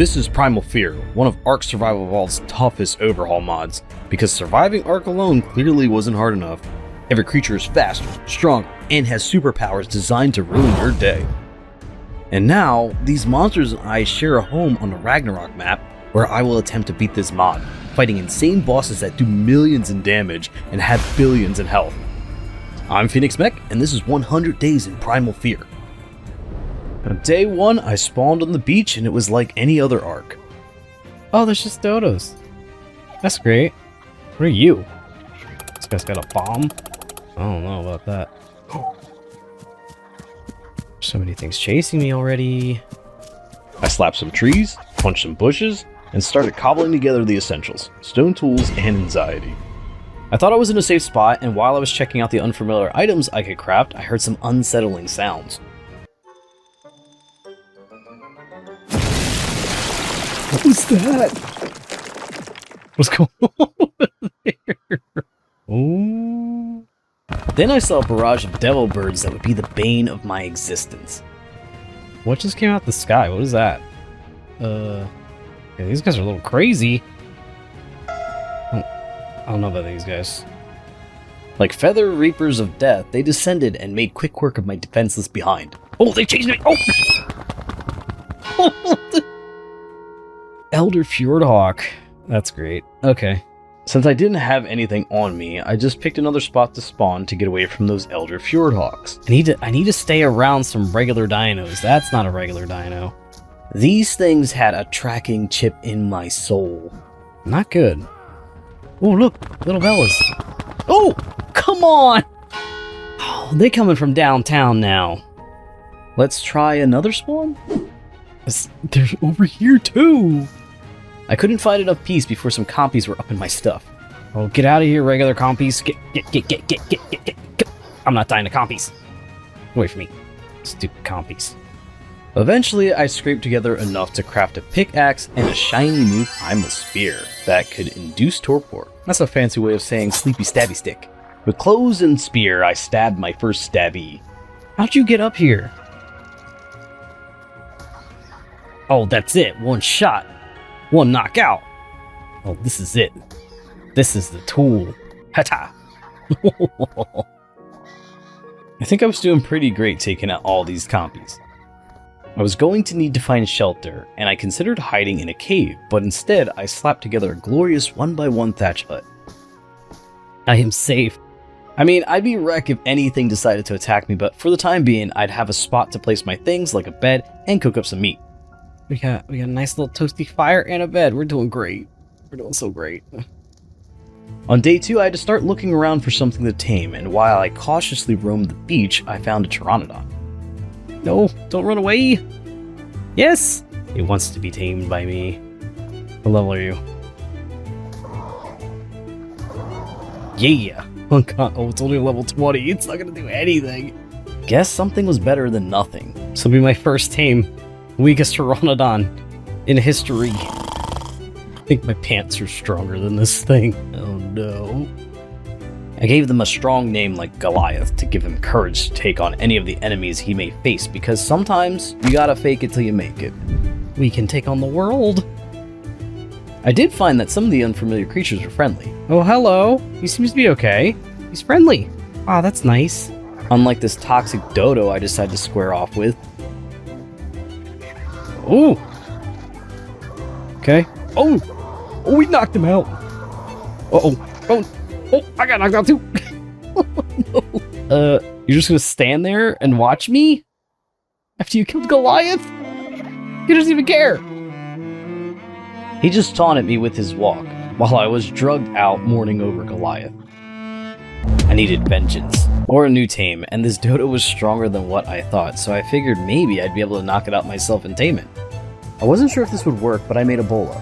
This is Primal Fear, one of Ark Survival Evolved's toughest overhaul mods, because surviving Ark alone clearly wasn't hard enough. Every creature is fast, strong, and has superpowers designed to ruin your day. And now, these monsters and I share a home on the Ragnarok map, where I will attempt to beat this mod, fighting insane bosses that do millions in damage and have billions in health. I'm Fynixmech, and this is 100 Days in Primal Fear. On day 1, I spawned on the beach and it was like any other Ark. Oh, there's just dodos. That's great. What are you? This guy's got a bomb? I don't know about that. So many things chasing me already. I slapped some trees, punched some bushes, and started cobbling together the essentials: stone tools and anxiety. I thought I was in a safe spot, and while I was checking out the unfamiliar items I could craft, I heard some unsettling sounds. What was that? What's going on over there? Ooh. Then I saw a barrage of devil birds that would be the bane of my existence. What just came out the sky? What is that? Yeah, these guys are a little crazy. I don't know about these guys. Like feather reapers of death, they descended and made quick work of my defenseless behind. Oh, they chased me! Oh! Elder Fjordhawk. That's great. Okay. Since I didn't have anything on me, I just picked another spot to spawn to get away from those Elder Fjordhawks. I need to stay around some regular dinos. That's not a regular dino. These things had a tracking chip in my soul. Not good. Oh, look! Little Bellas. Oh! Come on! Oh, they coming from downtown now. Let's try another spawn? They're over here too! I couldn't find enough peace before some compies were up in my stuff. Oh, get out of here, regular compies. Get. I'm not dying to compies. Away from me. Stupid compies. Eventually, I scraped together enough to craft a pickaxe and a shiny new Primal Spear that could induce torpor. That's a fancy way of saying sleepy stabby stick. With clothes and spear, I stabbed my first stabby. How'd you get up here? Oh, that's it. One shot. One knockout. Oh, this is it. This is the tool. Hata. I think I was doing pretty great taking out all these compies. I was going to need to find shelter, and I considered hiding in a cave, but instead I slapped together a glorious 1x1 thatch hut. I am safe. I mean, I'd be wrecked if anything decided to attack me, but for the time being, I'd have a spot to place my things like a bed and cook up some meat. We got a nice little toasty fire and a bed. We're doing great. We're doing so great. On day 2, I had to start looking around for something to tame, and while I cautiously roamed the beach, I found a pteranodon. No, don't run away. Yes, it wants to be tamed by me. What level are you? Yeah. Oh, God. Oh, it's only level 20. It's not gonna do anything. Guess something was better than nothing. This will be my first tame. Weakest pteranodon in history. I think my pants are stronger than this thing. Oh no. I gave them a strong name like Goliath to give him courage to take on any of the enemies he may face, because sometimes you gotta fake it till you make it. We can take on the world. I did find that some of the unfamiliar creatures were friendly. Oh, hello. He seems to be okay. He's friendly. Ah, that's nice. Unlike this toxic dodo I decided to square off with. Ooh. Okay. Oh, we knocked him out. Oh, I got knocked out too. Oh, no. You're just gonna stand there and watch me? After you killed Goliath? He doesn't even care. He just taunted me with his walk, while I was drugged out mourning over Goliath. I needed vengeance, or a new tame, and this dodo was stronger than what I thought, so I figured maybe I'd be able to knock it out myself and tame it. I wasn't sure if this would work, but I made a bola.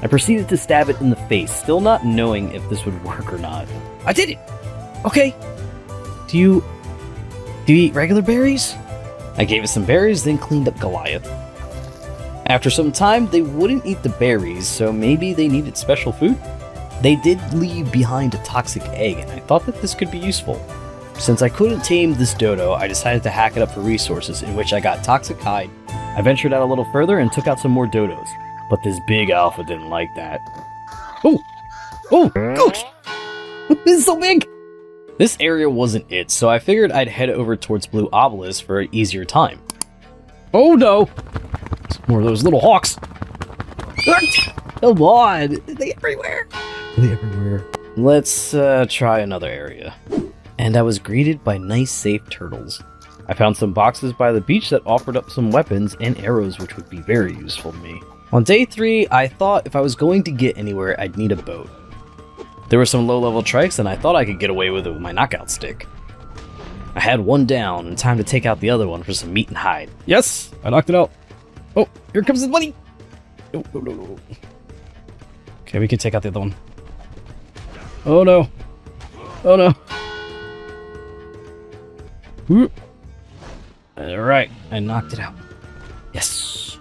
I proceeded to stab it in the face, still not knowing if this would work or not. I did it! Okay. Do you eat regular berries? I gave it some berries, then cleaned up Goliath. After some time, they wouldn't eat the berries, so maybe they needed special food? They did leave behind a toxic egg, and I thought that this could be useful. Since I couldn't tame this dodo, I decided to hack it up for resources, in which I got toxic hide, I ventured out a little further and took out some more dodos, but this big alpha didn't like that. Oh! Oh! Gosh! This is so big! This area wasn't it, so I figured I'd head over towards Blue Obelisk for an easier time. Oh no! Some more of those little hawks! Come on! Are they everywhere? Are they everywhere? Let's try another area. And I was greeted by nice, safe turtles. I found some boxes by the beach that offered up some weapons and arrows which would be very useful to me. On day 3, I thought if I was going to get anywhere, I'd need a boat. There were some low-level trikes, and I thought I could get away with it with my knockout stick. I had one down, and time to take out the other one for some meat and hide. Yes! I knocked it out. Oh, here comes the money! No, no, no, no. Okay, we can take out the other one. Oh no. Oh no. Whoop. Alright, I knocked it out. Yes.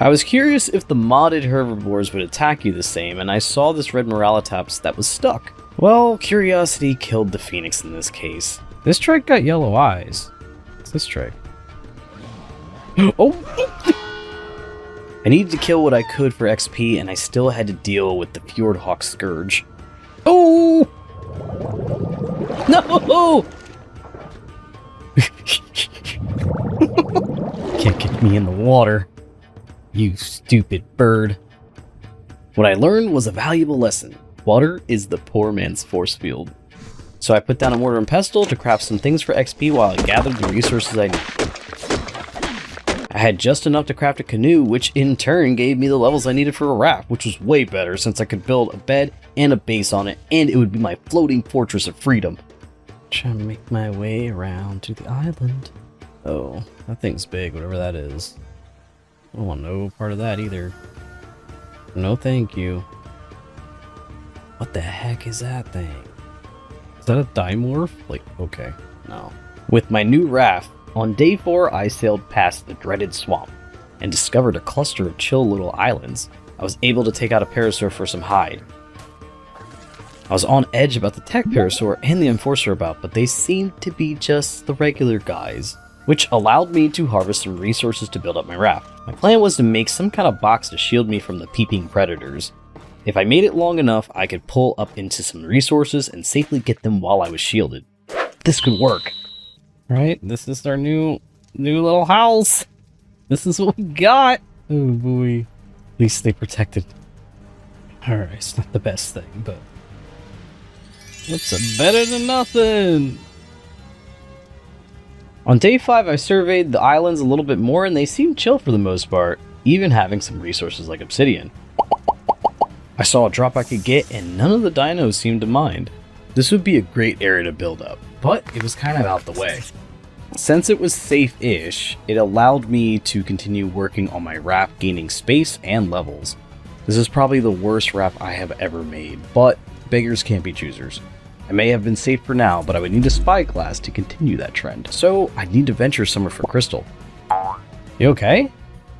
I was curious if the modded herbivores would attack you the same, and I saw this red Moralitaps that was stuck. Well, curiosity killed the Phoenix in this case. This trike got yellow eyes. What's this trike? Oh! I needed to kill what I could for XP, and I still had to deal with the Fjordhawk Scourge. Oh! No! Can't get me in the water. You stupid bird. What I learned was a valuable lesson. Water is the poor man's force field. So I put down a mortar and pestle to craft some things for XP while I gathered the resources I needed. I had just enough to craft a canoe, which in turn gave me the levels I needed for a raft, which was way better since I could build a bed and a base on it, and it would be my floating fortress of freedom. Trying to make my way around to the island. Oh, that thing's big, whatever that is. I don't want no part of that either. No thank you. What the heck is that thing? Is that a dimorph? Like, okay. No. With my new raft, on day 4 I sailed past the dreaded swamp and discovered a cluster of chill little islands. I was able to take out a parasaur for some hide. I was on edge about the tech parasaur and the enforcer about, but they seemed to be just the regular guys, which allowed me to harvest some resources to build up my raft. My plan was to make some kind of box to shield me from the peeping predators. If I made it long enough, I could pull up into some resources and safely get them while I was shielded. This could work. Right, this is our new little house. This is what we got. Oh boy. At least they protected. Alright, it's not the best thing, but it's better than nothing. On day 5, I surveyed the islands a little bit more, and they seemed chill for the most part, even having some resources like obsidian. I saw a drop I could get, and none of the dinos seemed to mind. This would be a great area to build up, but it was kind of out the way. Since it was safe-ish, it allowed me to continue working on my raft, gaining space and levels. This is probably the worst raft I have ever made, but beggars can't be choosers. I may have been safe for now, but I would need a spyglass to continue that trend, so I'd need to venture somewhere for crystal. You okay?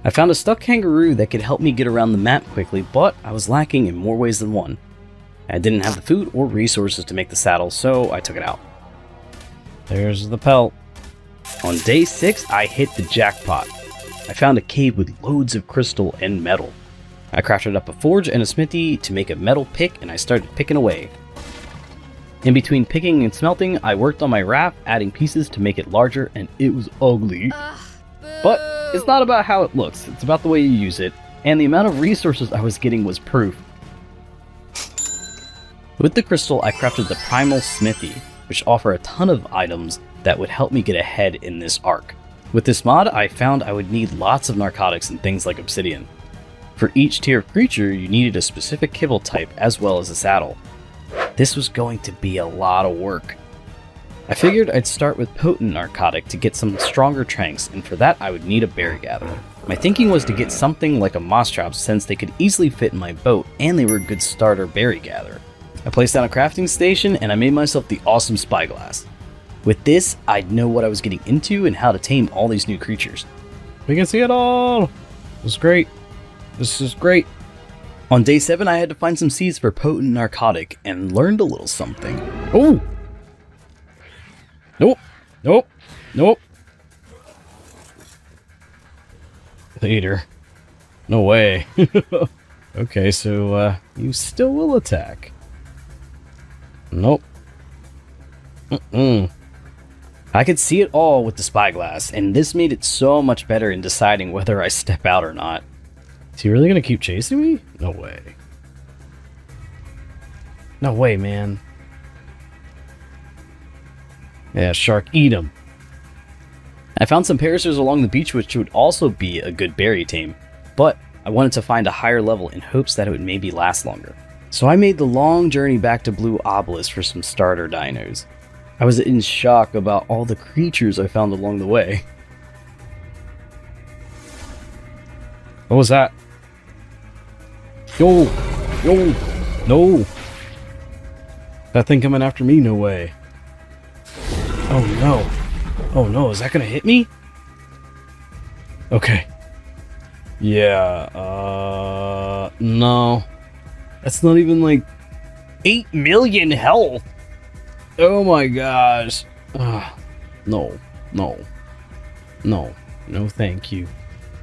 I found a stuck kangaroo that could help me get around the map quickly, but I was lacking in more ways than one. I didn't have the food or resources to make the saddle, so I took it out. There's the pelt. On day 6, I hit the jackpot. I found a cave with loads of crystal and metal. I crafted up a forge and a smithy to make a metal pick, and I started picking away. In between picking and smelting, I worked on my raft, adding pieces to make it larger, and it was ugly. But it's not about how it looks, it's about the way you use it, and the amount of resources I was getting was proof. With the crystal, I crafted the Primal Smithy, which offer a ton of items that would help me get ahead in this arc. With this mod, I found I would need lots of narcotics and things like obsidian. For each tier of creature, you needed a specific kibble type as well as a saddle. This was going to be a lot of work. I figured I'd start with potent narcotic to get some stronger tranks, and for that I would need a berry gatherer. My thinking was to get something like a moss trap since they could easily fit in my boat and they were a good starter berry gatherer. I placed down a crafting station and I made myself the awesome spyglass. With this, I'd know what I was getting into and how to tame all these new creatures. We can see it all! This is great. This is great. On day 7, I had to find some seeds for potent narcotic and learned a little something. Oh! Nope. Nope. Nope. Later. No way. Okay, so, you still will attack. Nope. I could see it all with the spyglass, and this made it so much better in deciding whether I step out or not. Is he really gonna keep chasing me? No way. No way, man. Yeah, shark, eat him. I found some parasaurs along the beach which would also be a good berry tame, but I wanted to find a higher level in hopes that it would maybe last longer. So I made the long journey back to Blue Obelisk for some starter dinos. I was in shock about all the creatures I found along the way. What was that? Yo! Yo! No! That thing coming after me? No way. Oh no. Oh no, is that gonna hit me? Okay. Yeah, no. That's not even like 8 million health! Oh my gosh. No, no, no, no thank you.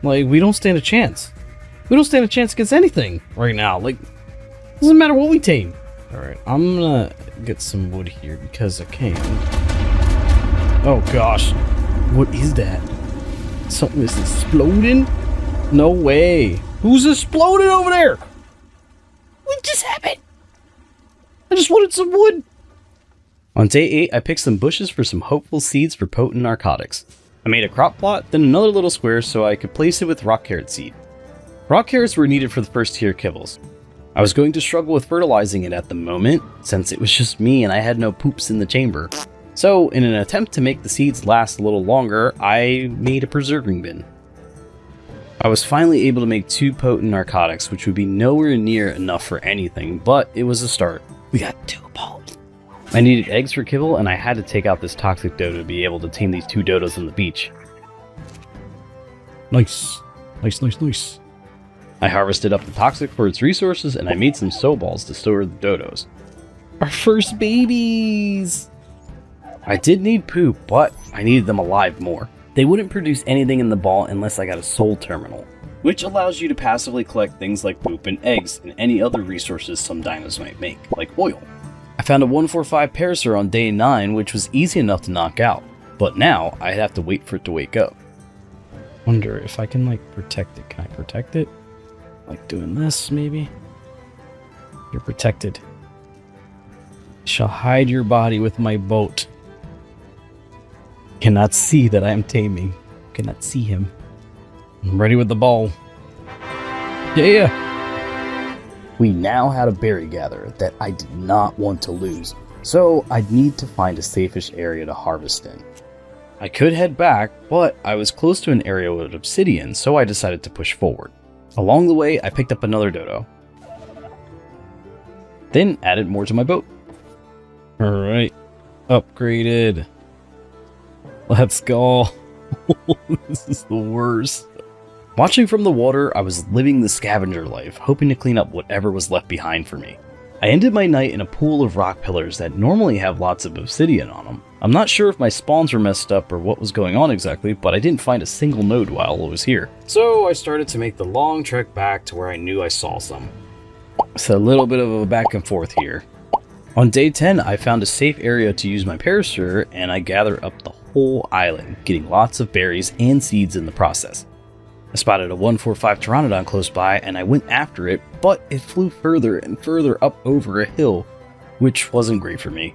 Like, we don't stand a chance. We don't stand a chance against anything right now. Like, doesn't matter what we tame. Alright, I'm gonna get some wood here because I can. Oh gosh. What is that? Something is exploding? No way. Who's exploding over there? What just happened? I just wanted some wood. On day 8, I picked some bushes for some hopeful seeds for potent narcotics. I made a crop plot, then another little square so I could place it with rock carrot seed. Rock carrots were needed for the first tier kibbles. I was going to struggle with fertilizing it at the moment, since it was just me and I had no poops in the chamber. So, in an attempt to make the seeds last a little longer, I made a preserving bin. I was finally able to make 2 potent narcotics, which would be nowhere near enough for anything, but it was a start. We got 2 bulbs. I needed eggs for kibble, and I had to take out this toxic dodo to be able to tame these 2 dodos on the beach. Nice. Nice, nice, nice. I harvested up the toxic for its resources, and I made some soul balls to store the dodos. Our first babies! I did need poop, but I needed them alive more. They wouldn't produce anything in the ball unless I got a soul terminal, which allows you to passively collect things like poop and eggs and any other resources some dinos might make, like oil. I found a 145 parasaur on day 9, which was easy enough to knock out, but now I'd have to wait for it to wake up. Wonder if I can, like, protect it. Can I protect it? Like doing this, maybe? You're protected. Shall hide your body with my boat. Cannot see that I am taming. Cannot see him. I'm ready with the ball. Yeah! We now had a berry gatherer that I did not want to lose, so I'd need to find a safe-ish area to harvest in. I could head back, but I was close to an area with obsidian, so I decided to push forward. Along the way, I picked up another dodo. Then added more to my boat. Alright. Upgraded. Let's go. This is the worst. Watching from the water, I was living the scavenger life, hoping to clean up whatever was left behind for me. I ended my night in a pool of rock pillars that normally have lots of obsidian on them. I'm not sure if my spawns were messed up or what was going on exactly, but I didn't find a single node while I was here. So I started to make the long trek back to where I knew I saw some. It's a little bit of a back and forth here. On day 10, I found a safe area to use my parasaur, and I gathered up the whole island, getting lots of berries and seeds in the process. I spotted a 145 pteranodon close by, and I went after it, but it flew further and further up over a hill, which wasn't great for me.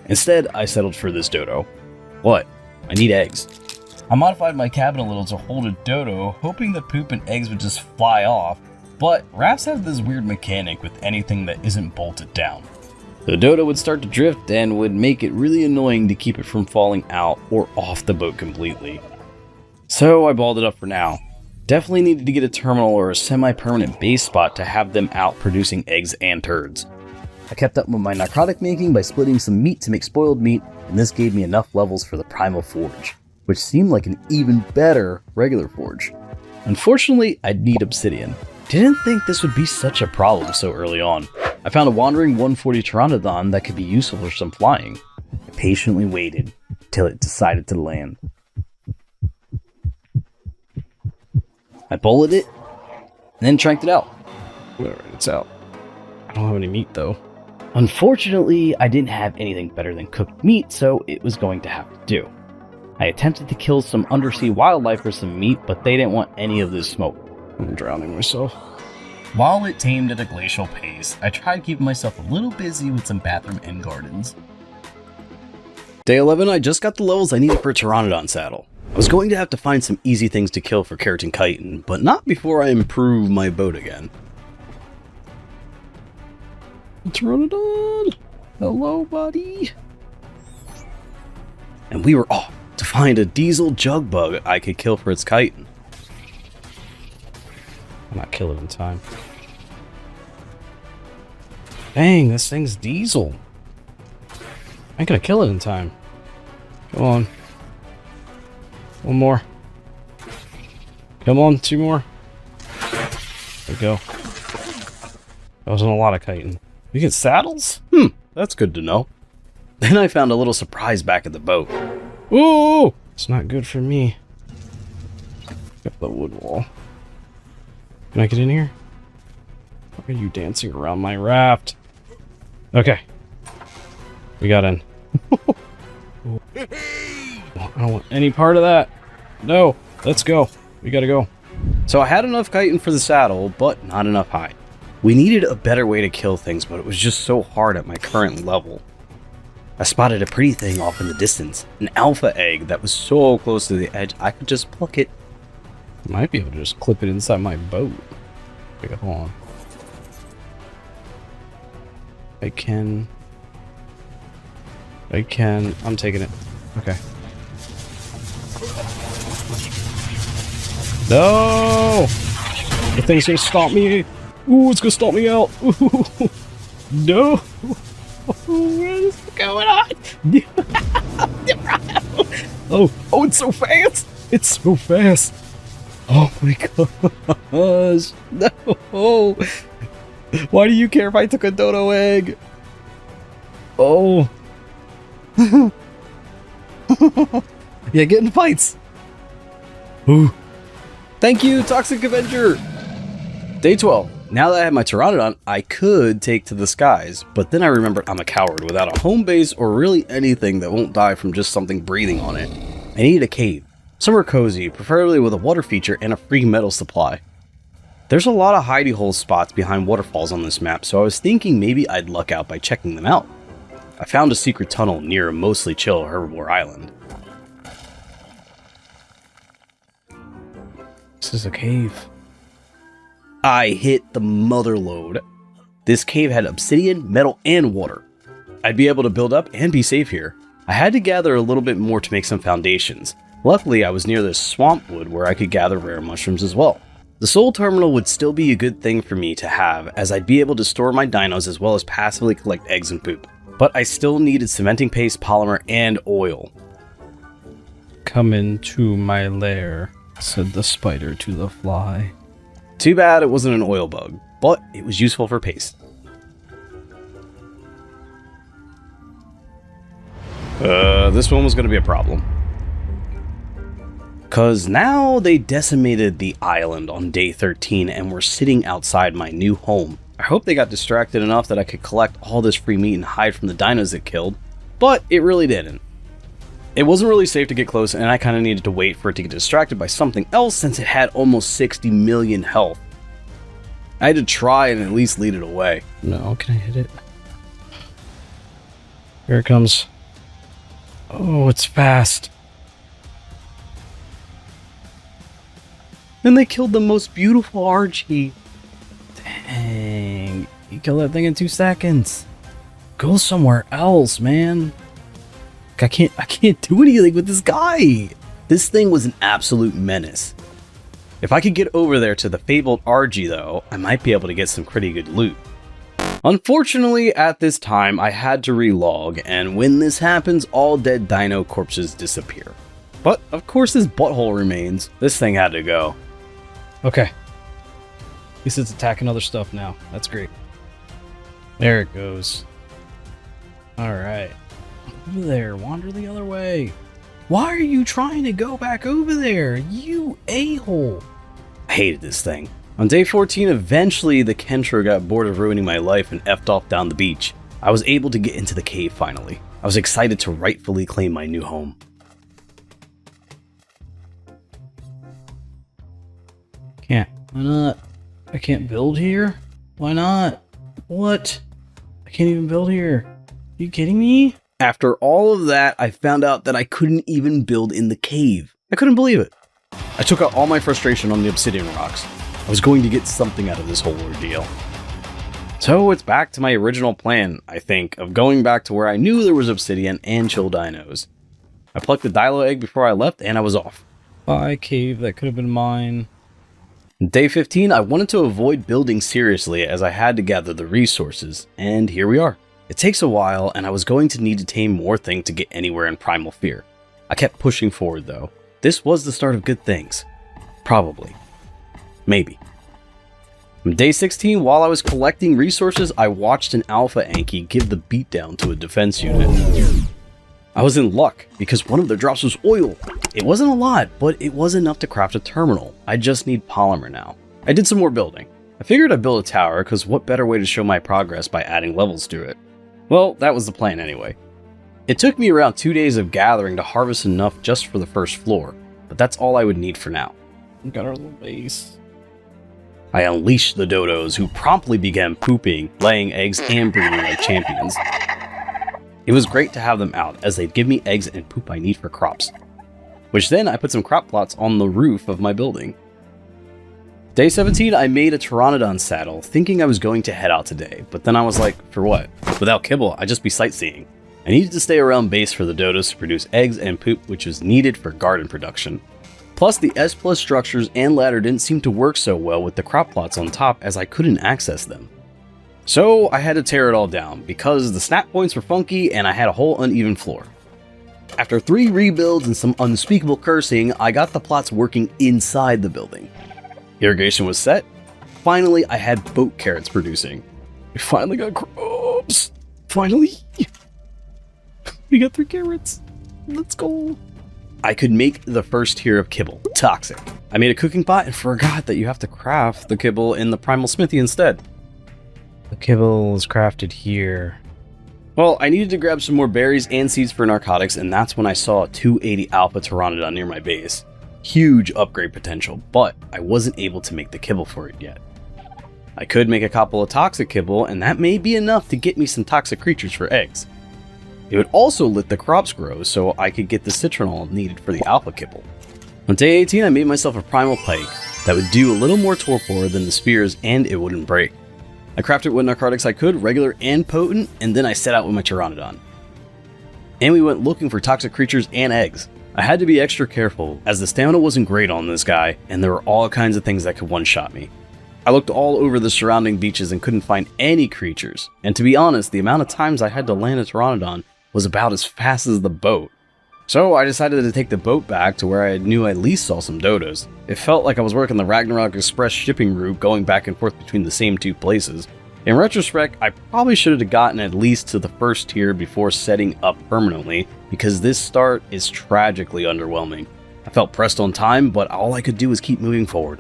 Instead, I settled for this dodo. What? I need eggs. I modified my cabin a little to hold a dodo, hoping that poop and eggs would just fly off, but rafts have this weird mechanic with anything that isn't bolted down. The dodo would start to drift and would make it really annoying to keep it from falling out or off the boat completely. So I balled it up for now. Definitely needed to get a terminal or a semi-permanent base spot to have them out producing eggs and turds. I kept up with my narcotic making by splitting some meat to make spoiled meat, and this gave me enough levels for the Primal Forge, which seemed like an even better regular forge. Unfortunately, I'd need obsidian. Didn't think this would be such a problem so early on. I found a wandering 140 pteranodon that could be useful for some flying. I patiently waited, till it decided to land. I bulleted it, and then tranked it out. Alright, it's out. I don't have any meat, though. Unfortunately, I didn't have anything better than cooked meat, so it was going to have to do. I attempted to kill some undersea wildlife for some meat, but they didn't want any of this smoke. I'm drowning myself. While it tamed at a glacial pace, I tried keeping myself a little busy with some bathroom and gardens. Day 11, I just got the levels I needed for a Pteranodon saddle. I was going to have to find some easy things to kill for Keratin Chitin, but not before I improve my boat again. Pteranodon! Hello, buddy! And we were off to find a diesel jug bug I could kill for its chitin. I'm not killing in time. Dang, this thing's diesel. I ain't gonna kill it in time. Come on. One more. Come on, 2 more. There we go. That wasn't a lot of chitin. We get saddles? That's good to know. Then I found a little surprise back at the boat. Ooh! It's not good for me. Got the wood wall. Can I get in here? Why are you dancing around my raft? Okay. We got in. I don't want any part of that. No, let's go. We gotta go. So I had enough chitin for the saddle, but not enough hide. We needed a better way to kill things, but it was just so hard at my current level. I spotted a pretty thing off in the distance, an alpha egg that was so close to the edge I could just pluck it. Might be able to just clip it inside my boat. Okay, hold on. I can. I'm taking it. Okay. No! The thing's gonna stomp me. Ooh, it's gonna stomp me out. Ooh. No! What is going on? Oh, it's so fast! It's so fast! Oh my gosh! No! Why do you care if I took a dodo egg? Oh! Yeah, get in fights! Ooh. Thank you, Toxic Avenger! Day 12. Now that I have my Pteranodon, I could take to the skies, but then I remembered I'm a coward without a home base or really anything that won't die from just something breathing on it. I needed a cave. Somewhere cozy, preferably with a water feature and a free metal supply. There's a lot of hidey hole spots behind waterfalls on this map, so I was thinking maybe I'd luck out by checking them out. I found a secret tunnel near a mostly chill herbivore island. This is a cave. I hit the mother lode. This cave had obsidian, metal, and water. I'd be able to build up and be safe here. I had to gather a little bit more to make some foundations. Luckily, I was near this swamp wood where I could gather rare mushrooms as well. The soul terminal would still be a good thing for me to have, as I'd be able to store my dinos as well as passively collect eggs and poop. But I still needed cementing paste, polymer, and oil. Come into my lair, said the spider to the fly. Too bad it wasn't an oil bug, but it was useful for paste. This one was going to be a problem. Cause now they decimated the island on day 13 and were sitting outside my new home. I hope they got distracted enough that I could collect all this free meat and hide from the dinos it killed, but it really didn't. It wasn't really safe to get close, and I kind of needed to wait for it to get distracted by something else since it had almost 60 million health. I had to try and at least lead it away. No, can I hit it? Here it comes. Oh, it's fast. And they killed the most beautiful Archie. Dang, you killed that thing in 2 seconds. Go somewhere else, man. I can't do anything with this guy. This thing was an absolute menace. If I could get over there to the fabled Argy though, I might be able to get some pretty good loot. Unfortunately, at this time, I had to relog, and when this happens, all dead dino corpses disappear. But, of course, this butthole remains. This thing had to go. Okay. At least it's attacking other stuff now. That's great. There it goes. Alright. Over there. Wander the other way. Why are you trying to go back over there? You a-hole. I hated this thing. On day 14, eventually the Kentro got bored of ruining my life and effed off down the beach. I was able to get into the cave finally. I was excited to rightfully claim my new home. Can't. Why not? I can't build here? Why not? What? I can't even build here. Are you kidding me? After all of that, I found out that I couldn't even build in the cave. I couldn't believe it. I took out all my frustration on the obsidian rocks. I was going to get something out of this whole ordeal. So it's back to my original plan, I think, of going back to where I knew there was obsidian and chill dinos. I plucked the Dilo egg before I left and I was off. Bye, cave. That could have been mine. Day 15, I wanted to avoid building seriously as I had to gather the resources, and here we are. It takes a while, and I was going to need to tame more things to get anywhere in Primal Fear. I kept pushing forward though. This was the start of good things. Probably. Maybe. On day 16, while I was collecting resources, I watched an Alpha Anki give the beatdown to a defense unit. I was in luck, because one of their drops was oil. It wasn't a lot, but it was enough to craft a terminal. I just need polymer now. I did some more building. I figured I'd build a tower, because what better way to show my progress by adding levels to it? Well, that was the plan anyway. It took me around 2 days of gathering to harvest enough just for the first floor, but that's all I would need for now. We got our little base. I unleashed the dodos, who promptly began pooping, laying eggs, and breeding like champions. It was great to have them out, as they'd give me eggs and poop I need for crops. Which then I put some crop plots on the roof of my building. Day 17, I made a Pteranodon saddle, thinking I was going to head out today, but then I was like, for what? Without kibble, I'd just be sightseeing. I needed to stay around base for the dodos to produce eggs and poop, which was needed for garden production. Plus, the S+ structures and ladder didn't seem to work so well with the crop plots on top, as I couldn't access them. So I had to tear it all down, because the snap points were funky and I had a whole uneven floor. After 3 rebuilds and some unspeakable cursing, I got the plots working inside the building. Irrigation was set. Finally, I had boat carrots producing. We finally got crops. Finally. We got 3 carrots. Let's go. I could make the first tier of kibble, toxic. I made a cooking pot and forgot that you have to craft the kibble in the Primal Smithy instead. The kibble is crafted here. Well, I needed to grab some more berries and seeds for narcotics, and that's when I saw a 280 Alpha Pteranodon near my base. Huge upgrade potential, but I wasn't able to make the kibble for it yet. I could make a couple of toxic kibble, and that may be enough to get me some toxic creatures for eggs. It would also let the crops grow, so I could get the citronol needed for the alpha kibble. On day 18, I made myself a primal pike that would do a little more torpor than the spears, and it wouldn't break. I crafted what narcotics I could, regular and potent, and then I set out with my Pteranodon. And we went looking for toxic creatures and eggs. I had to be extra careful, as the stamina wasn't great on this guy, and there were all kinds of things that could one-shot me. I looked all over the surrounding beaches and couldn't find any creatures, and to be honest, the amount of times I had to land a Pteranodon was about as fast as the boat. So I decided to take the boat back to where I knew I at least saw some dodos. It felt like I was working the Ragnarok Express shipping route, going back and forth between the same 2 places. In retrospect, I probably should have gotten at least to the first tier before setting up permanently, because this start is tragically underwhelming. I felt pressed on time, but all I could do was keep moving forward.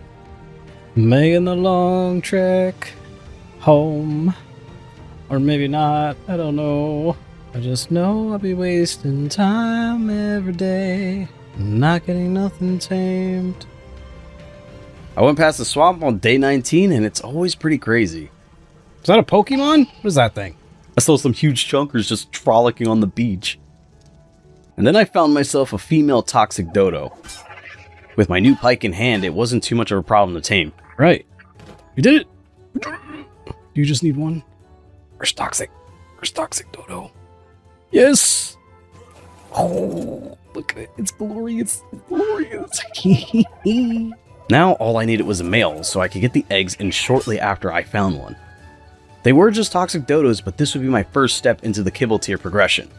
Making the long trek home. Or maybe not, I don't know. I just know I'll be wasting time every day, not getting nothing tamed. I went past the swamp on day 19, and it's always pretty crazy. Is that a Pokemon? What is that thing? I saw some huge chunkers just frolicking on the beach. And then I found myself a female toxic dodo. With my new pike in hand, it wasn't too much of a problem to tame. Right. You did it! You just need one. Where's toxic? Where's toxic dodo? Yes! Oh, look at it. It's glorious. It's glorious. Now all I needed was a male, so I could get the eggs, and shortly after I found one. They were just toxic dodos, but this would be my first step into the kibble tier progression.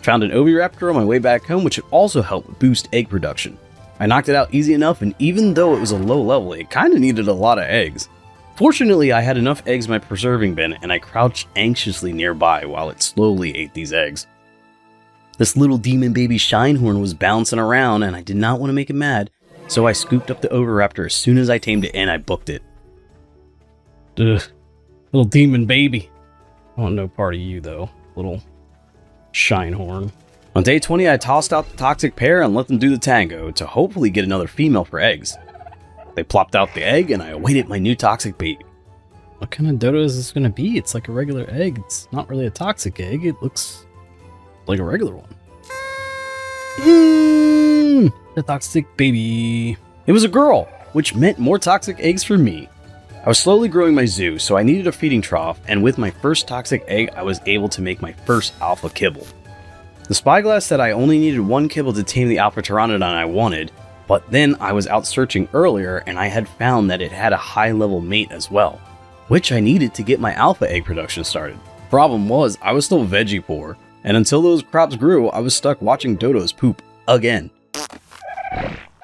Found an Oviraptor on my way back home, which would also help boost egg production. I knocked it out easy enough, and even though it was a low level, it kinda needed a lot of eggs. Fortunately, I had enough eggs in my preserving bin, and I crouched anxiously nearby while it slowly ate these eggs. This little demon baby Shinehorn was bouncing around and I did not want to make it mad, so I scooped up the Oviraptor as soon as I tamed it and I booked it. Ugh. Little demon baby. I want no part of you though, little Shinehorn. On day 20, I tossed out the toxic pair and let them do the tango to hopefully get another female for eggs. They plopped out the egg and I awaited my new toxic baby. What kind of dodo is this going to be? It's like a regular egg. It's not really a toxic egg. It looks like a regular one. The toxic baby. It was a girl, which meant more toxic eggs for me. I was slowly growing my zoo, so I needed a feeding trough, and with my first toxic egg, I was able to make my first alpha kibble. The spyglass said I only needed one kibble to tame the alpha pteranodon I wanted, but then I was out searching earlier and I had found that it had a high level mate as well, which I needed to get my alpha egg production started. Problem was, I was still veggie poor, and until those crops grew, I was stuck watching dodos poop again.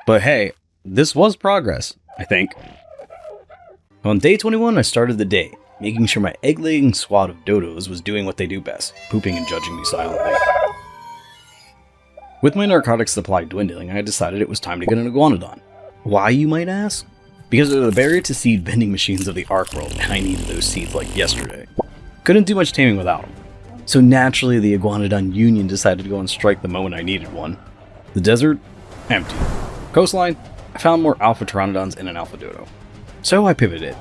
But hey, this was progress, I think. On day 21, I started the day, making sure my egg-laying squad of dodos was doing what they do best, pooping and judging me silently. With my narcotics supply dwindling, I decided it was time to get an iguanodon. Why, you might ask? Because they're the barrier to seed vending machines of the Ark world, and I needed those seeds like yesterday. Couldn't do much taming without them. So naturally, the Iguanodon Union decided to go on strike the moment I needed one. The desert? Empty. Coastline? I found more alpha pteranodons and an alpha dodo. So I pivoted.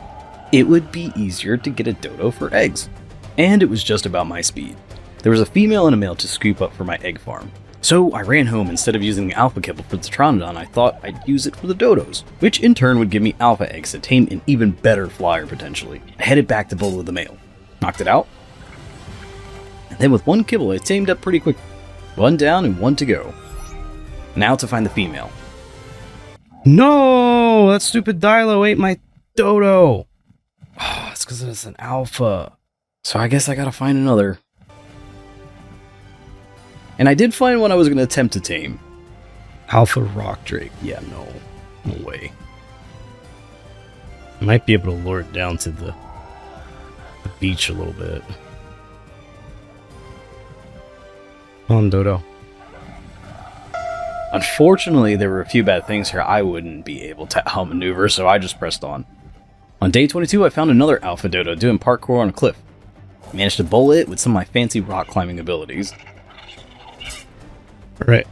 It would be easier to get a dodo for eggs. And it was just about my speed. There was a female and a male to scoop up for my egg farm. So I ran home. Instead of using the alpha kibble for the pteranodon, I thought I'd use it for the dodos, which in turn would give me alpha eggs to tame an even better flyer potentially. I headed back to bowl with the male. Knocked it out. And then with one kibble, I tamed up pretty quick. One down and one to go. Now to find the female. No! That stupid Dilo ate my dodo! Oh, it's because it's an alpha. So I guess I gotta find another. And I did find one I was going to attempt to tame. Alpha rock drake. Yeah, no way. I might be able to lure it down to the beach a little bit. Come on, dodo. Unfortunately, there were a few bad things here I wouldn't be able to outmaneuver, so I just pressed on. On day 22, I found another alpha dodo doing parkour on a cliff. I managed to bowl it with some of my fancy rock climbing abilities. Right.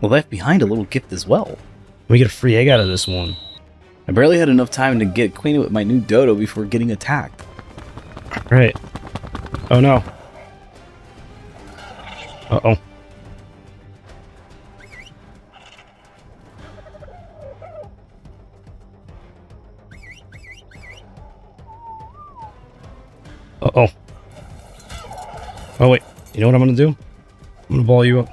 I left behind a little gift as well. We get a free egg out of this one. I barely had enough time to get acquainted with my new dodo before getting attacked. Right. Oh no. Uh-oh. Uh-oh. Oh wait, you know what I'm gonna do? I'm gonna ball you up.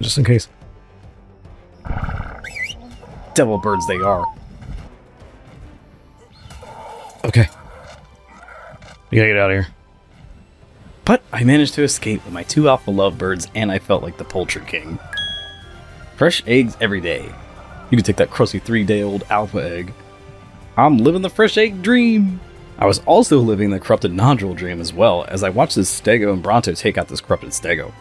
Just in case. Devil birds they are. Okay. We gotta get out of here. But I managed to escape with my 2 alpha lovebirds, and I felt like the poultry king. Fresh eggs every day. You can take that crusty 3-day-old alpha egg. I'm living the fresh egg dream! I was also living the corrupted nodule dream as well, as I watched this Stego and Bronto take out this corrupted Stego.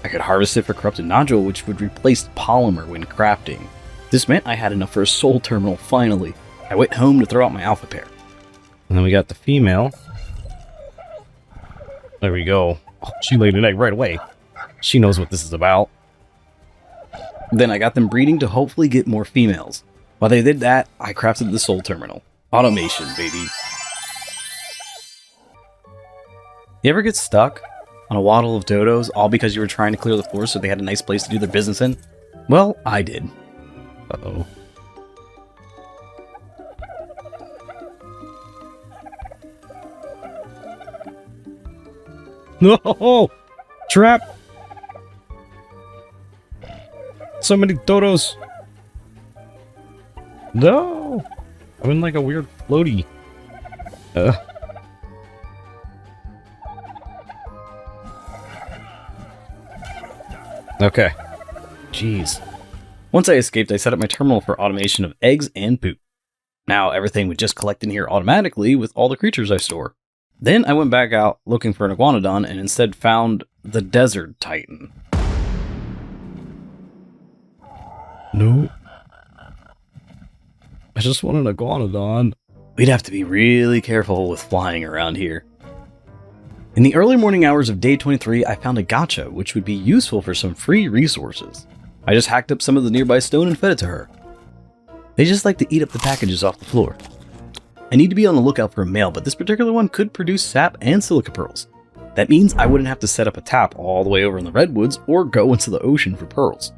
I could harvest it for corrupted nodule, which would replace polymer when crafting. This meant I had enough for a soul terminal finally. I went home to throw out my alpha pair. And then we got the female. There we go. Oh, she laid an egg right away. She knows what this is about. Then I got them breeding to hopefully get more females. While they did that, I crafted the soul terminal. Automation, baby. You ever get stuck on a waddle of dodos all because you were trying to clear the floor so they had a nice place to do their business in? Well, I did. Uh-oh. No! Trap! So many dodos! No! I'm in like a weird floaty. Okay. Jeez. Once I escaped, I set up my terminal for automation of eggs and poop. Now everything would just collect in here automatically with all the creatures I store. Then I went back out looking for an iguanodon and instead found the Desert Titan. No. I just want an iguanodon. We'd have to be really careful with flying around here. In the early morning hours of day 23, I found a gacha, which would be useful for some free resources. I just hacked up some of the nearby stone and fed it to her. They just like to eat up the packages off the floor. I need to be on the lookout for a male, but this particular one could produce sap and silica pearls. That means I wouldn't have to set up a tap all the way over in the redwoods or go into the ocean for pearls.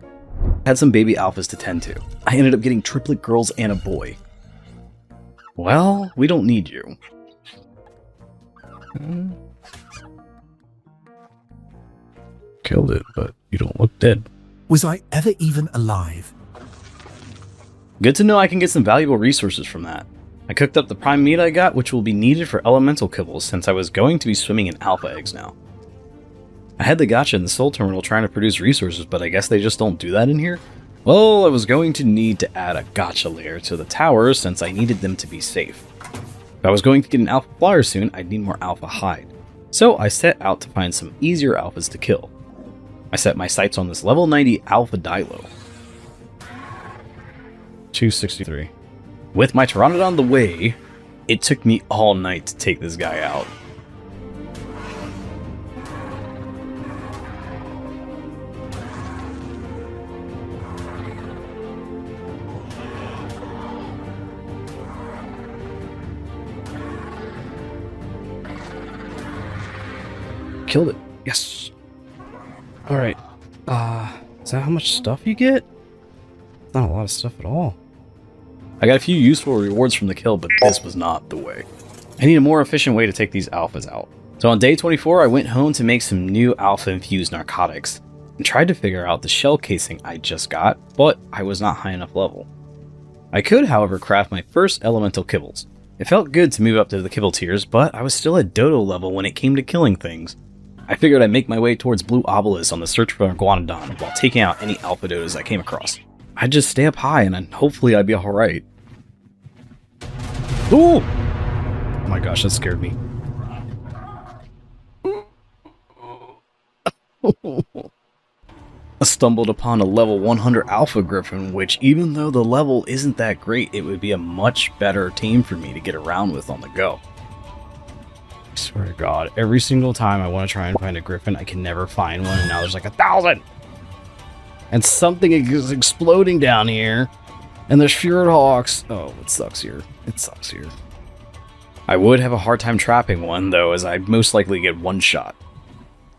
I had some baby alphas to tend to. I ended up getting triplet girls and a boy. Well, we don't need you. Killed it, but you don't look dead. Was I ever even alive? Good to know I can get some valuable resources from that. I cooked up the prime meat I got, which will be needed for elemental kibbles since I was going to be swimming in alpha eggs now. I had the gacha in the soul terminal trying to produce resources, but I guess they just don't do that in here? Well, I was going to need to add a gacha layer to the towers since I needed them to be safe. If I was going to get an alpha flyer soon, I'd need more alpha hide. So I set out to find some easier alphas to kill. I set my sights on this level 90 alpha Dilo. 263. With my Pteranodon the way, it took me all night to take this guy out. Killed it. Yes. Alright. Is that how much stuff you get? Not a lot of stuff at all. I got a few useful rewards from the kill, but this was not the way. I need a more efficient way to take these alphas out. So on day 24, I went home to make some new alpha-infused narcotics, and tried to figure out the shell casing I just got, but I was not high enough level. I could, however, craft my first elemental kibbles. It felt good to move up to the kibble tiers, but I was still at dodo level when it came to killing things. I figured I'd make my way towards Blue Obelisk on the search for Iguanodon while taking out any alpha dodos I came across. I'd just stay up high and hopefully I'd be alright. Ooh! Oh my gosh, that scared me. I stumbled upon a level 100 Alpha Griffin, which even though the level isn't that great, it would be a much better team for me to get around with on the go. I swear to God, every single time I want to try and find a Griffin, I can never find one, and now there's like 1,000! And something is exploding down here, and there's Fjord Hawks. Oh, it sucks here. It sucks here. I would have a hard time trapping one, though, as I'd most likely get one shot.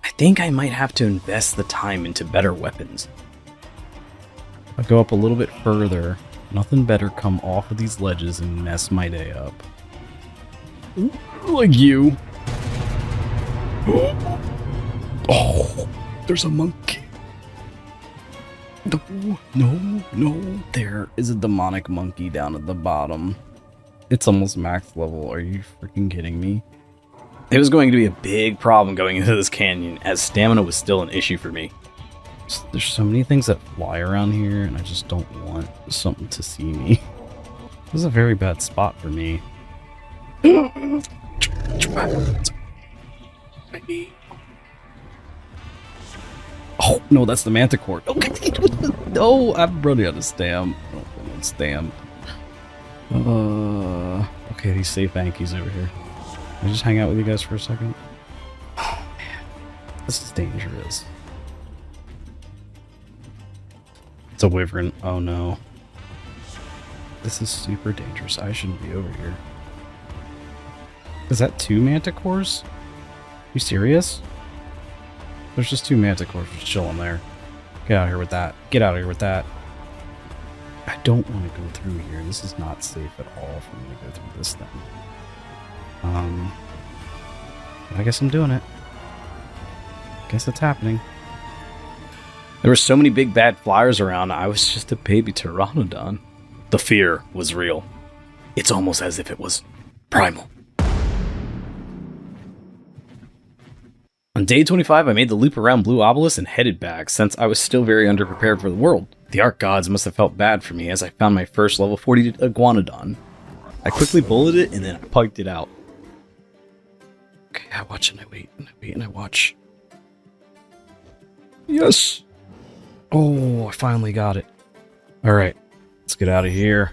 I think I might have to invest the time into better weapons. I'll go up a little bit further. Nothing better come off of these ledges and mess my day up. Ooh, like you. Oh, there's a monkey. No. There is a demonic monkey down at the bottom. It's almost max level. Are you freaking kidding me? It was going to be a big problem going into this canyon, as stamina was still an issue for me. There's so many things that fly around here, and I just don't want something to see me. This is a very bad spot for me. Oh, no, that's the manticore. Okay. No, I'm running out of stam. Oh, stam. Okay, these safe Ankies over here. Can I just hang out with you guys for a second? Oh, man. This is dangerous. It's a wyvern. Oh, no. This is super dangerous. I shouldn't be over here. Is that 2 manticores? You serious? There's just 2 manticores just chilling there. Get out of here with that. Get out of here with that. I don't want to go through here. This is not safe at all for me to go through this thing. I guess I'm doing it. Guess it's happening. There were so many big bad flyers around, I was just a baby Pteranodon. The fear was real. It's almost as if it was primal. On day 25, I made the loop around Blue Obelisk and headed back, since I was still very underprepared for the world. The Ark gods must have felt bad for me as I found my first level 40 Iguanodon. I quickly bulleted it and then I piked it out. Okay, I watch and I wait and I wait and I watch. Yes! Oh, I finally got it. Alright, let's get out of here.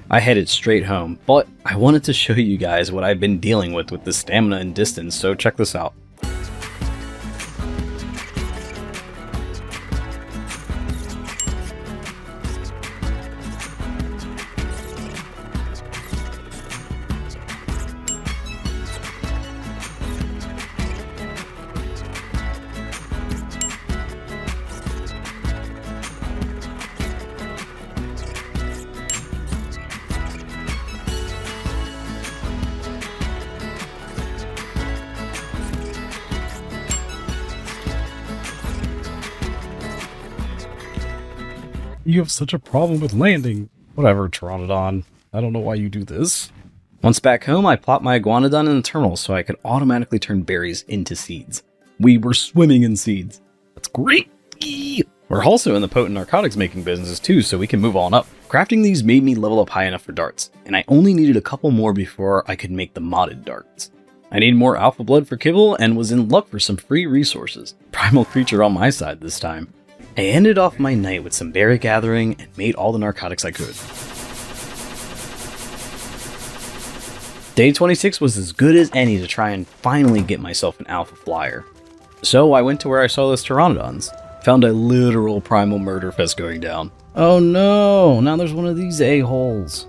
I headed straight home, but I wanted to show you guys what I've been dealing with the stamina and distance, so check this out. You have such a problem with landing. Whatever, Pteranodon. I don't know why you do this. Once back home, I plopped my iguanodon in the terminal so I could automatically turn berries into seeds. We were swimming in seeds. That's great. We're also in the potent narcotics making businesses too, so we can move on up. Crafting these made me level up high enough for darts, and I only needed a couple more before I could make the modded darts. I needed more alpha blood for kibble and was in luck for some free resources. Primal creature on my side this time. I ended off my night with some berry gathering and made all the narcotics I could. Day 26 was as good as any to try and finally get myself an alpha flyer. So I went to where I saw those pteranodons. Found a literal primal murder fest going down. Oh no, now there's one of these a-holes.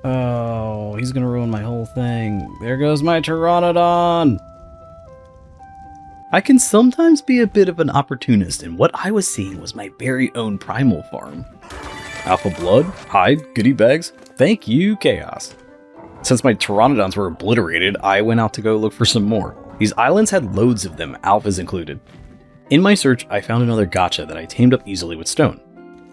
Oh, he's gonna ruin my whole thing. There goes my pteranodon! I can sometimes be a bit of an opportunist, and what I was seeing was my very own primal farm. Alpha blood, hide, goodie bags, thank you, chaos. Since my pteranodons were obliterated, I went out to go look for some more. These islands had loads of them, alphas included. In my search, I found another gacha that I tamed up easily with stone.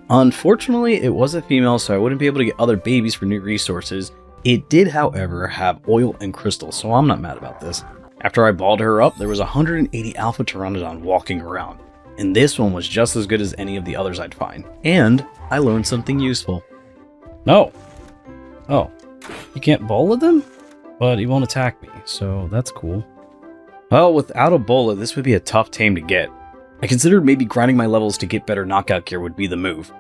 Unfortunately, it was a female, so I wouldn't be able to get other babies for new resources. It did, however, have oil and crystal, so I'm not mad about this. After I balled her up, there was 180 alpha pteranodon walking around, and this one was just as good as any of the others I'd find. And I learned something useful. No. Oh, you can't bowl at them? But he won't attack me, so that's cool. Well, without a bola, this would be a tough tame to get. I considered maybe grinding my levels to get better knockout gear would be the move.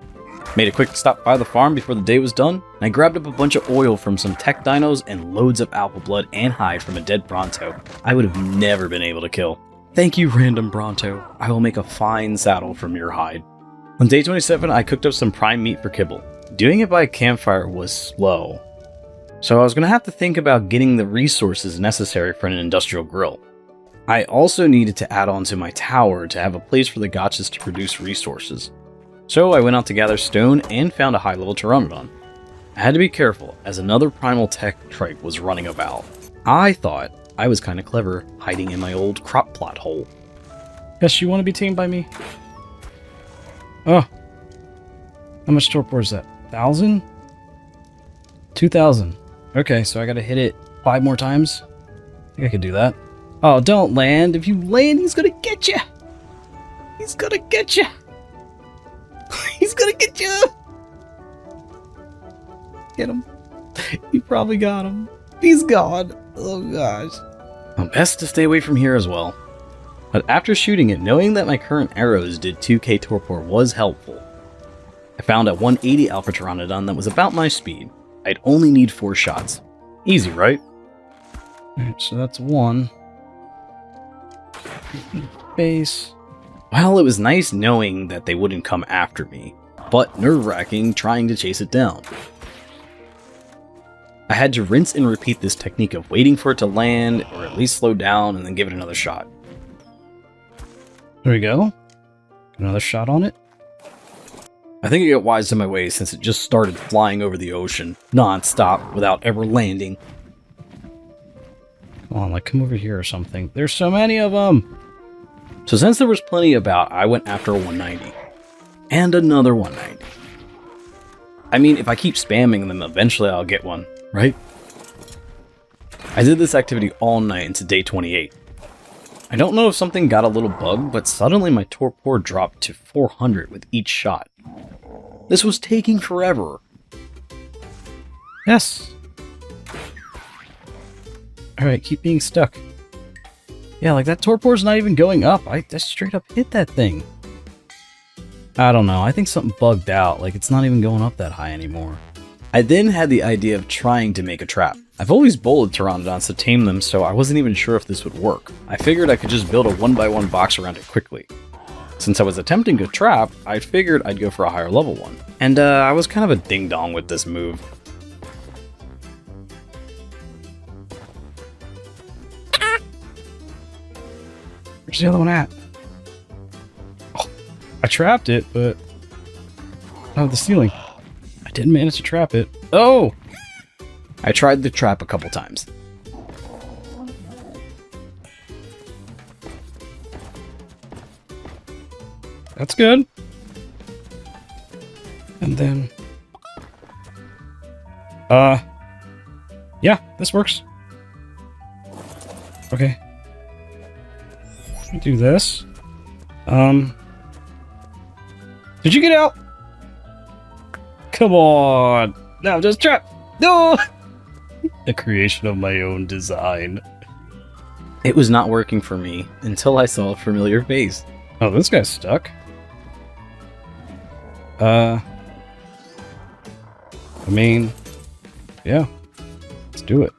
Made a quick stop by the farm before the day was done, and I grabbed up a bunch of oil from some tech dinos and loads of alpha blood and hide from a dead Bronto I would have never been able to kill. Thank you, random Bronto. I will make a fine saddle from your hide. On day 27, I cooked up some prime meat for kibble. Doing it by a campfire was slow, so I was going to have to think about getting the resources necessary for an industrial grill. I also needed to add on to my tower to have a place for the gachas to produce resources. So I went out to gather stone and found a high-level pteranodon. I had to be careful, as another primal tech trike was running about. I thought I was kind of clever, hiding in my old crop plot hole. Yes, you want to be tamed by me? Oh. How much torpor is that? 1,000? 2,000. Okay, so I gotta hit it 5 more times? I think I could do that. Oh, don't land. If you land, he's gonna get you. He's gonna get you. He's gonna get you. Get him. You probably got him. He's gone. Oh gosh. Well, best to stay away from here as well. But after shooting it, knowing that my current arrows did 2k torpor was helpful. I found a 180 alpha pteranodon that was about my speed. I'd only need 4 shots. Easy, right? Alright, so that's 1. Base. Well, it was nice knowing that they wouldn't come after me, but nerve-wracking trying to chase it down. I had to rinse and repeat this technique of waiting for it to land, or at least slow down, and then give it another shot. There we go. Another shot on it. I think I got wise to my ways since it just started flying over the ocean, non-stop, without ever landing. Come on, like come over here or something. There's so many of them! So since there was plenty about, I went after a 190. And another 190. I mean, if I keep spamming them, eventually I'll get one, right? I did this activity all night into day 28. I don't know if something got a little bugged, but suddenly my torpor dropped to 400 with each shot. This was taking forever. Yes! Alright, keep being stuck. Yeah, like that torpor's not even going up. I just straight up hit that thing. I don't know. I think something bugged out. Like it's not even going up that high anymore. I then had the idea of trying to make a trap. I've always bowled pteranodons to tame them, so I wasn't even sure if this would work. I figured I could just build a 1x1 box around it quickly. Since I was attempting a trap, I figured I'd go for a higher level one. And I was kind of a ding-dong with this move. Where's the other one at? Oh, I trapped it, but out of the ceiling. I didn't manage to trap it. Oh! I tried the trap a couple times. That's good. And then... yeah, this works. Okay. Let me do this. Did you get out? Come on! No, I'm just trapped! No! The creation of my own design. It was not working for me until I saw a familiar face. Oh, this guy's stuck. I mean, yeah, let's do it.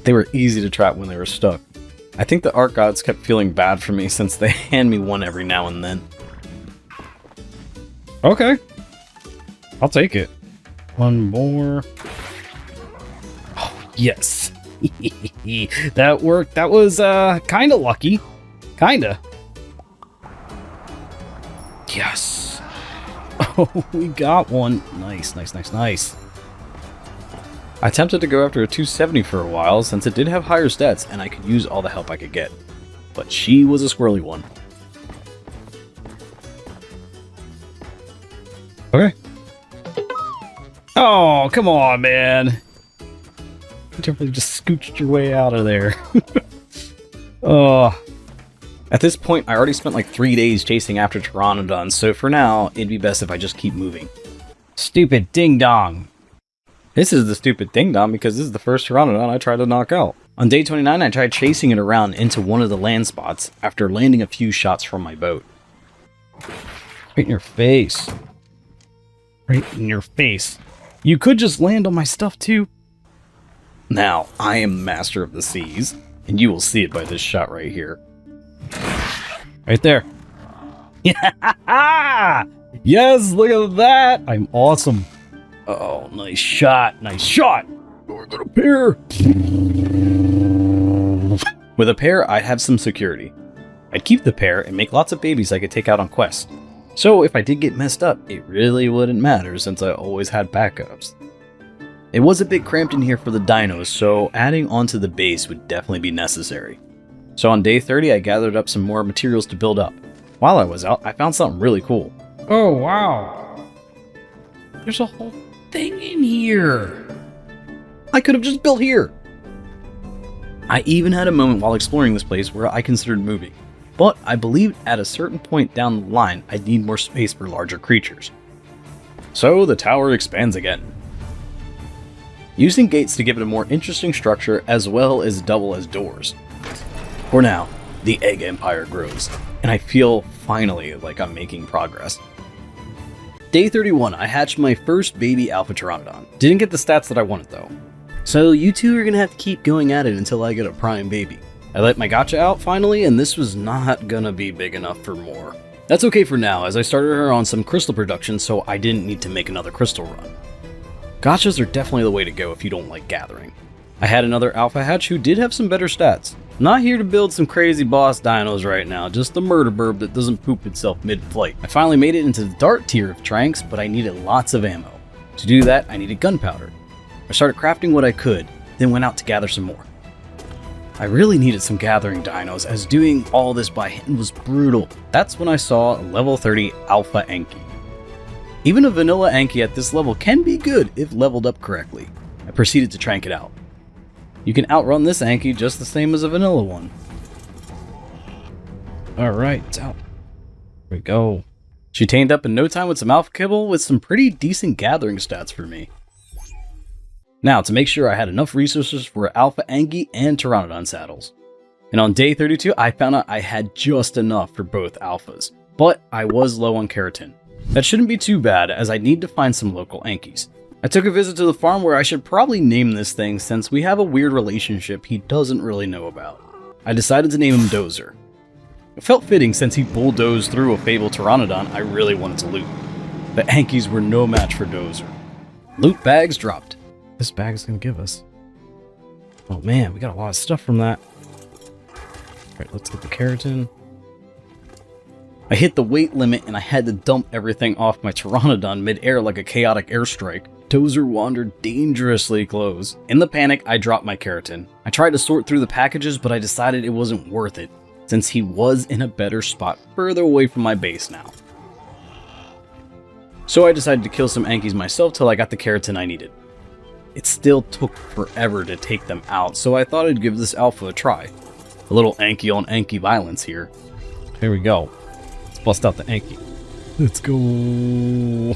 They were easy to trap when they were stuck. I think the Ark gods kept feeling bad for me since they hand me one every now and then. Okay. I'll take it. One more. Oh, yes. That worked. That was, kinda lucky. Kinda. Yes. Oh, we got one. Nice, nice, nice, nice. I attempted to go after a 270 for a while since it did have higher stats and I could use all the help I could get. But she was a squirrely one. Okay. Oh, come on, man. You definitely just scooched your way out of there. Oh. At this point, I already spent like 3 days chasing after pteranodons, so for now, it'd be best if I just keep moving. Stupid ding-dong. This is the stupid ding-dong because this is the first pteranodon I tried to knock out. On day 29, I tried chasing it around into one of the land spots after landing a few shots from my boat. Right in your face. Right in your face. You could just land on my stuff too. Now, I am master of the seas, and you will see it by this shot right here. Right there. Yeah! Yes, look at that! I'm awesome. Oh, nice shot. Nice shot! We're gonna pair. With a pair, I'd have some security. I'd keep the pair and make lots of babies I could take out on quests. So if I did get messed up, it really wouldn't matter since I always had backups. It was a bit cramped in here for the dinos, so adding onto the base would definitely be necessary. So on day 30, I gathered up some more materials to build up. While I was out, I found something really cool. Oh, wow. There's a whole thing in here. I could have just built here. I even had a moment while exploring this place where I considered moving, but I believed at a certain point down the line I'd need more space for larger creatures. So the tower expands again. Using gates to give it a more interesting structure as well as double as doors. For now, the Egg Empire grows, and I feel finally like I'm making progress. Day 31, I hatched my first baby Alpha Pteranodon. Didn't get the stats that I wanted though. So you two are gonna have to keep going at it until I get a prime baby. I let my gacha out finally, and this was not gonna be big enough for more. That's okay for now, as I started her on some crystal production, so I didn't need to make another crystal run. Gachas are definitely the way to go if you don't like gathering. I had another alpha hatch who did have some better stats. I'm not here to build some crazy boss dinos right now, just the murder burb that doesn't poop itself mid-flight. I finally made it into the dart tier of tranks, but I needed lots of ammo. To do that, I needed gunpowder. I started crafting what I could, then went out to gather some more. I really needed some gathering dinos, as doing all this by hand was brutal. That's when I saw a level 30 Alpha Anki. Even a vanilla Anki at this level can be good if leveled up correctly. I proceeded to trank it out. You can outrun this Anki just the same as a vanilla one. Alright, it's out. Here we go. She tamed up in no time with some alpha kibble with some pretty decent gathering stats for me. Now, to make sure I had enough resources for Alpha Anki and Pteranodon saddles. And on day 32, I found out I had just enough for both alphas, but I was low on keratin. That shouldn't be too bad, as I need to find some local Ankies. I took a visit to the farm where I should probably name this thing since we have a weird relationship he doesn't really know about. I decided to name him Dozer. It felt fitting since he bulldozed through a fabled pteranodon I really wanted to loot. The Ankies were no match for Dozer. Loot bags dropped. This bag is going to give us. Oh man, we got a lot of stuff from that. Alright, let's get the keratin. I hit the weight limit and I had to dump everything off my pteranodon mid-air like a chaotic airstrike. Dozer wandered dangerously close. In the panic, I dropped my keratin. I tried to sort through the packages, but I decided it wasn't worth it, since he was in a better spot further away from my base now. So I decided to kill some Ankies myself till I got the keratin I needed. It still took forever to take them out, so I thought I'd give this alpha a try. A little Anki on Anki violence here. Here we go. Let's bust out the Anki. Let's go.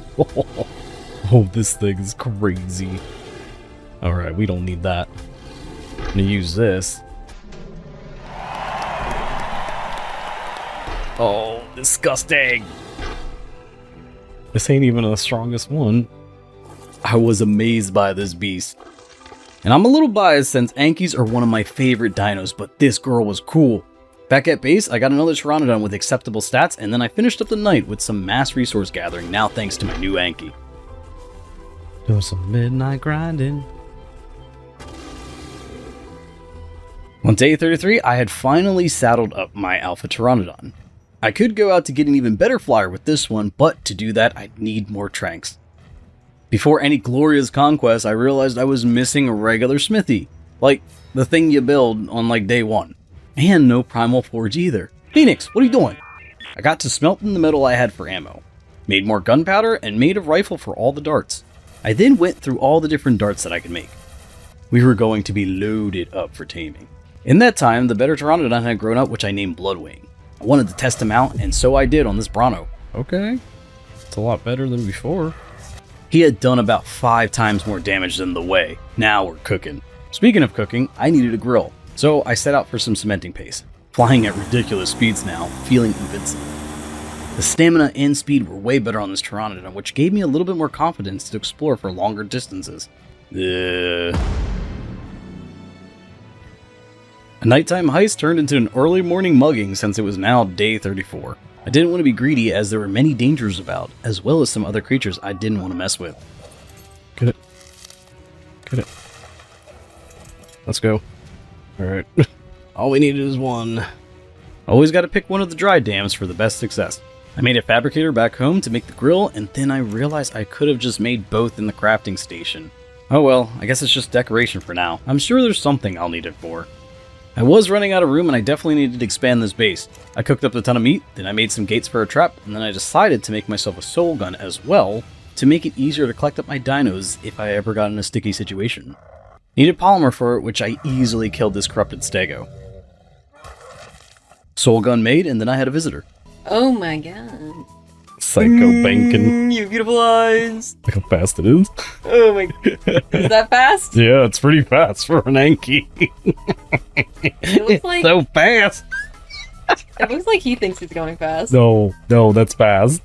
Oh, this thing is crazy. Alright, we don't need that. I'm gonna use this. Oh, disgusting. This ain't even the strongest one. I was amazed by this beast. And I'm a little biased since Ankies are one of my favorite dinos, but this girl was cool. Back at base, I got another pteranodon with acceptable stats, and then I finished up the night with some mass resource gathering, now thanks to my new Anki. Doing some midnight grinding. On day 33, I had finally saddled up my alpha pteranodon. I could go out to get an even better flyer with this one, but to do that, I'd need more tranks. Before any glorious conquest, I realized I was missing a regular smithy. Like, the thing you build on like day 1. And no primal forge either. Phoenix, what are you doing? I got to smelting the metal I had for ammo. Made more gunpowder and made a rifle for all the darts. I then went through all the different darts that I could make. We were going to be loaded up for taming. In that time, the better pteranodon had grown up, which I named Bloodwing. I wanted to test him out, and so I did on this Bronto. Okay. It's a lot better than before. He had done about 5 times more damage than the Way. Now we're cooking. Speaking of cooking, I needed a grill, so I set out for some cementing paste. Flying at ridiculous speeds now, feeling invincible. The stamina and speed were way better on this pteranodon, which gave me a little bit more confidence to explore for longer distances. A nighttime heist turned into an early morning mugging since it was now day 34. I didn't want to be greedy as there were many dangers about, as well as some other creatures I didn't want to mess with. Get it. Get it. Let's go. Alright. All we needed is one. Always gotta pick one of the dry dams for the best success. I made a fabricator back home to make the grill, and then I realized I could have just made both in the crafting station. Oh well, I guess it's just decoration for now. I'm sure there's something I'll need it for. I was running out of room and I definitely needed to expand this base. I cooked up a ton of meat, then I made some gates for a trap, and then I decided to make myself a soul gun as well to make it easier to collect up my dinos if I ever got in a sticky situation. Needed polymer for it, which I easily killed this corrupted stego. Soul gun made, and then I had a visitor. Oh my god. Psycho banking. You beautiful eyes. Look how fast it is. Oh my god. Is that fast? Yeah, it's pretty fast for an Anki. It looks like So fast. it looks like he thinks he's going fast. No, that's fast.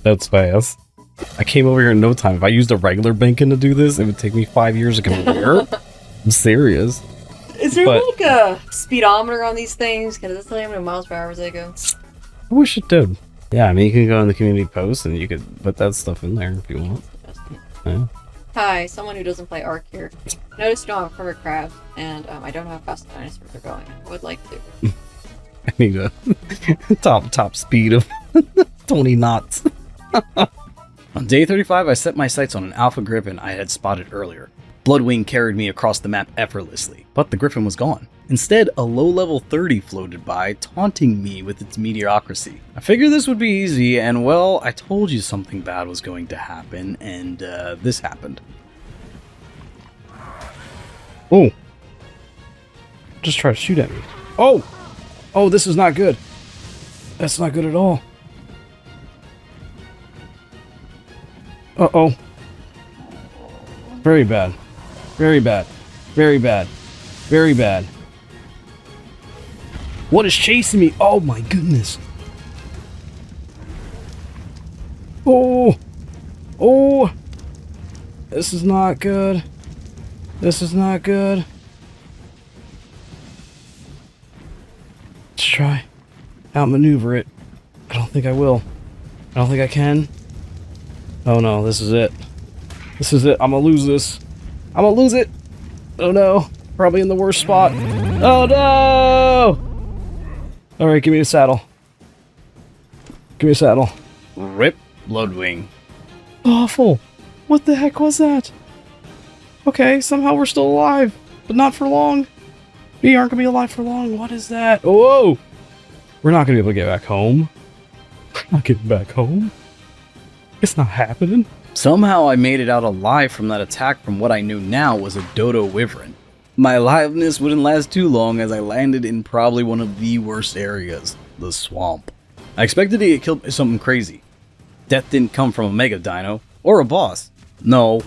That's fast. I came over here in no time. If I used a regular banking to do this, it would take me 5 years to come over here. I'm serious. Is there like a speedometer on these things? Can it tell you how many miles per hour they go? I wish it did. Yeah, I mean, you can go on the community post and you could put that stuff in there if you want. Yeah. Hi, someone who doesn't play Ark here. Notice you don't have a perfect crab, and I don't know how fast the dinosaurs are going. I would like to. I need a top speed of 20 knots. On day 35, I set my sights on an alpha griffin I had spotted earlier. Bloodwing carried me across the map effortlessly, but the griffin was gone. Instead, a low-level 30 floated by, taunting me with its mediocrity. I figured this would be easy, and well, I told you something bad was going to happen, and this happened. Oh! Just try to shoot at me. Oh! Oh, this is not good. That's not good at all. Uh-oh. Very bad. Very bad. Very bad. Very bad. What is chasing me? Oh my goodness. Oh. Oh. This is not good. This is not good. Let's try outmaneuver it. I don't think I will. I don't think I can. Oh no, this is it. This is it. I'm gonna lose this. I'm gonna lose it. Oh no. Probably in the worst spot. Oh no! Alright, give me a saddle. Give me a saddle. Rip Bloodwing. Awful. What the heck was that? Okay, somehow we're still alive, but not for long. We aren't gonna be alive for long. What is that? Whoa! We're not gonna be able to get back home. We're not getting back home. It's not happening. Somehow I made it out alive from that attack from what I knew now was a dodo wyvern. My aliveness wouldn't last too long as I landed in probably one of the worst areas, the swamp. I expected to get killed by something crazy. Death didn't come from a mega dino, or a boss. No,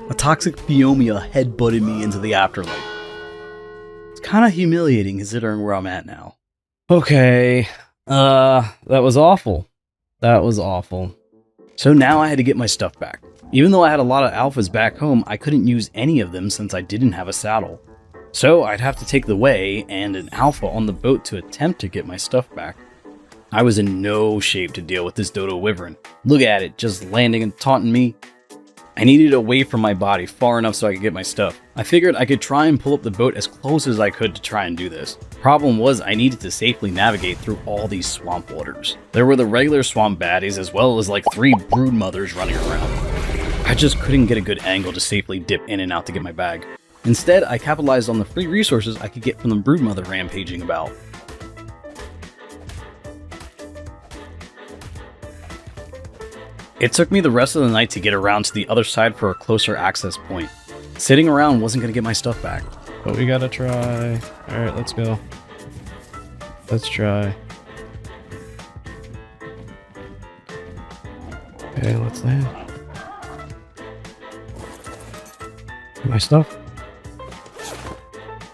a toxic Phiomia headbutted me into the afterlife. It's kind of humiliating considering where I'm at now. Okay, that was awful. That was awful. So now I had to get my stuff back. Even though I had a lot of alphas back home, I couldn't use any of them since I didn't have a saddle. So I'd have to take the way and an alpha on the boat to attempt to get my stuff back. I was in no shape to deal with this dodo wyvern. Look at it, just landing and taunting me. I needed away from my body far enough so I could get my stuff. I figured I could try and pull up the boat as close as I could to try and do this. Problem was I needed to safely navigate through all these swamp waters. There were the regular swamp baddies as well as like 3 brood mothers running around. I just couldn't get a good angle to safely dip in and out to get my bag. Instead, I capitalized on the free resources I could get from the broodmother rampaging about. It took me the rest of the night to get around to the other side for a closer access point. Sitting around wasn't going to get my stuff back. But we gotta try. Alright, let's go. Let's try. Okay, let's land. My stuff.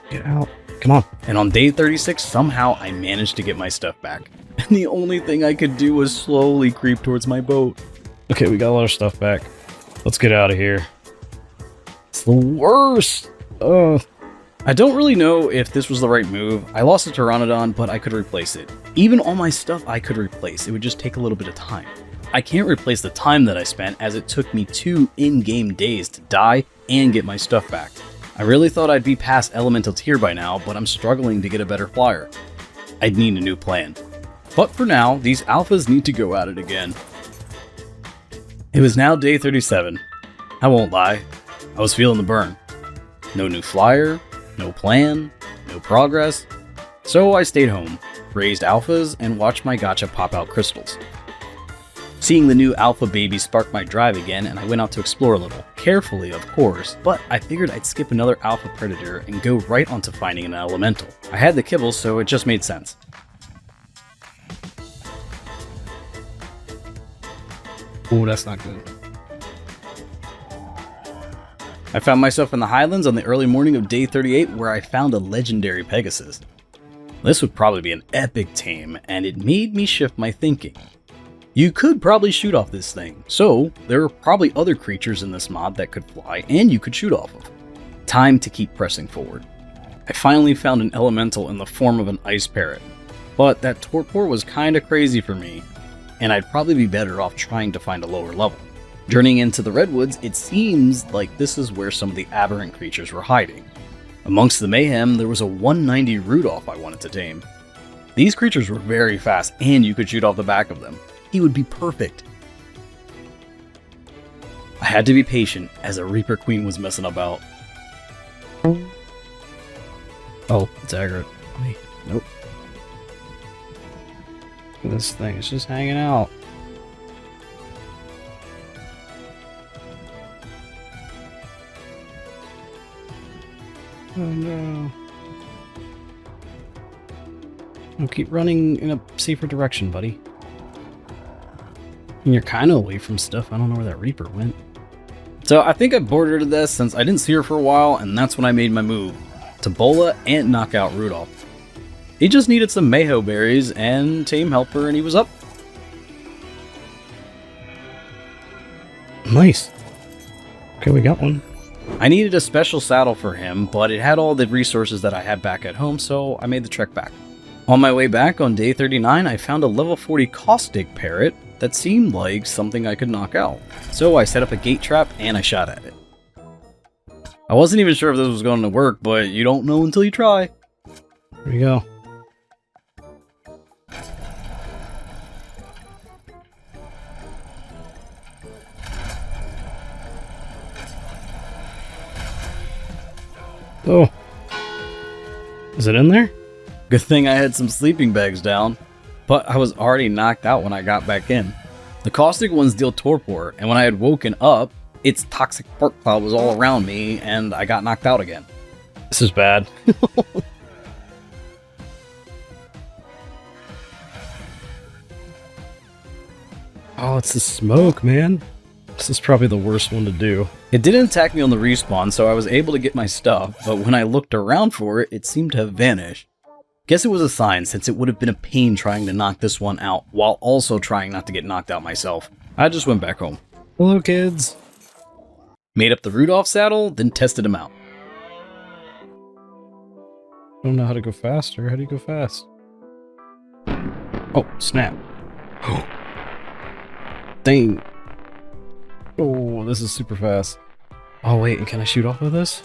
Get out. Come on. And on day 36, somehow I managed to get my stuff back. And the only thing I could do was slowly creep towards my boat. Okay, we got a lot of stuff back. Let's get out of here. It's the worst! I don't really know if this was the right move. I lost a Pteranodon, but I could replace it. Even all my stuff I could replace. It would just take a little bit of time. I can't replace the time that I spent as it took me 2 in-game days to die and get my stuff back. I really thought I'd be past Elemental Tier by now, but I'm struggling to get a better flyer. I'd need a new plan. But for now, these alphas need to go at it again. It was now day 37. I won't lie, I was feeling the burn. No new flyer, no plan, no progress. So I stayed home, raised alphas, and watched my gacha pop out crystals. Seeing the new alpha baby sparked my drive again, and I went out to explore a little. Carefully, of course, but I figured I'd skip another alpha predator and go right onto finding an elemental. I had the kibble, so it just made sense. Oh, that's not good. I found myself in the highlands on the early morning of day 38 where I found a legendary Pegasus. This would probably be an epic tame, and it made me shift my thinking. You could probably shoot off this thing, so there are probably other creatures in this mod that could fly and you could shoot off of. Time to keep pressing forward. I finally found an elemental in the form of an ice parrot, but that torpor was kinda crazy for me, and I'd probably be better off trying to find a lower level. Journeying into the redwoods, it seems like this is where some of the aberrant creatures were hiding. Amongst the mayhem, there was a 190 Rudolph I wanted to tame. These creatures were very fast, and you could shoot off the back of them. He would be perfect. I had to be patient, as a Reaper Queen was messing about. Oh, it's aggro. Wait, nope. This thing is just hanging out. Oh no. I'll keep running in a safer direction, buddy. And you're kind of away from stuff. I don't know where that Reaper went. So I think I bored her to death since I didn't see her for a while, and that's when I made my move to Bola and knock out Rudolph. He just needed some Mayho berries and Tame Helper, and he was up. Nice. Okay, we got one. I needed a special saddle for him, but it had all the resources that I had back at home, so I made the trek back. On my way back on day 39, I found a level 40 caustic parrot that seemed like something I could knock out. So I set up a gate trap and I shot at it. I wasn't even sure if this was going to work, but you don't know until you try. Here we go. Oh. Is it in there? Good thing I had some sleeping bags down, but I was already knocked out when I got back in. The caustic ones deal torpor, and when I had woken up, its toxic fart cloud was all around me, and I got knocked out again. This is bad. Oh, it's the smoke, man. This is probably the worst one to do. It didn't attack me on the respawn, so I was able to get my stuff, but when I looked around for it, it seemed to have vanished. Guess it was a sign, since it would have been a pain trying to knock this one out, while also trying not to get knocked out myself. I just went back home. Hello, kids. Made up the Rudolph saddle, then tested him out. I don't know how to go faster. How do you go fast? Oh, snap. Dang. Oh, this is super fast. Oh, wait, and can I shoot off of this?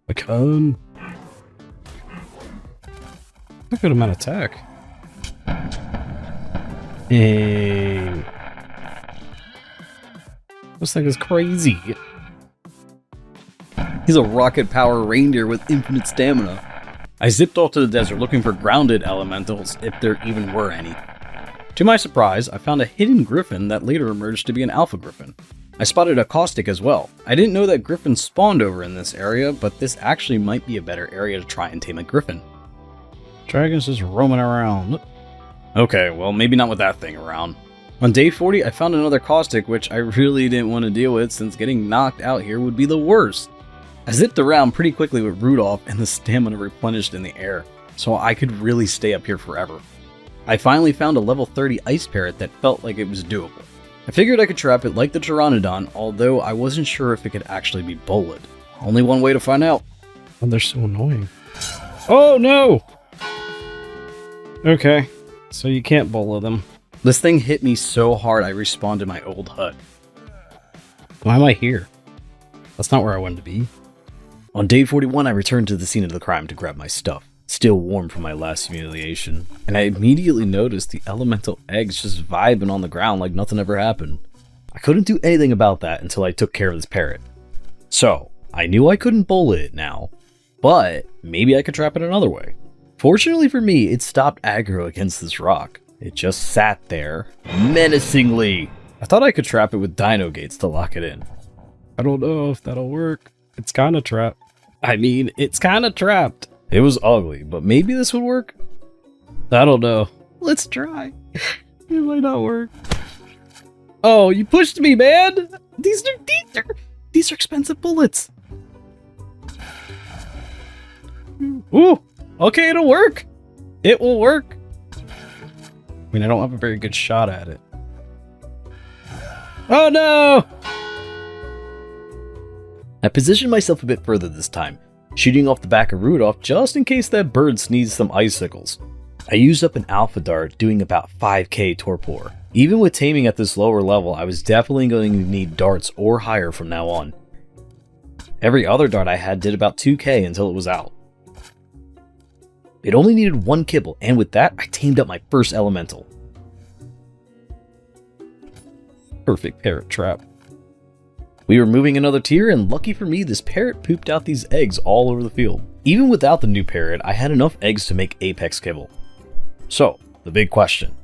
I can. Look at him at attack. Dang. This thing is crazy. He's a rocket power reindeer with infinite stamina. I zipped off to the desert looking for grounded elementals, if there even were any. To my surprise, I found a hidden griffin that later emerged to be an alpha griffin. I spotted a caustic as well. I didn't know that griffins spawned over in this area, but this actually might be a better area to try and tame a griffin. Dragon's just roaming around. Okay, well maybe not with that thing around. On day 40, I found another caustic, which I really didn't want to deal with since getting knocked out here would be the worst. I zipped around pretty quickly with Rudolph and the stamina replenished in the air, so I could really stay up here forever. I finally found a level 30 ice parrot that felt like it was doable. I figured I could trap it like the Pteranodon, although I wasn't sure if it could actually be bullet. Only one way to find out. Oh, they're so annoying. Oh, no! Okay, so you can't bullet them. This thing hit me so hard I respawned in my old hut. Why am I here? That's not where I wanted to be. On day 41, I returned to the scene of the crime to grab my stuff, still warm from my last humiliation, and I immediately noticed the elemental eggs just vibing on the ground like nothing ever happened. I couldn't do anything about that until I took care of this parrot. So, I knew I couldn't bullet it now, but maybe I could trap it another way. Fortunately for me, it stopped aggro against this rock. It just sat there, menacingly. I thought I could trap it with dino gates to lock it in. I don't know if that'll work. It's kind of trapped. I mean, it's kind of trapped. It was ugly, but maybe this would work? I don't know. Let's try. It might not work. Oh, you pushed me, man! These are expensive bullets. Ooh, okay, it'll work. It will work. I mean, I don't have a very good shot at it. Oh no! I positioned myself a bit further this time, shooting off the back of Rudolph just in case that bird sneezed some icicles. I used up an alpha dart doing about 5k torpor. Even with taming at this lower level, I was definitely going to need darts or higher from now on. Every other dart I had did about 2k until it was out. It only needed one kibble, and with that, I tamed up my first elemental. Perfect parrot trap. We were moving another tier, and lucky for me, this parrot pooped out these eggs all over the field. Even without the new parrot, I had enough eggs to make apex kibble. So, the big question.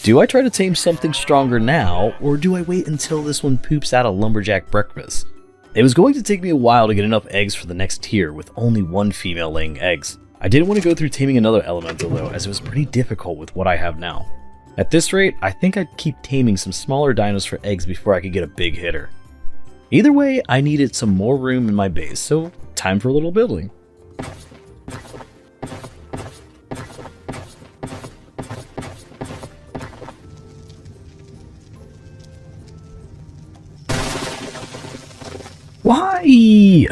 Do I try to tame something stronger now, or do I wait until this one poops out a lumberjack breakfast? It was going to take me a while to get enough eggs for the next tier with only one female laying eggs. I didn't want to go through taming another elemental though, as it was pretty difficult with what I have now. At this rate, I think I'd keep taming some smaller dinos for eggs before I could get a big hitter. Either way, I needed some more room in my base, so time for a little building. Why?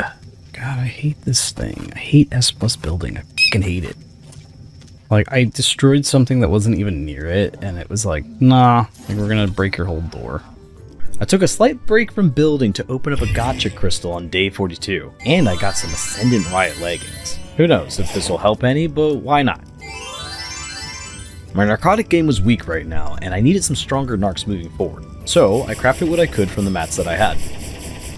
God, I hate this thing. I hate S plus building. I fucking hate it. Like, I destroyed something that wasn't even near it, and it was like, nah, like we're gonna break your whole door. I took a slight break from building to open up a gotcha crystal on day 42, and I got some Ascendant Riot leggings. Who knows if this will help any, but why not? My narcotic game was weak right now, and I needed some stronger narcs moving forward, so I crafted what I could from the mats that I had.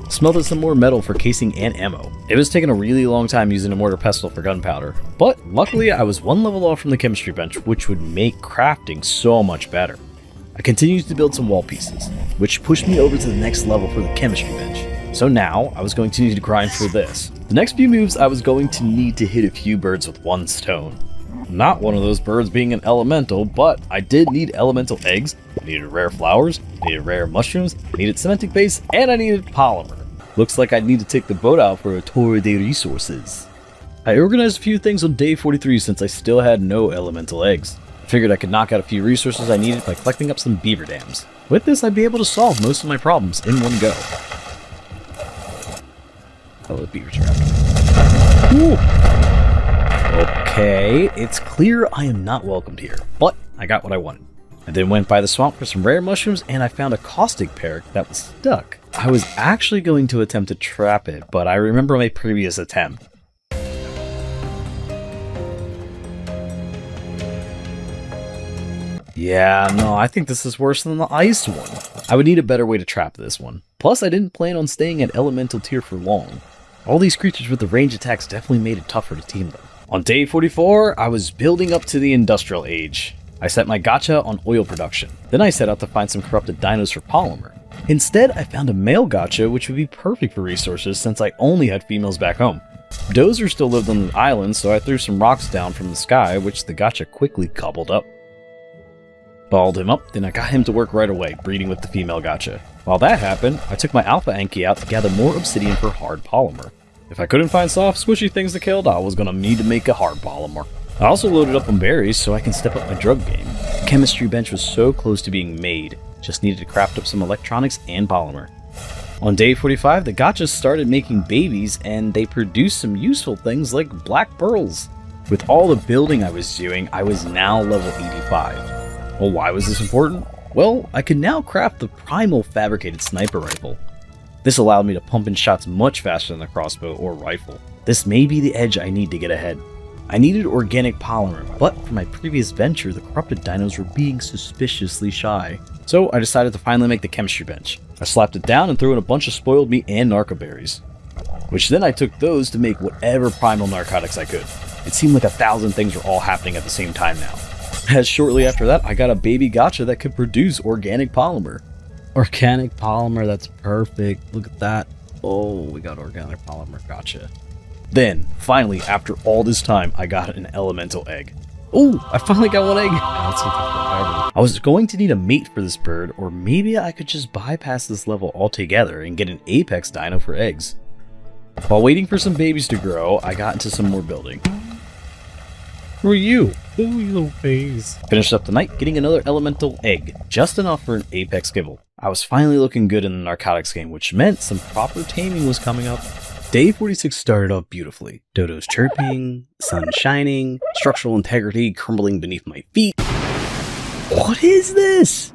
Smelted some more metal for casing and ammo. It was taking a really long time using a mortar pestle for gunpowder, but luckily I was one level off from the chemistry bench, which would make crafting so much better. I continued to build some wall pieces, which pushed me over to the next level for the chemistry bench. So now, I was going to need to grind for this. The next few moves I was going to need to hit a few birds with one stone. Not one of those birds being an elemental, but I did need elemental eggs, I needed rare flowers, I needed rare mushrooms, I needed cementing base, and I needed polymer. Looks like I'd need to take the boat out for a tour de resources. I organized a few things on day 43 since I still had no elemental eggs. Figured I could knock out a few resources I needed by collecting up some beaver dams. With this, I'd be able to solve most of my problems in one go. Oh, the beavers are after me. Ooh. Okay, it's clear I am not welcomed here, but I got what I wanted. I then went by the swamp for some rare mushrooms, and I found a caustic parrot that was stuck. I was actually going to attempt to trap it, but I remember my previous attempt. Yeah, no, I think this is worse than the ice one. I would need a better way to trap this one. Plus, I didn't plan on staying at elemental tier for long. All these creatures with the range attacks definitely made it tougher to team them. On day 44, I was building up to the industrial age. I set my gotcha on oil production. Then I set out to find some corrupted dinos for polymer. Instead, I found a male gotcha which would be perfect for resources since I only had females back home. Dozer still lived on the island, so I threw some rocks down from the sky, which the gotcha quickly gobbled up. Balled him up, then I got him to work right away, breeding with the female gotcha. While that happened, I took my alpha Anki out to gather more obsidian for hard polymer. If I couldn't find soft, squishy things to kill, I was gonna need to make a hard polymer. I also loaded up on berries so I can step up my drug game. The chemistry bench was so close to being made, just needed to craft up some electronics and polymer. On day 45, the gotchas started making babies and they produced some useful things like black pearls. With all the building I was doing, I was now level 85. Well, why was this important? Well, I could now craft the Primal fabricated sniper rifle. This allowed me to pump in shots much faster than a crossbow or rifle. This may be the edge I need to get ahead. I needed organic polymer, but for my previous venture, the corrupted dinos were being suspiciously shy. So I decided to finally make the chemistry bench. I slapped it down and threw in a bunch of spoiled meat and narcoberries. Which then I took those to make whatever primal narcotics I could. It seemed like 1,000 things were all happening at the same time now. As shortly after that, I got a baby gotcha that could produce organic polymer. Organic polymer, that's perfect. Look at that. Oh, we got organic polymer, gotcha. Then, finally, after all this time, I got an elemental egg. Oh, I finally got one egg. That's something forever. I was going to need a mate for this bird, or maybe I could just bypass this level altogether and get an apex dino for eggs. While waiting for some babies to grow, I got into some more building. Who are you? Oh, you little face. Finished up the night getting another elemental egg, just enough for an apex kibble. I was finally looking good in the narcotics game, which meant some proper taming was coming up. Day 46 started off beautifully. Dodos chirping, sun shining, structural integrity crumbling beneath my feet. What is this?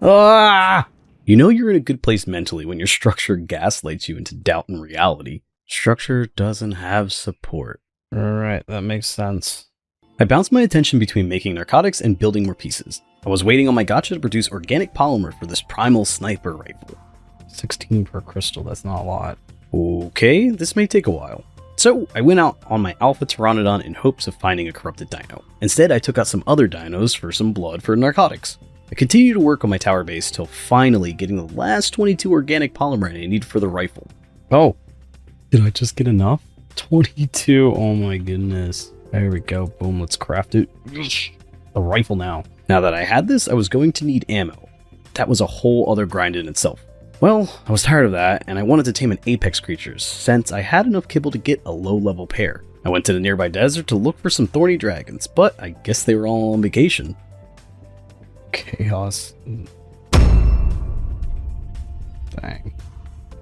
Ah! You know you're in a good place mentally when your structure gaslights you into doubt and reality. Structure doesn't have support. Alright, that makes sense. I bounced my attention between making narcotics and building more pieces. I was waiting on my gotcha to produce organic polymer for this primal sniper rifle. 16 per crystal, that's not a lot. Okay, this may take a while. So I went out on my alpha pteranodon in hopes of finding a corrupted dino. Instead, I took out some other dinos for some blood for narcotics. I continued to work on my tower base till finally getting the last 22 organic polymer I needed for the rifle. Oh, did I just get enough? 22, oh my goodness. There we go, boom, let's craft it. The rifle now. Now that I had this, I was going to need ammo. That was a whole other grind in itself. Well, I was tired of that, and I wanted to tame an apex creature, since I had enough kibble to get a low-level pair. I went to the nearby desert to look for some thorny dragons, but I guess they were all on vacation. Chaos. Dang.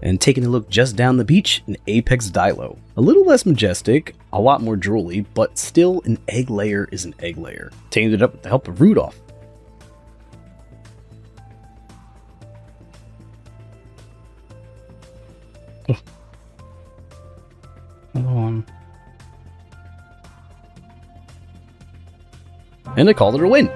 And taking a look just down the beach, an apex dilo. A little less majestic, a lot more drooly, but still an egg layer is an egg layer. Tamed it up with the help of Rudolph. Another one. And I called it a win.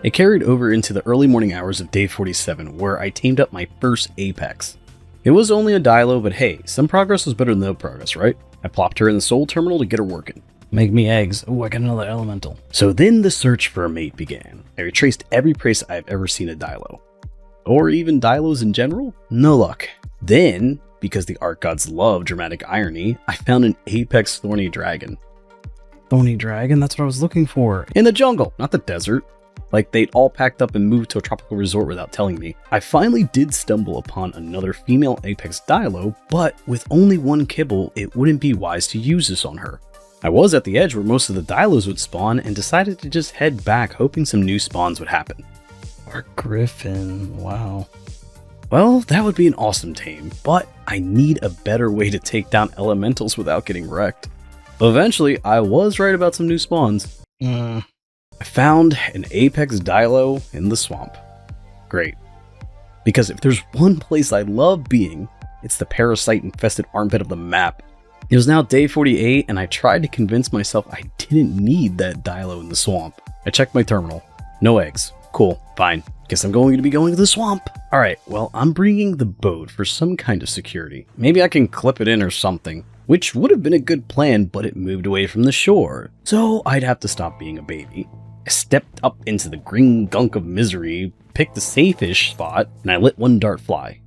It carried over into the early morning hours of day 47, where I tamed up my first apex. It was only a dilo, but hey, some progress was better than no progress, right? I plopped her in the soul terminal to get her working. Make me eggs. Oh, I got another elemental. So then the search for a mate began. I retraced every place I've ever seen a dilo. Or even dilos in general? No luck. Then, because the Ark gods love dramatic irony, I found an apex thorny dragon. Thorny dragon? That's what I was looking for. In the jungle, not the desert. Like they'd all packed up and moved to a tropical resort without telling me. I finally did stumble upon another female apex dilo, but with only one kibble, it wouldn't be wise to use this on her. I was at the edge where most of the dilos would spawn and decided to just head back hoping some new spawns would happen. Ark Griffin. Wow. Well, that would be an awesome tame, but I need a better way to take down elementals without getting wrecked. Eventually, I was right about some new spawns. I found an apex dilo in the swamp. Great. Because if there's one place I love being, it's the parasite-infested armpit of the map. It was now day 48, and I tried to convince myself I didn't need that dilo in the swamp. I checked my terminal. No eggs. Cool, fine. Guess I'm going to be going to the swamp. Alright, well, I'm bringing the boat for some kind of security. Maybe I can clip it in or something. Which would have been a good plan, but it moved away from the shore. So I'd have to stop being a baby. I stepped up into the green gunk of misery, picked the safe-ish spot, and I let one dart fly.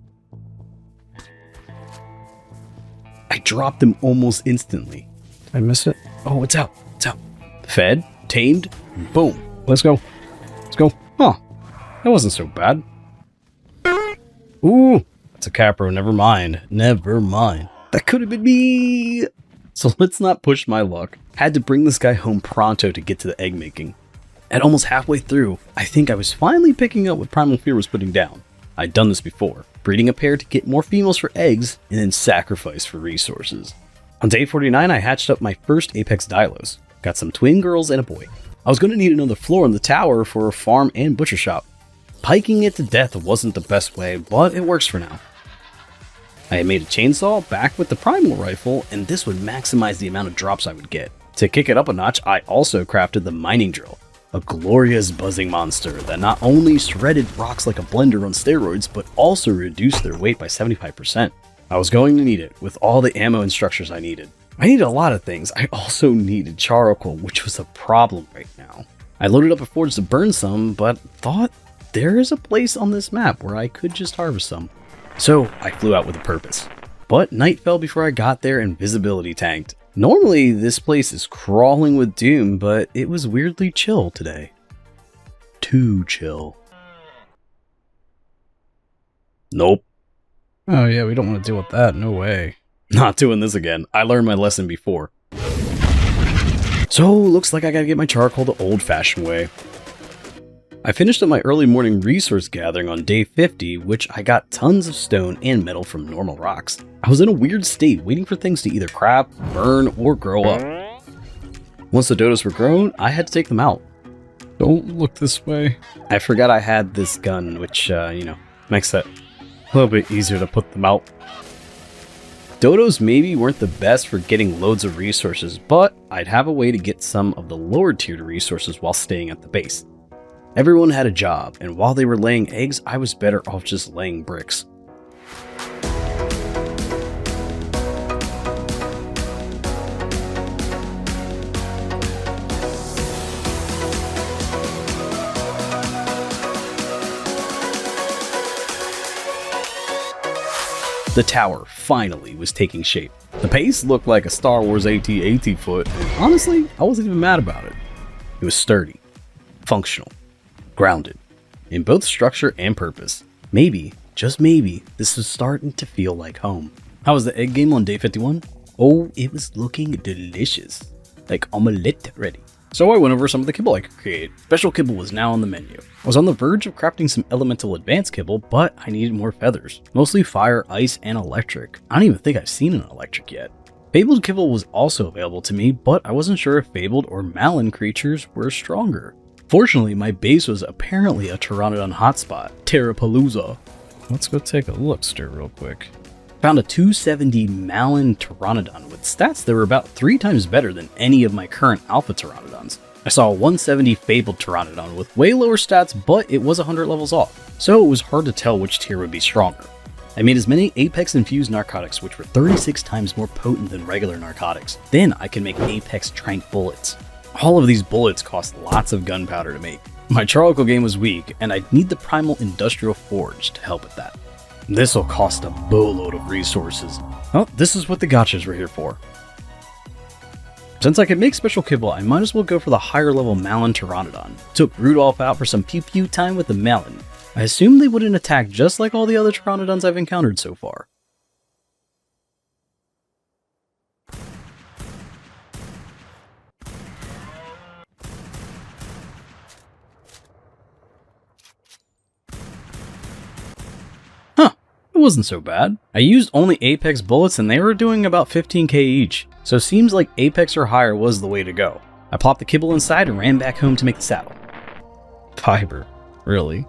I dropped him almost instantly. Did I miss it? Oh, it's out. It's out. Fed, tamed, boom. Let's go. Let's go. Huh. That wasn't so bad. Ooh, that's a capro. Never mind. Never mind. That could have been me. So let's not push my luck. Had to bring this guy home pronto to get to the egg making. At almost halfway through, I think I was finally picking up what Primal Fear was putting down. I'd done this before, breeding a pair to get more females for eggs, and then sacrifice for resources. On day 49, I hatched up my first apex dilos. Got some twin girls and a boy. I was going to need another floor in the tower for a farm and butcher shop. Piking it to death wasn't the best way, but it works for now. I had made a chainsaw back with the primal rifle, and this would maximize the amount of drops I would get. To kick it up a notch, I also crafted the mining drill. A glorious buzzing monster that not only shredded rocks like a blender on steroids, but also reduced their weight by 75%. I was going to need it, with all the ammo and structures I needed. I needed a lot of things. I also needed charcoal, which was a problem right now. I loaded up a forge to burn some, but thought there is a place on this map where I could just harvest some. So I flew out with a purpose. But night fell before I got there and visibility tanked. Normally, this place is crawling with doom, but it was weirdly chill today. Too chill. Nope. Oh yeah, we don't want to deal with that. No way. Not doing this again. I learned my lesson before. So, looks like I gotta get my charcoal the old-fashioned way. I finished up my early morning resource gathering on day 50, which I got tons of stone and metal from normal rocks. I was in a weird state, waiting for things to either craft, burn, or grow up. Once the dodos were grown, I had to take them out. Don't look this way. I forgot I had this gun, which, makes it a little bit easier to put them out. Dodos maybe weren't the best for getting loads of resources, but I'd have a way to get some of the lower tiered resources while staying at the base. Everyone had a job, and while they were laying eggs, I was better off just laying bricks. The tower finally was taking shape. The base looked like a Star Wars AT-AT foot, and honestly, I wasn't even mad about it. It was sturdy, functional, grounded, in both structure and purpose. Maybe, just maybe, this was starting to feel like home. How was the egg game on day 51? Oh, it was looking delicious. Like omelette ready. So I went over some of the kibble I could create. Special kibble was now on the menu. I was on the verge of crafting some elemental advanced kibble, but I needed more feathers. Mostly fire, ice, and electric. I don't even think I've seen an electric yet. Fabled kibble was also available to me, but I wasn't sure if fabled or Malin creatures were stronger. Fortunately, my base was apparently a Pteranodon hotspot, Terrapalooza. Let's go take a look real quick. Found a 270 Malin Pteranodon with stats that were about 3 times better than any of my current Alpha Pteranodons. I saw a 170 Fabled Pteranodon with way lower stats, but it was 100 levels off, so it was hard to tell which tier would be stronger. I made as many Apex-infused narcotics, which were 36 times more potent than regular narcotics. Then I can make Apex Trank bullets. All of these bullets cost lots of gunpowder to make. My charcoal game was weak, and I'd need the Primal Industrial Forge to help with that. This'll cost a boatload of resources. Oh, this is what the gotchas were here for. Since I could make special kibble, I might as well go for the higher level Malin Pteranodon. Took Rudolph out for some pew pew time with the Malin. I assumed they wouldn't attack just like all the other Pteranodons I've encountered so far. Huh, it wasn't so bad. I used only Apex bullets and they were doing about 15k each, so it seems like Apex or higher was the way to go. I plopped the kibble inside and ran back home to make the saddle. Fiber, really?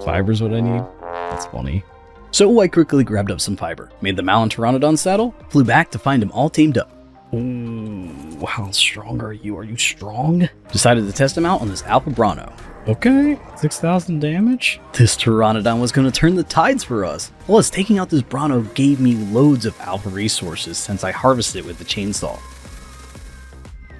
Fiber's what I need? That's funny. So I quickly grabbed up some fiber, made the Malin Pteranodon saddle, flew back to find him all tamed up. Ooh, how strong are you? Are you strong? Decided to test him out on this Alpha Brano. Okay, 6,000 damage? This Pteranodon was going to turn the tides for us. Plus, taking out this Brano gave me loads of Alpha resources since I harvested it with the chainsaw.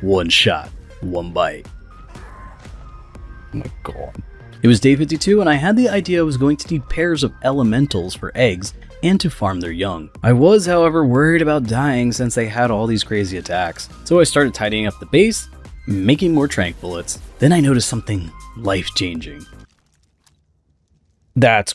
One shot, one bite. Oh my god. It was day 52 and I had the idea I was going to need pairs of elementals for eggs and to farm their young. I was, however, worried about dying since they had all these crazy attacks. So I started tidying up the base, making more trank bullets. Then I noticed something life-changing. That's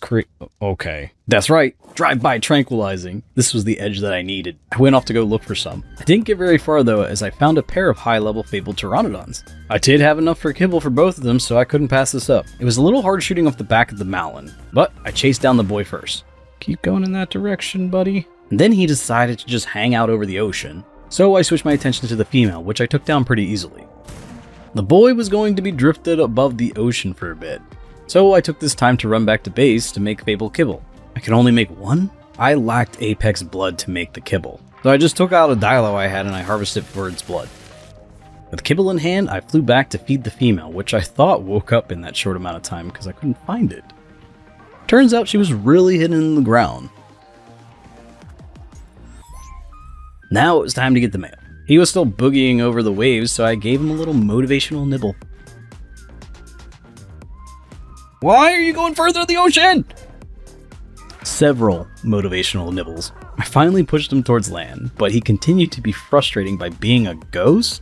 okay. That's right, drive-by tranquilizing. This was the edge that I needed. I went off to go look for some. I didn't get very far though, as I found a pair of high-level Fabled Pteranodons. I did have enough for kibble for both of them, so I couldn't pass this up. It was a little hard shooting off the back of the Malin, but I chased down the boy first. Keep going in that direction, buddy. And then he decided to just hang out over the ocean, so I switched my attention to the female, which I took down pretty easily. The boy was going to be drifted above the ocean for a bit, so I took this time to run back to base to make Fabled kibble. I could only make one? I lacked Apex blood to make the kibble, so I just took out a Dilo I had and I harvested for its blood. With kibble in hand, I flew back to feed the female, which I thought woke up in that short amount of time because I couldn't find it. Turns out she was really hidden in the ground. Now it was time to get the male. He was still boogieing over the waves, so I gave him a little motivational nibble. Why are you going further in the ocean? Several motivational nibbles. I finally pushed him towards land, but he continued to be frustrating by being a ghost.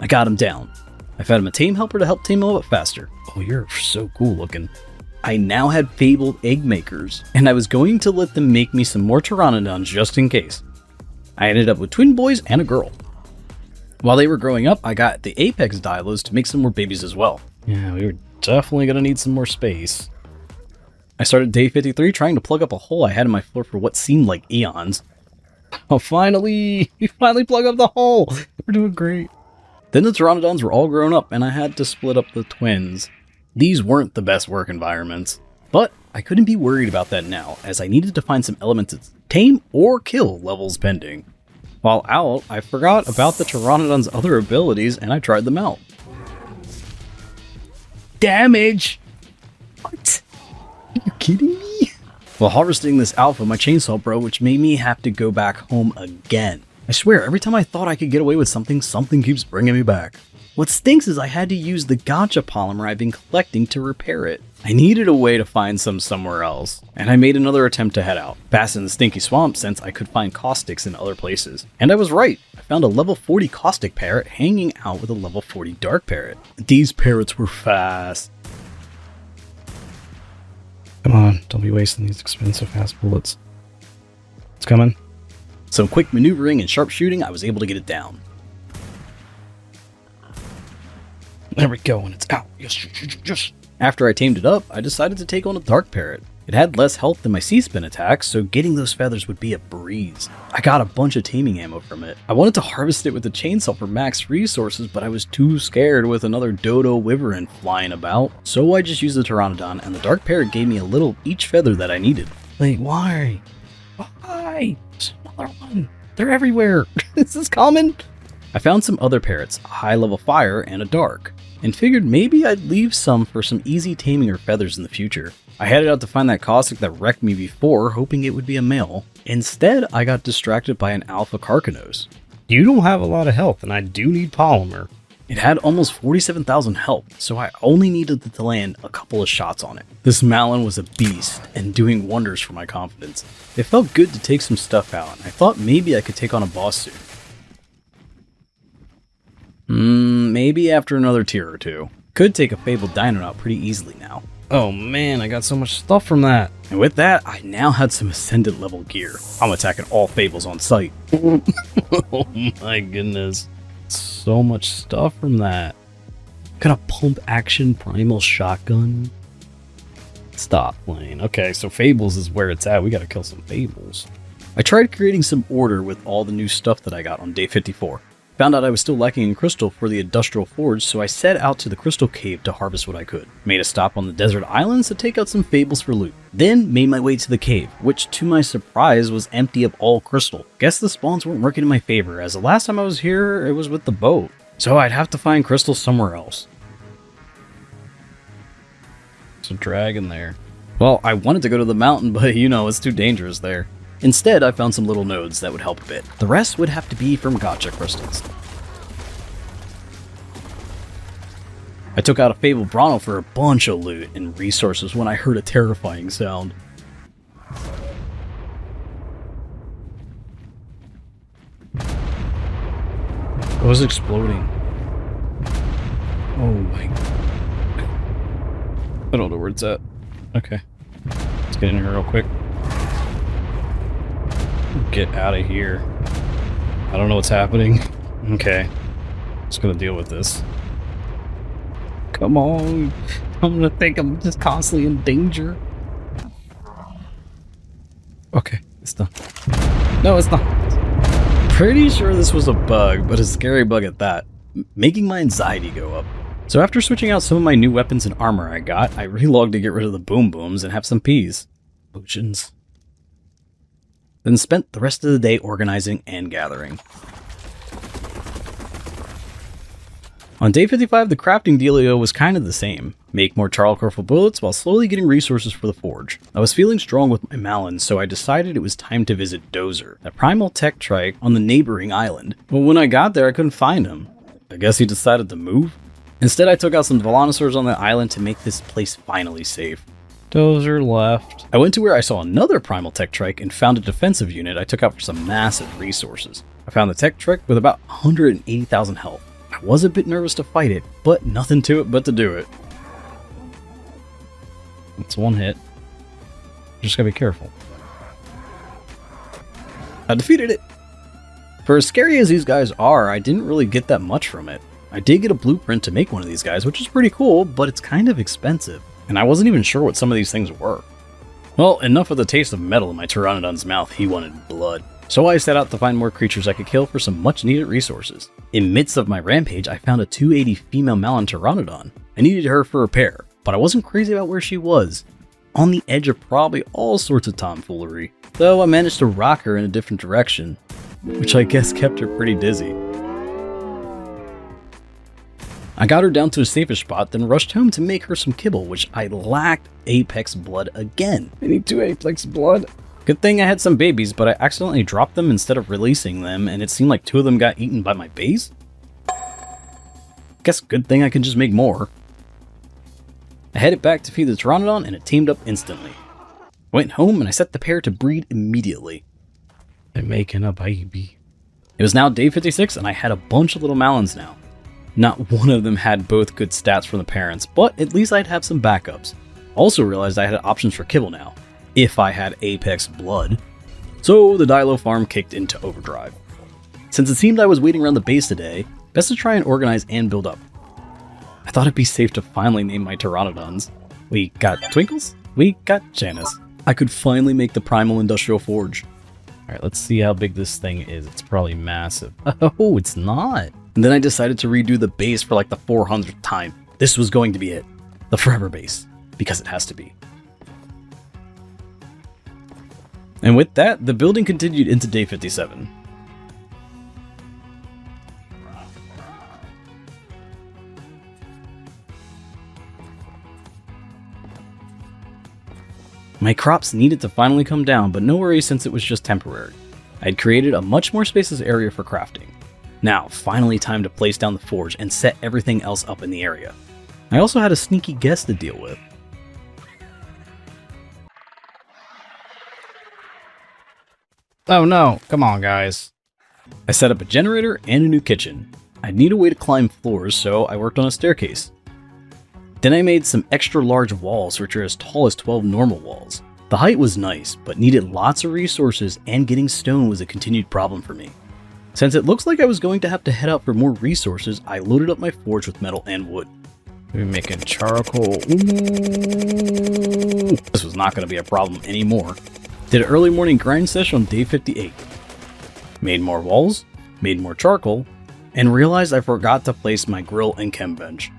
I got him down. I found him a tame helper to help tame him up faster. Oh, you're so cool looking. I now had fabled egg makers, and I was going to let them make me some more Pteranodons just in case. I ended up with twin boys and a girl. While they were growing up, I got the Apex Dilos to make some more babies as well. Yeah, we were definitely going to need some more space. I started day 53 trying to plug up a hole I had in my floor for what seemed like eons. Oh, finally! We finally plug up the hole! We're doing great. Then the Pteranodons were all grown up, and I had to split up the twins. These weren't the best work environments, but I couldn't be worried about that now, as I needed to find some elements to tame or kill levels pending. While out, I forgot about the Pteranodon's other abilities and I tried them out. Damage! What? Are you kidding me? While harvesting this alpha, my chainsaw broke, which made me have to go back home again. I swear, every time I thought I could get away with something, something keeps bringing me back. What stinks is I had to use the gotcha polymer I've been collecting to repair it. I needed a way to find some somewhere else, and I made another attempt to head out, passing the stinky swamp since I could find caustics in other places. And I was right, I found a level 40 caustic parrot hanging out with a level 40 dark parrot. These parrots were fast. Come on, don't be wasting these expensive fast bullets. It's coming. Some quick maneuvering and sharp shooting, I was able to get it down. There we go, and it's out. Yes, yes, yes. After I tamed it up, I decided to take on a dark parrot. It had less health than my sea spin attacks, so getting those feathers would be a breeze. I got a bunch of taming ammo from it. I wanted to harvest it with the chainsaw for max resources, but I was too scared with another dodo wyvern flying about. So I just used the pteranodon, and the dark parrot gave me a little each feather that I needed. Wait, why? Why? There's another one. They're everywhere. Is this common? I found some other parrots, a high level fire and a dark, and figured maybe I'd leave some for some easy taming or feathers in the future. I headed out to find that caustic that wrecked me before, hoping it would be a male. Instead, I got distracted by an alpha carcanos. You don't have a lot of health, and I do need polymer. It had almost 47,000 health, so I only needed to land a couple of shots on it. This Malin was a beast, and doing wonders for my confidence. It felt good to take some stuff out, and I thought maybe I could take on a boss soon. Maybe after another tier or two. Could take a Fabled Dino out pretty easily now. Oh man, I got so much stuff from that. And with that, I now had some Ascendant level gear. I'm attacking all Fables on sight. Oh my goodness. So much stuff from that. Got a pump action Primal shotgun. Stop playing. Okay, so Fables is where it's at. We gotta kill some Fables. I tried creating some order with all the new stuff that I got on day 54. Found out I was still lacking in crystal for the industrial forge, so I set out to the crystal cave to harvest what I could. Made a stop on the desert islands to take out some fables for loot. Then made my way to the cave, which to my surprise was empty of all crystal. Guess the spawns weren't working in my favor, as the last time I was here it was with the boat. So I'd have to find crystal somewhere else. There's a dragon there. Well, I wanted to go to the mountain, but you know, it's too dangerous there. Instead, I found some little nodes that would help a bit. The rest would have to be from gotcha crystals. I took out a Fabled Bronto for a bunch of loot and resources when I heard a terrifying sound. It was exploding. Oh my... I don't know where it's at. Okay. Let's get in here real quick. Get out of here. I don't know what's happening. Okay. Just gonna deal with this. Come on. I'm gonna think I'm just constantly in danger. Okay, it's done. No, it's not. Pretty sure this was a bug, but a scary bug at that, making my anxiety go up. So after switching out some of my new weapons and armor I got, I relogged to get rid of the boom booms and have some peas. Potions. Then spent the rest of the day organizing and gathering. On day 55, the crafting dealio was kind of the same. Make more charcoal bullets while slowly getting resources for the forge. I was feeling strong with my Malin, so I decided it was time to visit Dozer, a primal tech trike on the neighboring island. But when I got there, I couldn't find him. I guess he decided to move? Instead, I took out some Volanosaurs on the island to make this place finally safe. Dozer left. I went to where I saw another Primal Tech Trike and found a defensive unit I took out for some massive resources. I found the Tech Trike with about 180,000 health. I was a bit nervous to fight it, but nothing to it but to do it. It's one hit. Just gotta be careful. I defeated it! For as scary as these guys are, I didn't really get that much from it. I did get a blueprint to make one of these guys, which is pretty cool, but it's kind of expensive. And I wasn't even sure what some of these things were. Well, enough of the taste of metal in my Pteranodon's mouth, he wanted blood. So I set out to find more creatures I could kill for some much needed resources. In midst of my rampage, I found a 280 female Malin Pteranodon. I needed her for repair, but I wasn't crazy about where she was. On the edge of probably all sorts of tomfoolery. Though I managed to rock her in a different direction, which I guess kept her pretty dizzy. I got her down to a safer spot, then rushed home to make her some kibble, which I lacked Apex blood again. I need 2 Apex blood. Good thing I had some babies, but I accidentally dropped them instead of releasing them, and it seemed like 2 of them got eaten by my base? Guess good thing I can just make more. I headed back to feed the Pteranodon, and it teamed up instantly. I went home, and I set the pair to breed immediately. They're making a baby. It was now day 56, and I had a bunch of little Malins now. Not one of them had both good stats from the parents, but at least I'd have some backups. Also realized I had options for kibble now, if I had Apex blood. So the Dilo farm kicked into overdrive. Since it seemed I was waiting around the base today, best to try and organize and build up. I thought it'd be safe to finally name my pteranodons. We got Twinkles, we got Janice. I could finally make the Primal Industrial Forge. Alright, let's see how big this thing is. It's probably massive. Oh, it's not. And then I decided to redo the base for like the 400th time. This was going to be it. The forever base. Because it has to be. And with that, the building continued into day 57. My crops needed to finally come down, but no worries since it was just temporary. I had created a much more spacious area for crafting. Now, finally time to place down the forge and set everything else up in the area. I also had a sneaky guest to deal with. Oh no, come on guys. I set up a generator and a new kitchen. I'd need a way to climb floors, so I worked on a staircase. Then I made some extra large walls which are as tall as 12 normal walls. The height was nice, but needed lots of resources and getting stone was a continued problem for me. Since it looks like I was going to have to head out for more resources, I loaded up my forge with metal and wood. We're making charcoal. Ooh. This was not going to be a problem anymore. Did an early morning grind session on day 58. Made more walls, made more charcoal, and realized I forgot to place my grill and chem bench.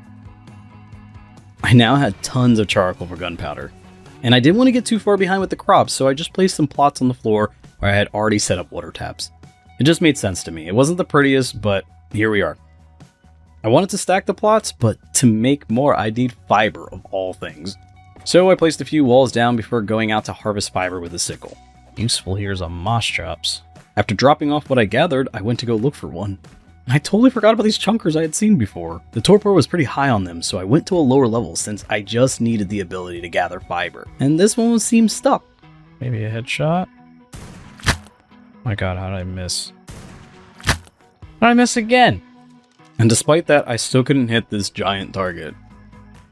I now had tons of charcoal for gunpowder, and I didn't want to get too far behind with the crops, so I just placed some plots on the floor where I had already set up water taps. It just made sense to me. It wasn't the prettiest, but here we are. I wanted to stack the plots, but to make more I need fiber of all things. So I placed a few walls down before going out to harvest fiber with a sickle. Useful here is a moss drops. After dropping off what I gathered, I went to go look for one. I totally forgot about these chunkers I had seen before. The torpor was pretty high on them, so I went to a lower level since I just needed the ability to gather fiber. And this one seemed stuck. Maybe a headshot? My god, how did I miss? How did I miss again? And despite that, I still couldn't hit this giant target.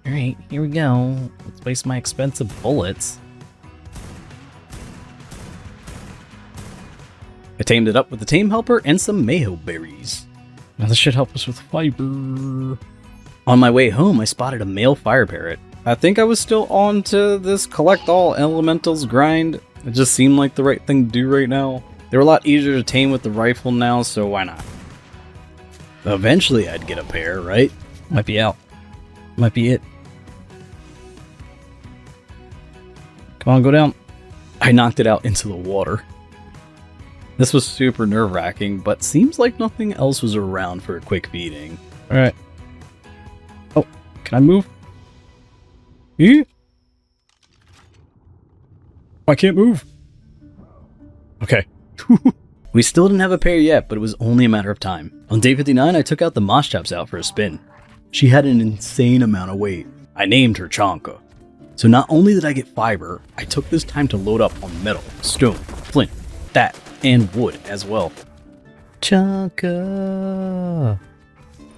Alright, here we go. Let's place my expensive bullets. I tamed it up with the Tame Helper and some Mayo berries. Now this should help us with fiber. On my way home, I spotted a male fire parrot. I think I was still on to this collect all elementals grind. It just seemed like the right thing to do right now. They were a lot easier to tame with the rifle now, so why not? Eventually I'd get a pair, right? Might be out. Might be it. Come on, go down. I knocked it out into the water. This was super nerve-wracking, but seems like nothing else was around for a quick feeding. Alright. Oh, can I move? I can't move. Okay. We still didn't have a pair yet, but it was only a matter of time. On day 59, I took out the moss chops out for a spin. She had an insane amount of weight. I named her Chonka. So not only did I get fiber, I took this time to load up on metal, stone, flint, that, and wood as well. Chonka.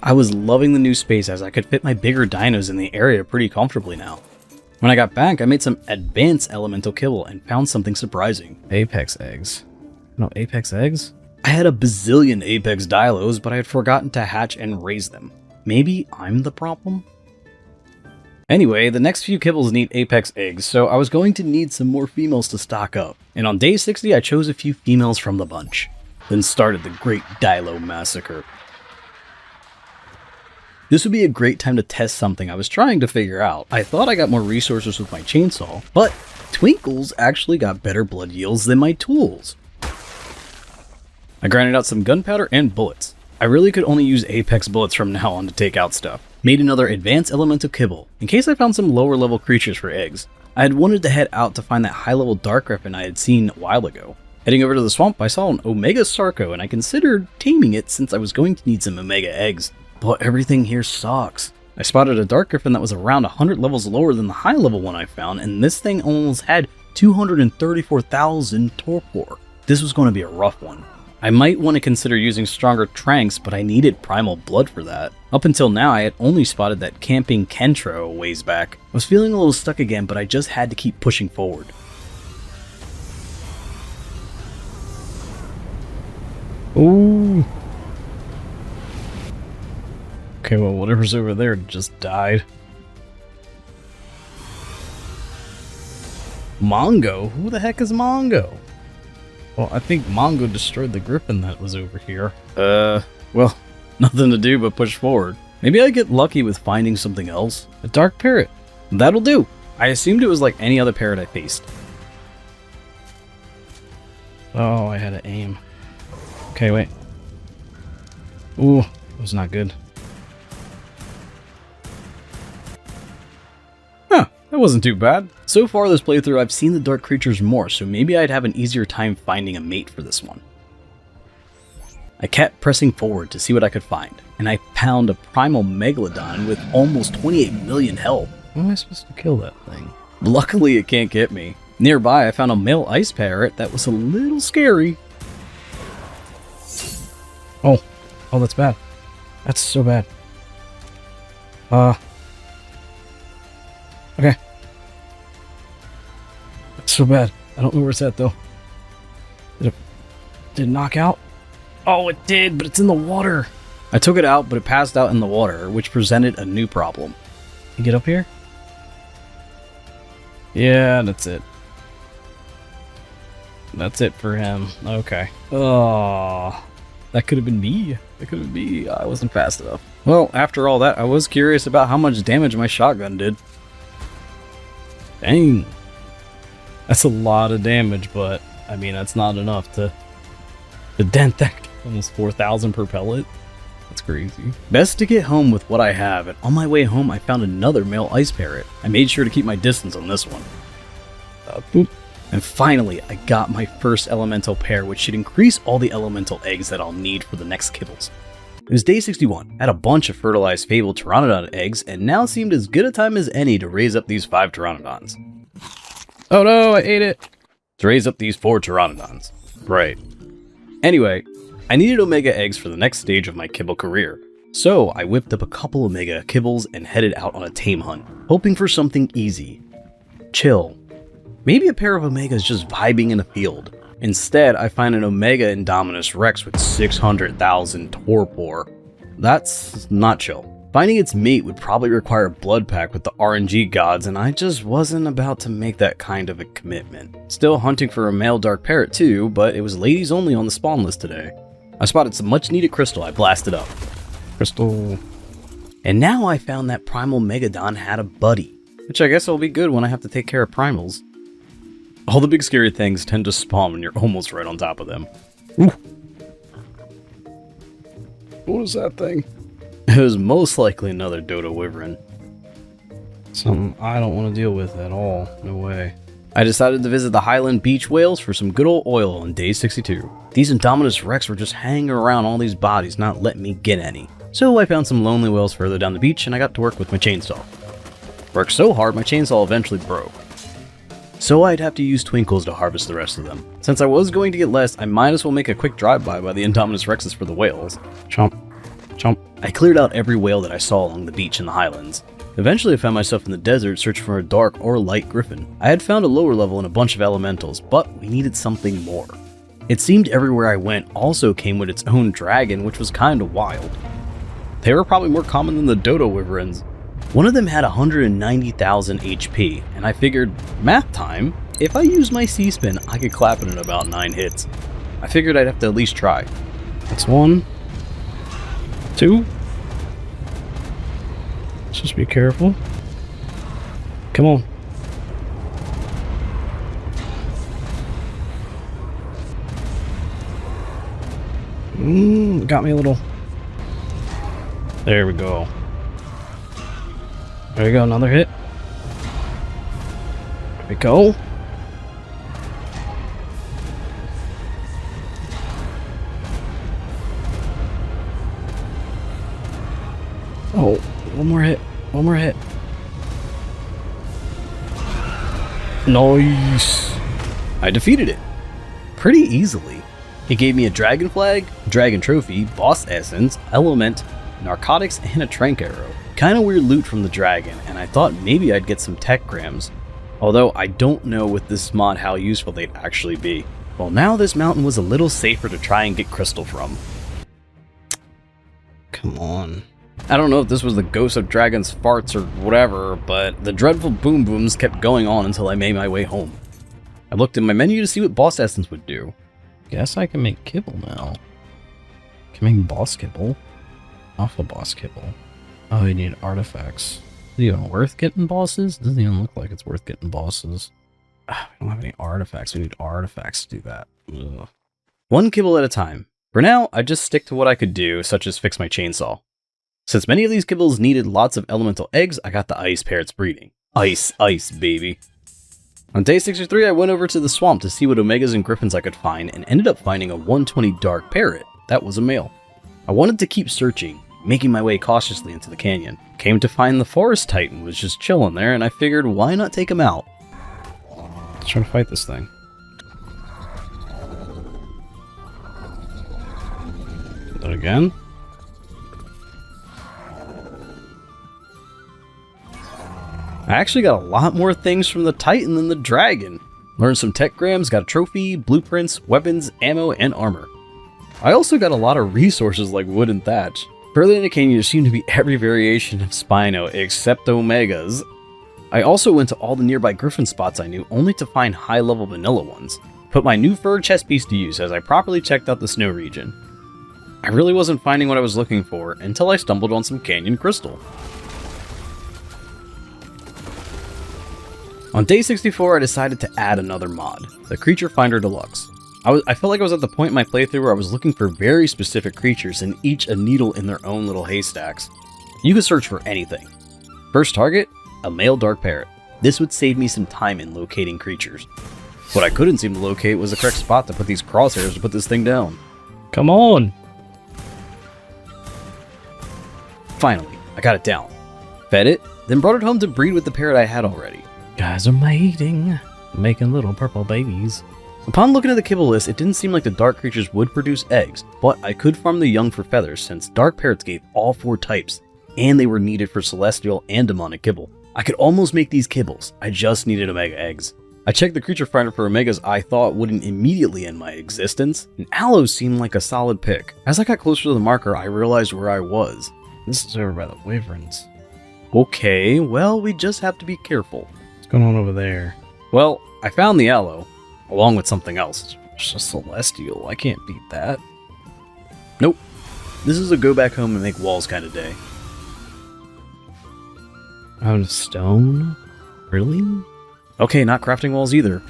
I was loving the new space as I could fit my bigger dinos in the area pretty comfortably now. When I got back, I made some advanced elemental kibble and found something surprising. Apex eggs. No apex eggs? I had a bazillion apex dilos, but I had forgotten to hatch and raise them. Maybe I'm the problem? Anyway, the next few kibbles need apex eggs, so I was going to need some more females to stock up. And on day 60, I chose a few females from the bunch. Then started the Great Dilo Massacre. This would be a great time to test something I was trying to figure out. I thought I got more resources with my chainsaw, but Twinkles actually got better blood yields than my tools. I grinded out some gunpowder and bullets. I really could only use apex bullets from now on to take out stuff. Made another advanced elemental kibble, in case I found some lower level creatures for eggs. I had wanted to head out to find that high level dark griffin I had seen a while ago. Heading over to the swamp, I saw an Omega Sarco and I considered taming it since I was going to need some Omega eggs. But everything here sucks. I spotted a dark griffin that was around 100 levels lower than the high level one I found, and this thing almost had 234,000 torpor. This was going to be a rough one. I might want to consider using stronger tranks, but I needed primal blood for that. Up until now, I had only spotted that camping Kentro a ways back. I was feeling a little stuck again, but I just had to keep pushing forward. Ooh. Okay, well, whatever's over there just died. Mongo? Who the heck is Mongo? Well, I think Mongo destroyed the griffin that was over here. Well, nothing to do but push forward. Maybe I get lucky with finding something else. A dark parrot. That'll do. I assumed it was like any other parrot I faced. Oh, I had to aim. Okay, wait. Ooh, that was not good. Huh, that wasn't too bad. So far this playthrough, I've seen the dark creatures more, so maybe I'd have an easier time finding a mate for this one. I kept pressing forward to see what I could find, and I found a Primal Megalodon with almost 28 million health. How am I supposed to kill that thing? Luckily, it can't get me. Nearby, I found a male ice parrot that was a little scary. Oh, that's bad. That's so bad. Okay. That's so bad. I don't know where it's at, though. Did it knock out? Oh, it did, but it's in the water. I took it out, but it passed out in the water, which presented a new problem. You get up here? Yeah, that's it. That's it for him. Okay. Oh, that could have been me. That could have been me. I wasn't fast enough. Well, after all that, I was curious about how much damage my shotgun did. Dang. That's a lot of damage, but I mean, that's not enough to dent that. Almost 4,000 per pellet. That's crazy. Best to get home with what I have, and on my way home, I found another male ice parrot. I made sure to keep my distance on this one. Boop. And finally, I got my first elemental pair, which should increase all the elemental eggs that I'll need for the next kibbles. It was day 61. I had a bunch of fertilized fabled pteranodon eggs, and now seemed as good a time as any to raise up these 5 pteranodons. Oh no, I ate it! To raise up these 4 pteranodons. Right. Anyway, I needed omega eggs for the next stage of my kibble career, so I whipped up a couple omega kibbles and headed out on a tame hunt, hoping for something easy. Chill. Maybe a pair of omegas just vibing in a field. Instead, I find an omega Indominus Rex with 600,000 torpor. That's not chill. Finding its mate would probably require a blood pact with the RNG gods, and I just wasn't about to make that kind of a commitment. Still hunting for a male dark parrot too, but it was ladies only on the spawn list today. I spotted some much needed crystal I blasted up. Crystal. And now I found that Primal Megalodon had a buddy, which I guess will be good when I have to take care of primals. All the big scary things tend to spawn when you're almost right on top of them. Ooh. What is that thing? It was most likely another dodo wyvern. Something I don't want to deal with at all. No way. I decided to visit the Highland beach whales for some good old oil on day 62. These Indominus Rex were just hanging around all these bodies, not letting me get any. So I found some lonely whales further down the beach, and I got to work with my chainsaw. Worked so hard, my chainsaw eventually broke. So I'd have to use twinkles to harvest the rest of them. Since I was going to get less, I might as well make a quick drive-by by the Indominus Rexes for the whales. Chomp. Chomp. I cleared out every whale that I saw along the beach in the highlands. Eventually I found myself in the desert searching for a dark or light griffin. I had found a lower level and a bunch of elementals, but we needed something more. It seemed everywhere I went also came with its own dragon, which was kinda wild. They were probably more common than the dodo wyverns. One of them had 190,000 HP, and I figured, math time, if I use my C-spin, I could clap it in about 9 hits. I figured I'd have to at least try. That's 1, 2. Let's just be careful. Come on. Got me a little. There we go. There we go, another hit. There we go. Oh, one more hit. One more hit. Nice. I defeated it. Pretty easily. It gave me a dragon flag, dragon trophy, boss essence, element, narcotics, and a trank arrow. Kinda weird loot from the dragon, and I thought maybe I'd get some tech grams. Although I don't know with this mod how useful they'd actually be. Well, now this mountain was a little safer to try and get crystal from. Come on. I don't know if this was the ghost of dragon's farts or whatever, but the dreadful boom booms kept going on until I made my way home. I looked in my menu to see what boss essence would do. Guess I can make kibble now. Can make boss kibble. Alpha boss kibble. Oh, you need artifacts. Is it even worth getting bosses? Doesn't even look like it's worth getting bosses. We don't have any artifacts. We need artifacts to do that. Ugh. One kibble at a time. For now, I just stick to what I could do, such as fix my chainsaw. Since many of these kibbles needed lots of elemental eggs, I got the ice parrots breeding. Ice, baby. On day 63, I went over to the swamp to see what omegas and griffins I could find, and ended up finding a 120 dark parrot. That was a male. I wanted to keep searching, making my way cautiously into the canyon. Came to find the forest titan was just chilling there, and I figured, why not take him out? Let's try to fight this thing. Do that again. I actually got a lot more things from the Titan than the Dragon. Learned some tech grams, got a trophy, blueprints, weapons, ammo, and armor. I also got a lot of resources like wood and thatch. Further in the canyon, there seemed to be every variation of Spino except Omegas. I also went to all the nearby griffin spots I knew, only to find high-level vanilla ones. Put my new fur chest piece to use as I properly checked out the snow region. I really wasn't finding what I was looking for until I stumbled on some canyon crystal. On day 64, I decided to add another mod, the Creature Finder Deluxe. I felt like I was at the point in my playthrough where I was looking for very specific creatures, and each a needle in their own little haystacks. You could search for anything. First target, a male dark parrot. This would save me some time in locating creatures. What I couldn't seem to locate was the correct spot to put these crosshairs to put this thing down. Come on! Finally, I got it down. Fed it, then brought it home to breed with the parrot I had already. Guys are mating, making little purple babies. Upon looking at the kibble list, it didn't seem like the dark creatures would produce eggs, but I could farm the young for feathers since dark parrots gave all 4 types, and they were needed for celestial and demonic kibble. I could almost make these kibbles, I just needed omega eggs. I checked the creature finder for omegas I thought wouldn't immediately end my existence, and aloe seemed like a solid pick. As I got closer to the marker, I realized where I was. This is over by the wyverns. Okay, well, we just have to be careful. What's going on over there? Well, I found the aloe, along with something else. It's just celestial, I can't beat that. Nope. This is a go back home and make walls kind of day. Out of stone? Really? Okay, not crafting walls either.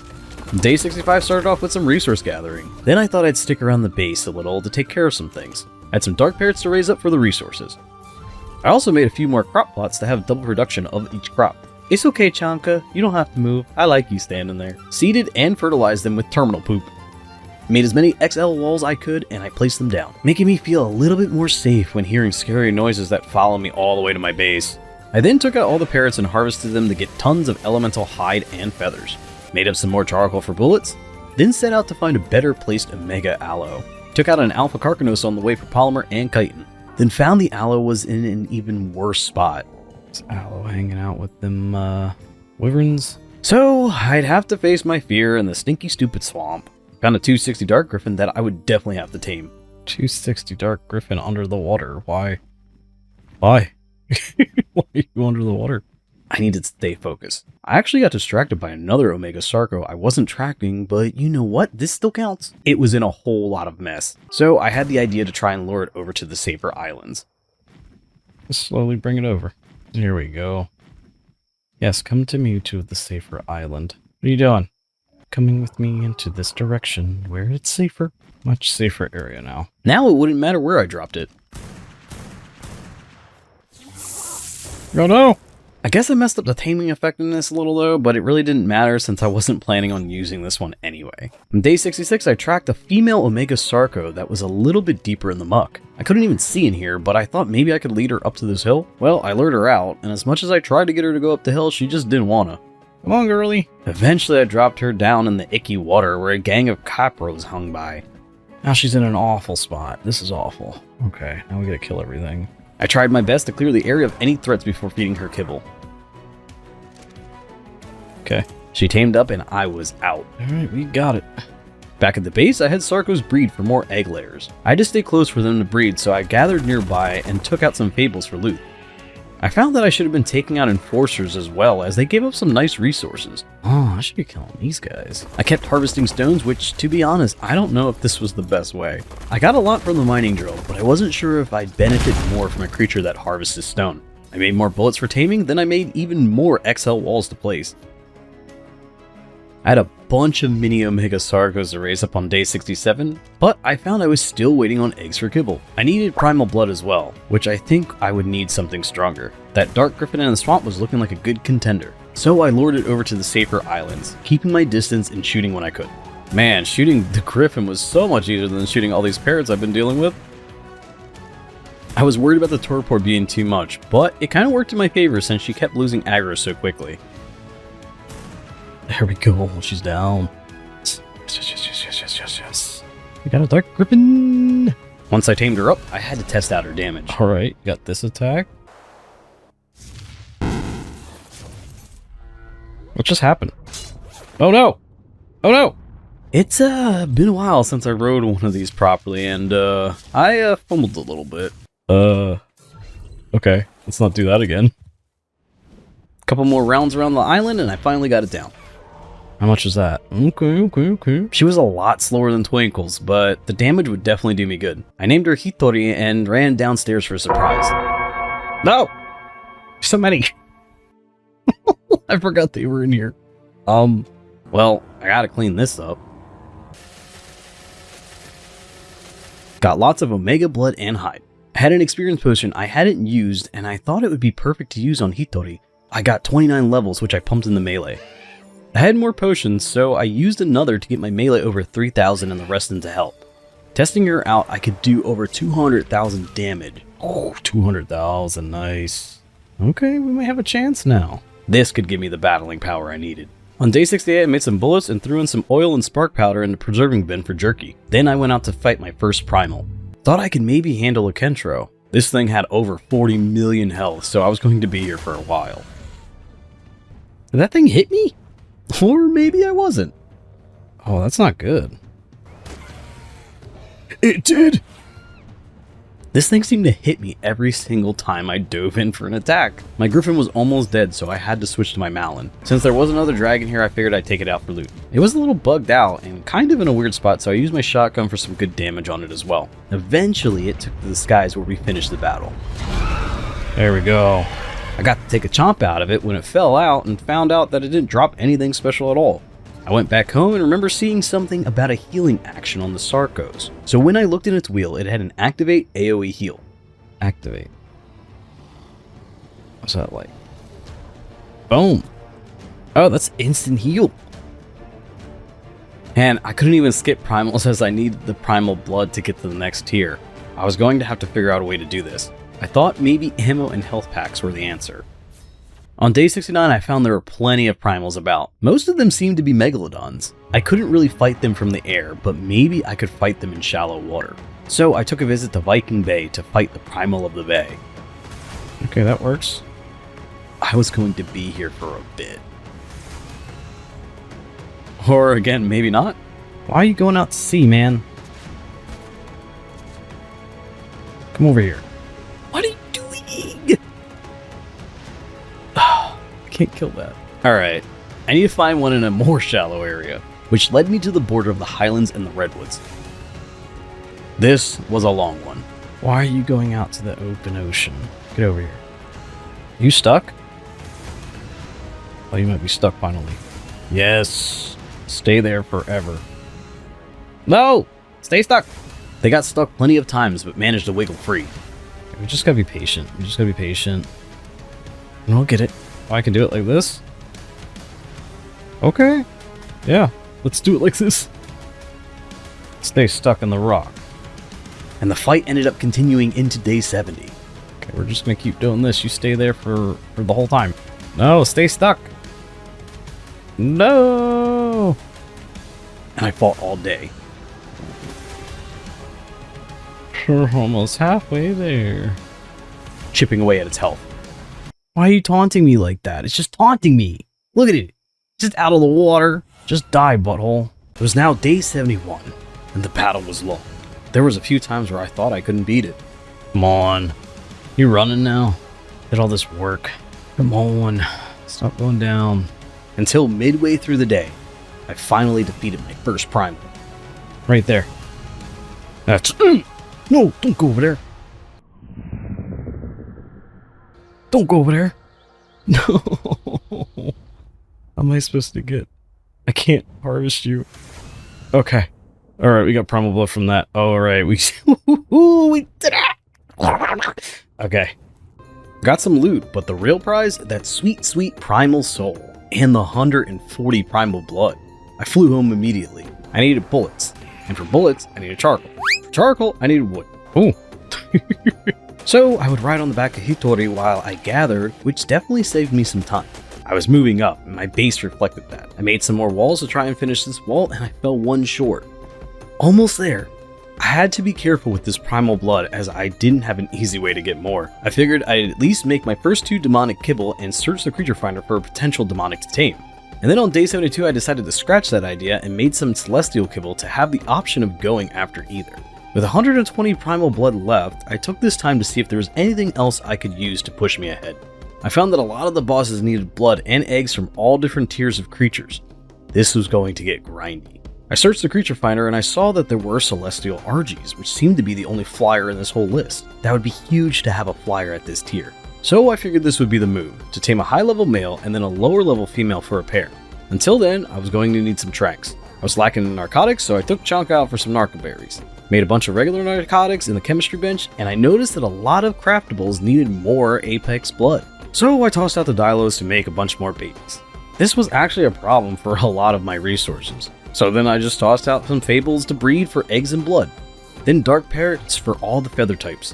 Day 65 started off with some resource gathering. Then I thought I'd stick around the base a little to take care of some things. I had some dark parrots to raise up for the resources. I also made a few more crop plots to have double production of each crop. It's okay, Chanka, you don't have to move. I like you standing there. Seeded and fertilized them with terminal poop. Made as many XL walls I could, and I placed them down, making me feel a little bit more safe when hearing scary noises that follow me all the way to my base. I then took out all the parrots and harvested them to get tons of elemental hide and feathers. Made up some more charcoal for bullets, then set out to find a better placed omega aloe. Took out an alpha carcanos on the way for polymer and chitin. Then found the aloe was in an even worse spot. It's aloe hanging out with them, wyverns. So, I'd have to face my fear in the stinky stupid swamp. Found a 260 dark griffin that I would definitely have to tame. 260 dark griffin under the water, why? Why? Why are you under the water? I need to stay focused. I actually got distracted by another Omega Sarco I wasn't tracking, but you know what? This still counts. It was in a whole lot of mess. So I had the idea to try and lure it over to the safer islands. Just slowly bring it over. Here we go. Yes, come to me to the safer island. What are you doing? Coming with me into this direction where it's safer. Much safer area now. Now it wouldn't matter where I dropped it. Oh no! I guess I messed up the taming effectiveness a little though, but it really didn't matter since I wasn't planning on using this one anyway. On day 66, I tracked a female Omega Sarco that was a little bit deeper in the muck. I couldn't even see in here, but I thought maybe I could lead her up to this hill. Well, I lured her out, and as much as I tried to get her to go up the hill, she just didn't wanna. Come on, girlie. Eventually, I dropped her down in the icky water where a gang of capros hung by. Now she's in an awful spot. This is awful. Okay, now we gotta kill everything. I tried my best to clear the area of any threats before feeding her kibble. Okay. She tamed up and I was out. Alright, we got it. Back at the base, I had Sarkos breed for more egg layers. I had to stay close for them to breed, so I gathered nearby and took out some fables for loot. I found that I should have been taking out enforcers as well, as they gave up some nice resources. Oh, I should be killing these guys. I kept harvesting stones, which, to be honest, I don't know if this was the best way. I got a lot from the mining drill, but I wasn't sure if I'd benefit more from a creature that harvested stone. I made more bullets for taming, then I made even more XL walls to place. I had a bunch of mini Omega Sargos to raise up on day 67, but I found I was still waiting on eggs for kibble. I needed Primal Blood as well, which I think I would need something stronger. That Dark Griffin in the swamp was looking like a good contender, so I lured it over to the safer islands, keeping my distance and shooting when I could. Man, shooting the Griffin was so much easier than shooting all these parrots I've been dealing with. I was worried about the Torpor being too much, but it kind of worked in my favor since she kept losing aggro so quickly. There we go, she's down. Yes. We got a Dark Griffin! Once I tamed her up, I had to test out her damage. Alright, got this attack. What just happened? Oh no! Oh no! It's been a while since I rode one of these properly, and I fumbled a little bit. Okay, let's not do that again. A couple more rounds around the island, and I finally got it down. How much was that? Okay. She was a lot slower than Twinkles, but the damage would definitely do me good. I named her Hitori and ran downstairs for a surprise. No! So many! I forgot they were in here. Well, I gotta clean this up. Got lots of Omega Blood and Hide. I had an experience potion I hadn't used, and I thought it would be perfect to use on Hitori. I got 29 levels, which I pumped in the melee. I had more potions, so I used another to get my melee over 3,000 and the rest into help. Testing her out, I could do over 200,000 damage. Oh, 200,000, nice. Okay, we might have a chance now. This could give me the battling power I needed. On day 68, I made some bullets and threw in some oil and spark powder in the preserving bin for jerky. Then I went out to fight my first Primal. Thought I could maybe handle a Kentro. This thing had over 40 million health, so I was going to be here for a while. Did that thing hit me? Or maybe I wasn't. Oh, that's not good. It did! This thing seemed to hit me every single time I dove in for an attack. My Griffin was almost dead, so I had to switch to my Malin. Since there was another dragon here, I figured I'd take it out for loot. It was a little bugged out and kind of in a weird spot, so I used my shotgun for some good damage on it as well. Eventually, it took to the skies where we finished the battle. There we go. I got to take a chomp out of it when it fell out and found out that it didn't drop anything special at all. I went back home and remember seeing something about a healing action on the Sarkos. So when I looked in its wheel, it had an activate AoE heal. Activate. What's that like? Boom. Oh, that's instant heal. And I couldn't even skip primals as I needed the primal blood to get to the next tier. I was going to have to figure out a way to do this. I thought maybe ammo and health packs were the answer. On day 69, I found there were plenty of primals about. Most of them seemed to be megalodons. I couldn't really fight them from the air, but maybe I could fight them in shallow water. So I took a visit to Viking Bay to fight the primal of the bay. Okay, that works. I was going to be here for a bit. Or again, maybe not. Why are you going out to sea, man? Come over here. What are you doing? Can't kill that. Alright, I need to find one in a more shallow area, which led me to the border of the highlands and the redwoods. This was a long one. Why are you going out to the open ocean? Get over here. You stuck? Oh, you might be stuck finally. Yes. Stay there forever. No! Stay stuck! They got stuck plenty of times, but managed to wiggle free. We just gotta be patient. We just gotta be patient. And we'll get it. Oh, I can do it like this? Okay. Yeah, let's do it like this. Stay stuck in the rock. And the fight ended up continuing into day 70. Okay, we're just gonna keep doing this. You stay there for the whole time. No, stay stuck. No! And I fought all day. We're almost halfway there. Chipping away at its health. Why are you taunting me like that? It's just taunting me. Look at it. Just out of the water. Just die, butthole. was now day 71, and the battle was long. There was a few times where I thought I couldn't beat it. Come on. You running now? Did all this work. Come on. Stop going down. Until midway through the day, I finally defeated my first Primal. Right there. That's... No, don't go over there. Don't go over there. No. How am I supposed to get? I can't harvest you. Okay. Alright, we got Primal Blood from that. Alright, we did it! Okay. Got some loot, but the real prize, that sweet, sweet Primal Soul, and the 140 Primal Blood. I flew home immediately. I needed bullets, and for bullets, I needed charcoal. For charcoal, I needed wood. Ooh. So I would ride on the back of Hitori while I gathered, which definitely saved me some time. I was moving up, and my base reflected that. I made some more walls to try and finish this wall, and I fell one short. Almost there. I had to be careful with this Primal Blood as I didn't have an easy way to get more. I figured I'd at least make my first 2 demonic kibble and search the creature finder for a potential demonic to tame. And then on day 72 I decided to scratch that idea and made some celestial kibble to have the option of going after either. With 120 Primal Blood left, I took this time to see if there was anything else I could use to push me ahead. I found that a lot of the bosses needed blood and eggs from all different tiers of creatures. This was going to get grindy. I searched the creature finder and I saw that there were celestial Argies, which seemed to be the only flyer in this whole list. That would be huge to have a flyer at this tier. So I figured this would be the move, to tame a high level male and then a lower level female for a pair. Until then, I was going to need some tranks. I was lacking in narcotics, so I took Chunk out for some narcoberries. Made a bunch of regular narcotics in the chemistry bench, and I noticed that a lot of craftables needed more Apex blood. So I tossed out the Dilos to make a bunch more babies. This was actually a problem for a lot of my resources. So then I just tossed out some fables to breed for eggs and blood. Then dark parrots for all the feather types.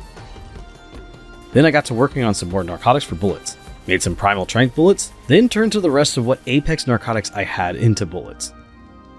Then I got to working on some more narcotics for bullets. Made some primal trank bullets, then turned to the rest of what Apex narcotics I had into bullets.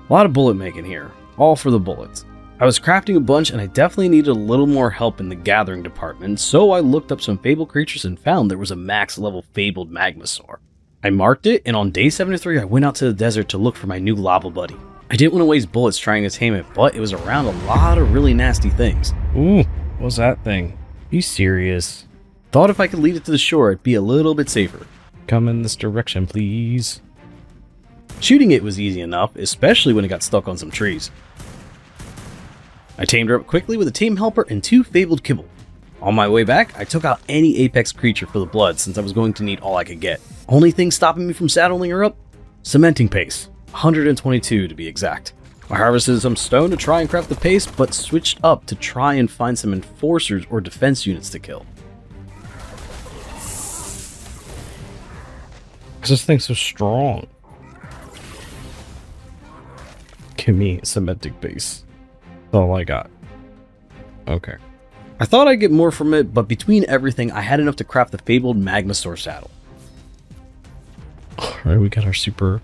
A lot of bullet making here, all for the bullets. I was crafting a bunch and I definitely needed a little more help in the gathering department, so I looked up some fabled creatures and found there was a max level fabled magmasaur. I marked it, and on day 73 I went out to the desert to look for my new lava buddy. I didn't want to waste bullets trying to tame it, but it was around a lot of really nasty things. Ooh, what's that thing? You serious? Thought if I could lead it to the shore, it'd be a little bit safer. Come in this direction, please. Shooting it was easy enough, especially when it got stuck on some trees. I tamed her up quickly with a tame helper and 2 fabled kibble. On my way back, I took out any apex creature for the blood since I was going to need all I could get. Only thing stopping me from saddling her up? Cementing paste. 122 to be exact. I harvested some stone to try and craft the paste, but switched up to try and find some enforcers or defense units to kill. Because this thing's so strong. Give me a cementing base. That's all I got. Okay. I thought I'd get more from it, but between everything, I had enough to craft the fabled magmasaur saddle. Alright, we got our super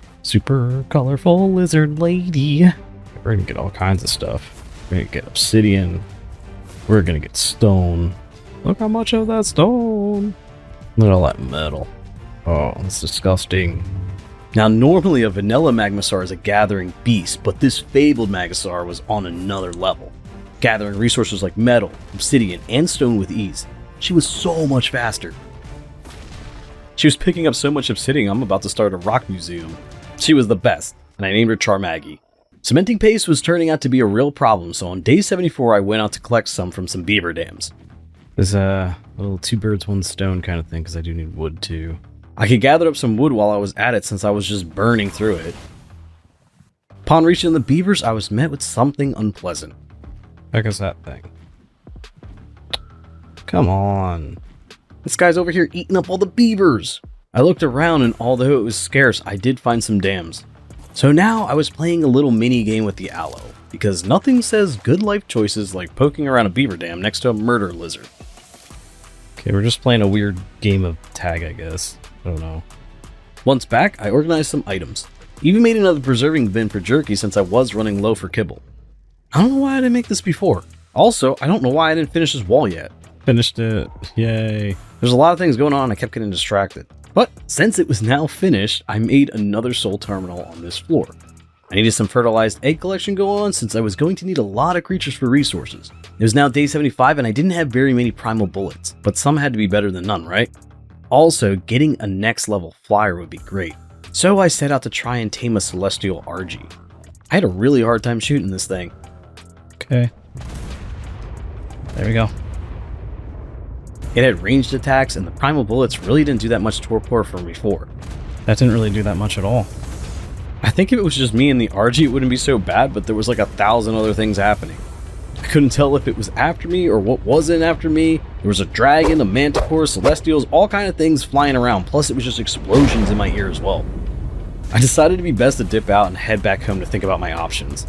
colorful lizard lady. We're gonna get all kinds of stuff. We're gonna get obsidian. We're gonna get stone. Look how much of that stone. Look at all that metal. Oh, that's disgusting. Now, normally a vanilla magmasaur is a gathering beast, but this fabled magmasaur was on another level, gathering resources like metal, obsidian, and stone with ease. She was so much faster. She was picking up so much obsidian, I'm about to start a rock museum. She was the best, and I named her Charmaggie. Cementing paste was turning out to be a real problem, so on day 74 I went out to collect some from some beaver dams. There's a little 2 birds 1 stone kind of thing, because I do need wood too. I could gather up some wood while I was at it since I was just burning through it. Upon reaching the beavers, I was met with something unpleasant. Heck is that thing? Come on. This guy's over here eating up all the beavers. I looked around and although it was scarce, I did find some dams. So now I was playing a little mini game with the aloe, because nothing says good life choices like poking around a beaver dam next to a murder lizard. Okay, we're just playing a weird game of tag, I guess. I don't know. Once back, I organized some items. Even made another preserving bin for jerky since I was running low for kibble. I don't know why I didn't make this before. Also, I don't know why I didn't finish this wall yet. Finished it. Yay. There's a lot of things going on and I kept getting distracted. But since it was now finished, I made another soul terminal on this floor. I needed some fertilized egg collection going on since I was going to need a lot of creatures for resources. It was now day 75 and I didn't have very many primal bullets, but some had to be better than none, right? Also, getting a next level flyer would be great. So I set out to try and tame a celestial RG. I had a really hard time shooting this thing. Okay. There we go. It had ranged attacks and the primal bullets really didn't do that much torpor for me before. That didn't really do that much at all. I think if it was just me and the RG it wouldn't be so bad, but there was like 1,000 other things happening. I couldn't tell if it was after me or what wasn't after me. There was a dragon, a manticore, celestials, all kind of things flying around, plus it was just explosions in my ear as well. I decided it'd be best to dip out and head back home to think about my options.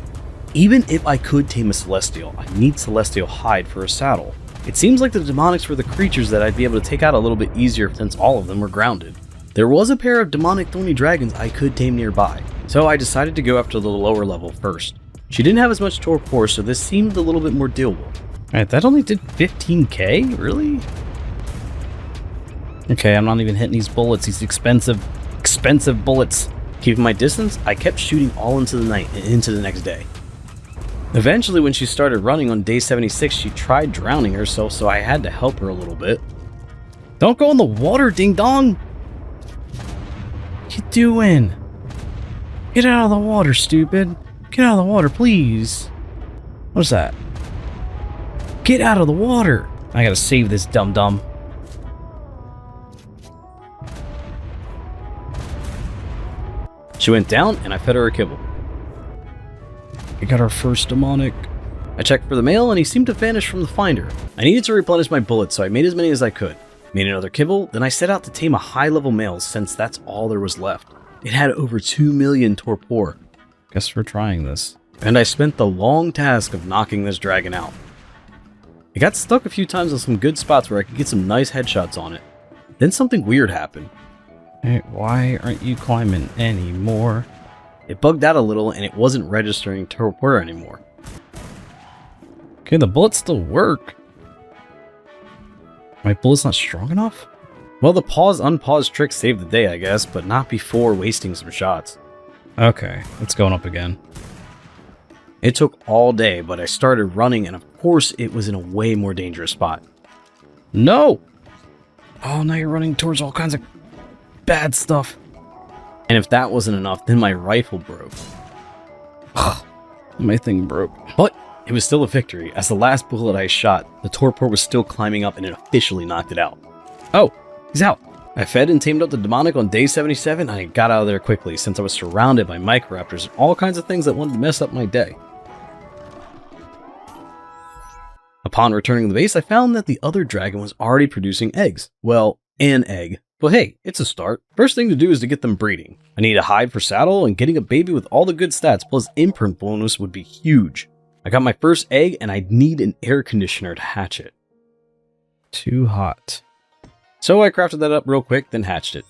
Even if I could tame a celestial, I need celestial hide for a saddle. It seems like the demonics were the creatures that I'd be able to take out a little bit easier since all of them were grounded. There was a pair of demonic thorny dragons I could tame nearby, so I decided to go after the lower level first. She didn't have as much torpor, so this seemed a little bit more doable. Alright, that only did 15k? Really? Okay, I'm not even hitting these bullets, these expensive bullets. Keeping my distance, I kept shooting all into the night and into the next day. Eventually, when she started running on day 76, she tried drowning herself, so I had to help her a little bit. Don't go in the water, ding dong! What you doing? Get out of the water, stupid. Get out of the water, please. What's that? Get out of the water! I gotta save this dum-dum. She went down, and I fed her a kibble. We got our first demonic. I checked for the male, and he seemed to vanish from the finder. I needed to replenish my bullets, so I made as many as I could. Made another kibble, then I set out to tame a high-level male since that's all there was left. It had over 2 million torpor. Guess we're trying this. And I spent the long task of knocking this dragon out. I got stuck a few times on some good spots where I could get some nice headshots on it. Then something weird happened. Hey, why aren't you climbing anymore? It bugged out a little and it wasn't registering torpor anymore. Okay, the bullets still work. My bullet's not strong enough? Well, the pause-unpause trick saved the day, I guess, but not before wasting some shots. Okay, it's going up again. It took all day, but I started running, and of course it was in a way more dangerous spot. No! Oh, now you're running towards all kinds of bad stuff. And if that wasn't enough, then my rifle broke. My thing broke. But it was still a victory, as the last bullet I shot, the torpor was still climbing up and it officially knocked it out. Oh, he's out. I fed and tamed up the demonic on day 77, and I got out of there quickly since I was surrounded by microraptors and all kinds of things that wanted to mess up my day. Upon returning to the base, I found that the other dragon was already producing eggs. Well, an egg. But hey, it's a start. First thing to do is to get them breeding. I need a hide for saddle, and getting a baby with all the good stats plus imprint bonus would be huge. I got my first egg, and I'd need an air conditioner to hatch it. Too hot. So I crafted that up real quick, then hatched it.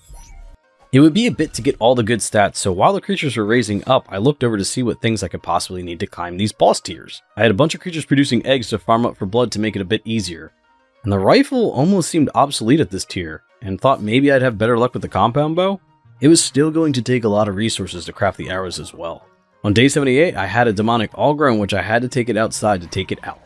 It would be a bit to get all the good stats, so while the creatures were raising up, I looked over to see what things I could possibly need to climb these boss tiers. I had a bunch of creatures producing eggs to farm up for blood to make it a bit easier. And the rifle almost seemed obsolete at this tier, and thought maybe I'd have better luck with the compound bow. It was still going to take a lot of resources to craft the arrows as well. On day 78, I had a demonic all grown, which I had to take it outside to take it out.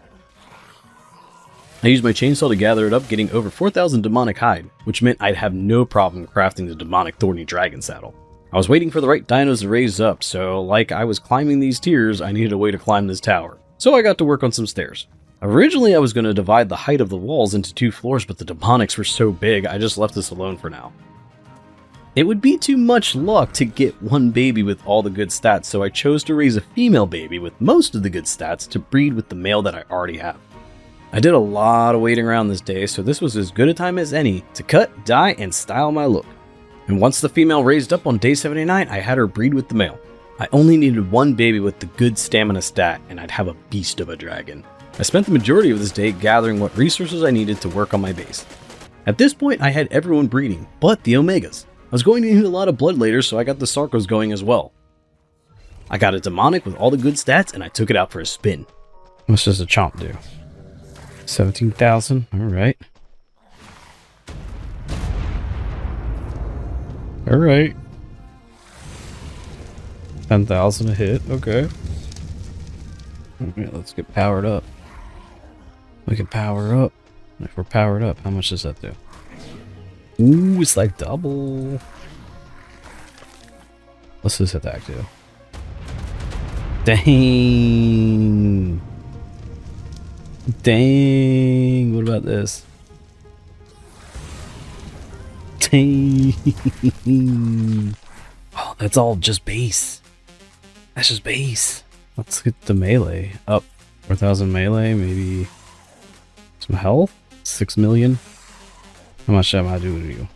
I used my chainsaw to gather it up, getting over 4,000 demonic hide, which meant I'd have no problem crafting the demonic thorny dragon saddle. I was waiting for the right dinos to raise up, so like I was climbing these tiers, I needed a way to climb this tower. So I got to work on some stairs. Originally I was going to divide the height of the walls into 2 floors, but the demonics were so big, I just left this alone for now. It would be too much luck to get one baby with all the good stats, so I chose to raise a female baby with most of the good stats to breed with the male that I already have. I did a lot of waiting around this day, so this was as good a time as any to cut, dye, and style my look. And once the female raised up on day 79, I had her breed with the male. I only needed one baby with the good stamina stat, and I'd have a beast of a dragon. I spent the majority of this day gathering what resources I needed to work on my base. At this point, I had everyone breeding, but the Omegas. I was going to need a lot of blood later, so I got the Sarcos going as well. I got a demonic with all the good stats, and I took it out for a spin. What's does a chomp do? 17,000. Alright. Alright. 10,000 a hit. Okay. Okay, let's get powered up. We can power up. If we're powered up, how much does that do? Ooh, it's like double. What's this attack do? Dang. Dang. What about this? Dang. Oh, that's all just base. That's just base. Let's get the melee up. 4,000 melee, maybe some health? 6 million? How much am I doing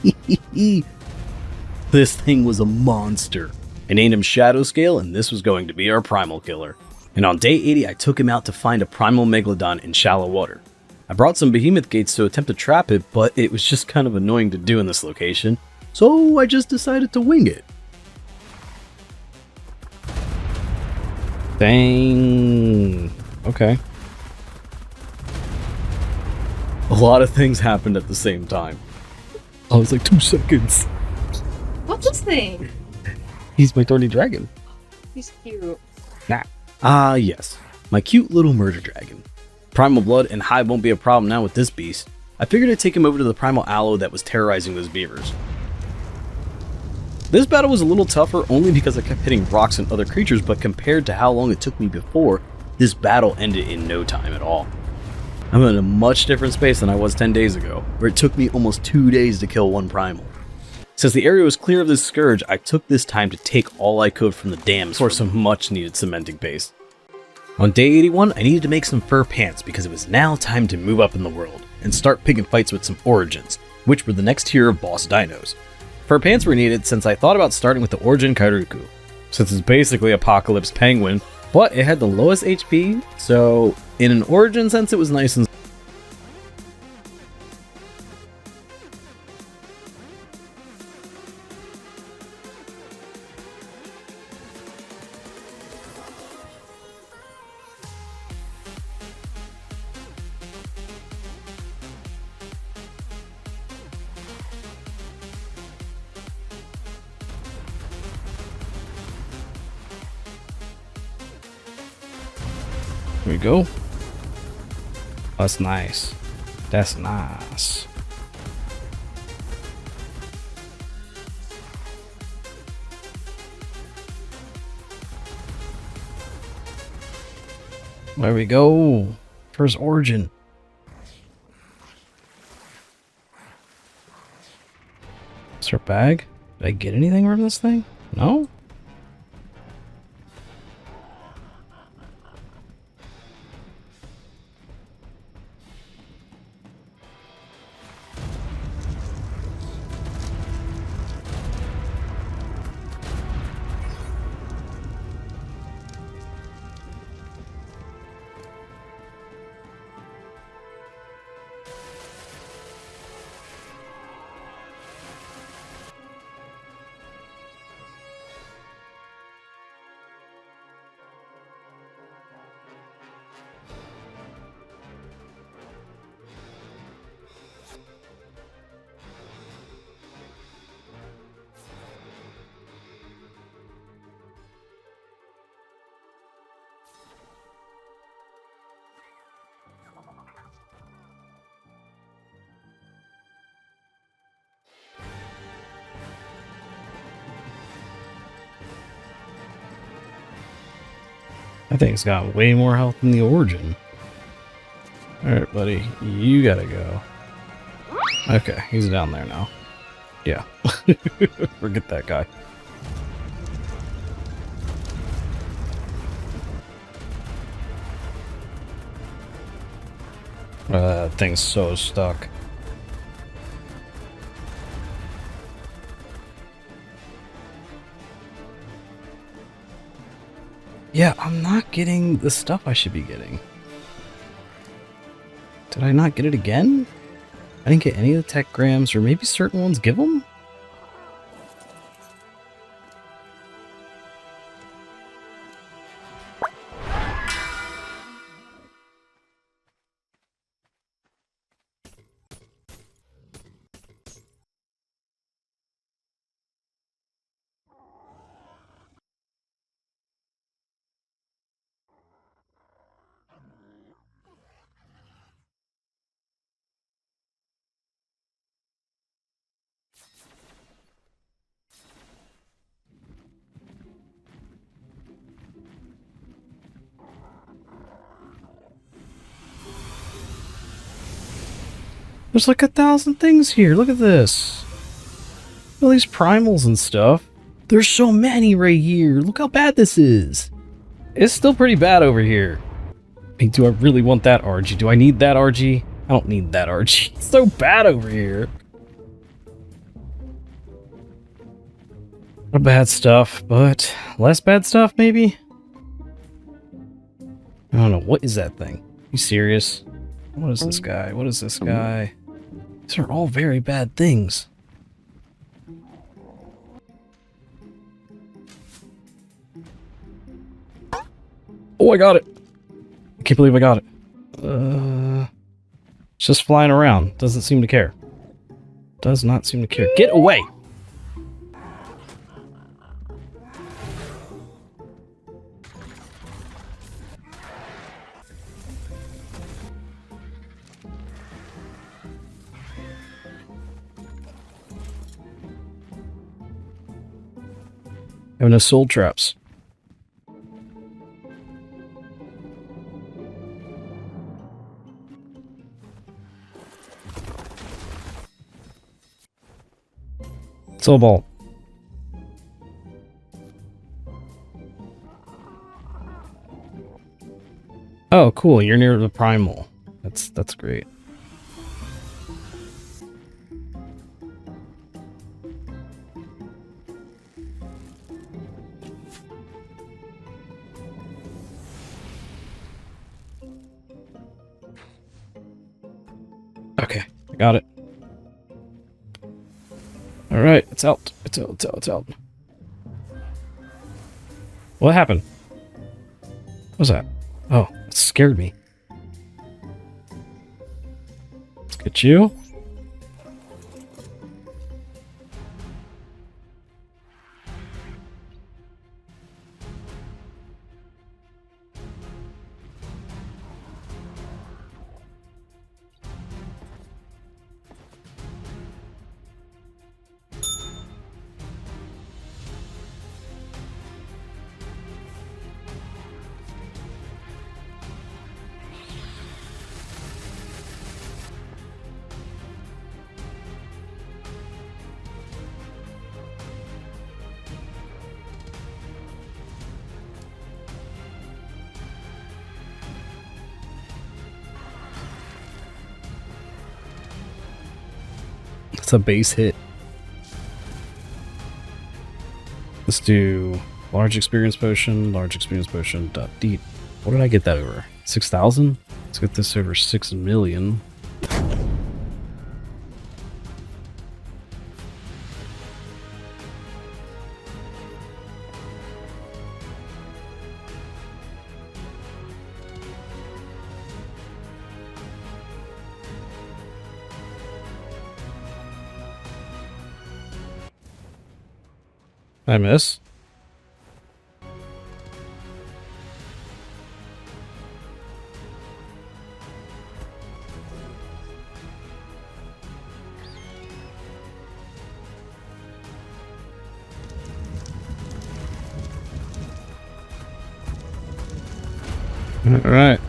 to you? This thing was a monster. I named him Shadow Scale, and this was going to be our primal killer. And on day 80, I took him out to find a primal megalodon in shallow water. I brought some behemoth gates to attempt to trap it, but it was just kind of annoying to do in this location, so I just decided to wing it. Dang. Okay. A lot of things happened at the same time. I was like 2 seconds. What's this thing? He's my thorny dragon. He's cute. Ah, yes. My cute little murder dragon. Primal blood and hive won't be a problem now with this beast. I figured I'd take him over to the primal aloe that was terrorizing those beavers. This battle was a little tougher only because I kept hitting rocks and other creatures, but compared to how long it took me before, this battle ended in no time at all. I'm in a much different space than I was 10 days ago, where it took me almost 2 days to kill one primal. Since the area was clear of this scourge, I took this time to take all I could from the dams for some much needed cementing paste. On day 81, I needed to make some fur pants because it was now time to move up in the world and start picking fights with some origins, which were the next tier of boss dinos. Fur pants were needed since I thought about starting with the Origin Kairuku, since it's basically Apocalypse Penguin, but it had the lowest HP, so in an origin sense it was nice and Here we go. That's nice. That's nice. There we go. First origin. Is there a bag? Did I get anything from this thing? No? That thing's got way more health than the origin. Alright, buddy. You gotta go. Okay, he's down there now. Yeah. Forget that guy. That thing's so stuck. Yeah, I'm not getting the stuff I should be getting. Did I not get it again? I didn't get any of the tech grams, or maybe certain ones give them? There's like 1,000 things here. Look at this. All these primals and stuff. There's so many right here. Look how bad this is. It's still pretty bad over here. Hey, do I really want that RG? Do I need that RG? I don't need that RG. It's so bad over here. Not bad stuff, but less bad stuff maybe? I don't know. What is that thing? You serious? What is this guy? What is this guy? These are all very bad things. Oh, I got it. I can't believe I got it. It's just flying around. Doesn't seem to care. Does not seem to care. Get away! Have no soul traps. Soul ball. Oh, cool. You're near the primal. That's great. Okay, I got it. Alright, it's out. It's out, it's out, it's out. What happened? What was that? Oh, it scared me. Let's get you. It's a base hit. Let's do large experience potion, dot deep. What did I get that over? 6,000? Let's get this over 6 million. I miss. All right.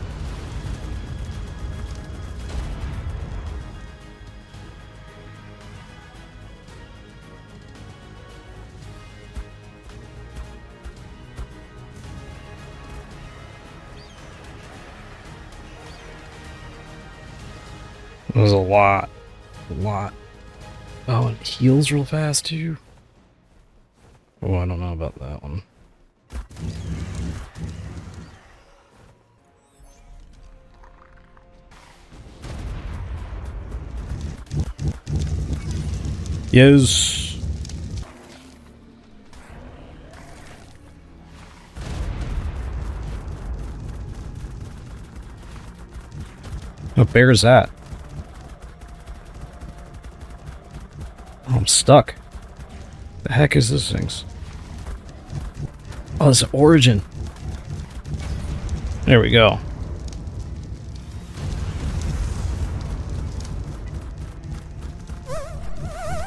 That was a lot. A lot. Oh, and it heals real fast too. Oh, I don't know about that one. Yes. What bear is that? Oh, I'm stuck. The heck is this thing's? Oh, it's origin. There we go.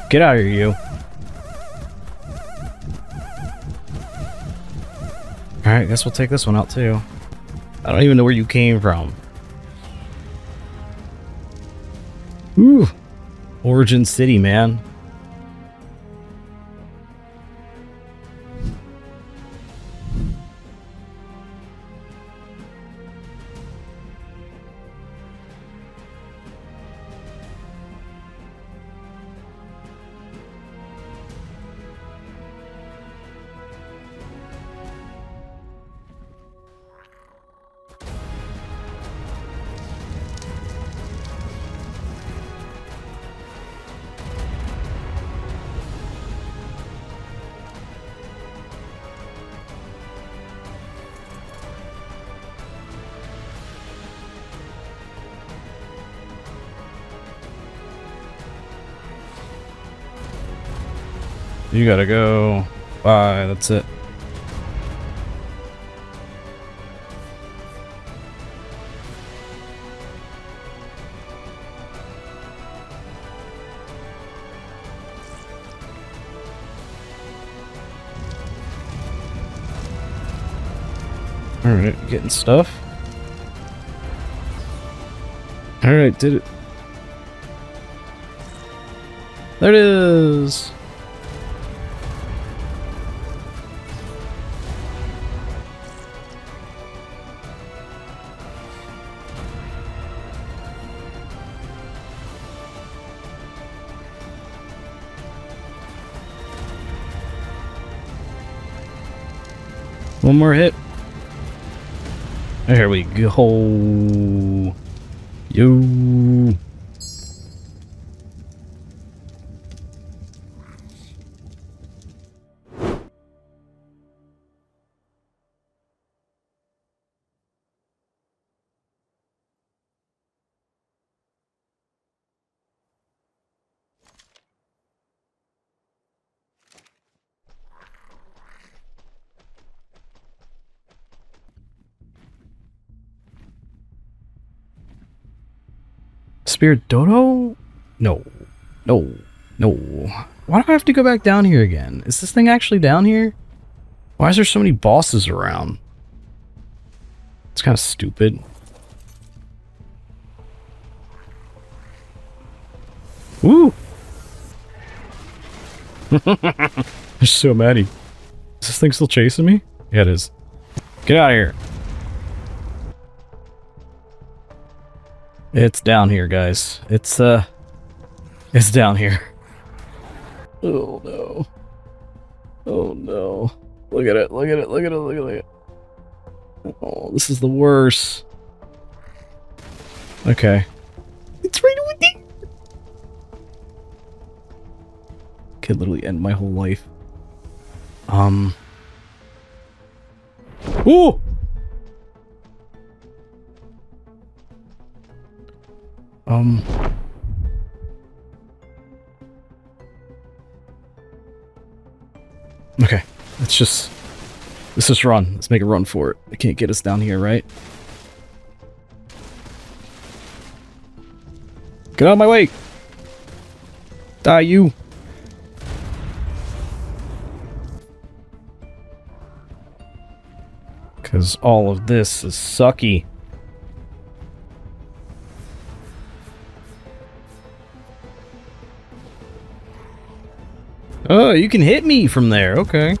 Get out of here, you. Alright, guess we'll take this one out too. I don't even know where you came from. Ooh. Origin City, man. You gotta go. Bye, that's it. Alright, getting stuff. Alright, did it. There it is! One more hit. There we go. Yo. Spirit Dodo? No. No. No. Why do I have to go back down here again? Is this thing actually down here? Why is there so many bosses around? It's kind of stupid. Woo! There's so many. Is this thing still chasing me? Yeah, it is. Get out of here. It's down here, guys. It's down here. Oh no. Oh no. Look at it, look at it, look at it, look at it. Oh, this is the worst. Okay. It's right with me. Could literally end my whole life. Ooh! Okay, let's just run. Let's make a run for it. They can't get us down here, right? Get out of my way! Die, you! Because all of this is sucky. Oh, you can hit me from there. Okay.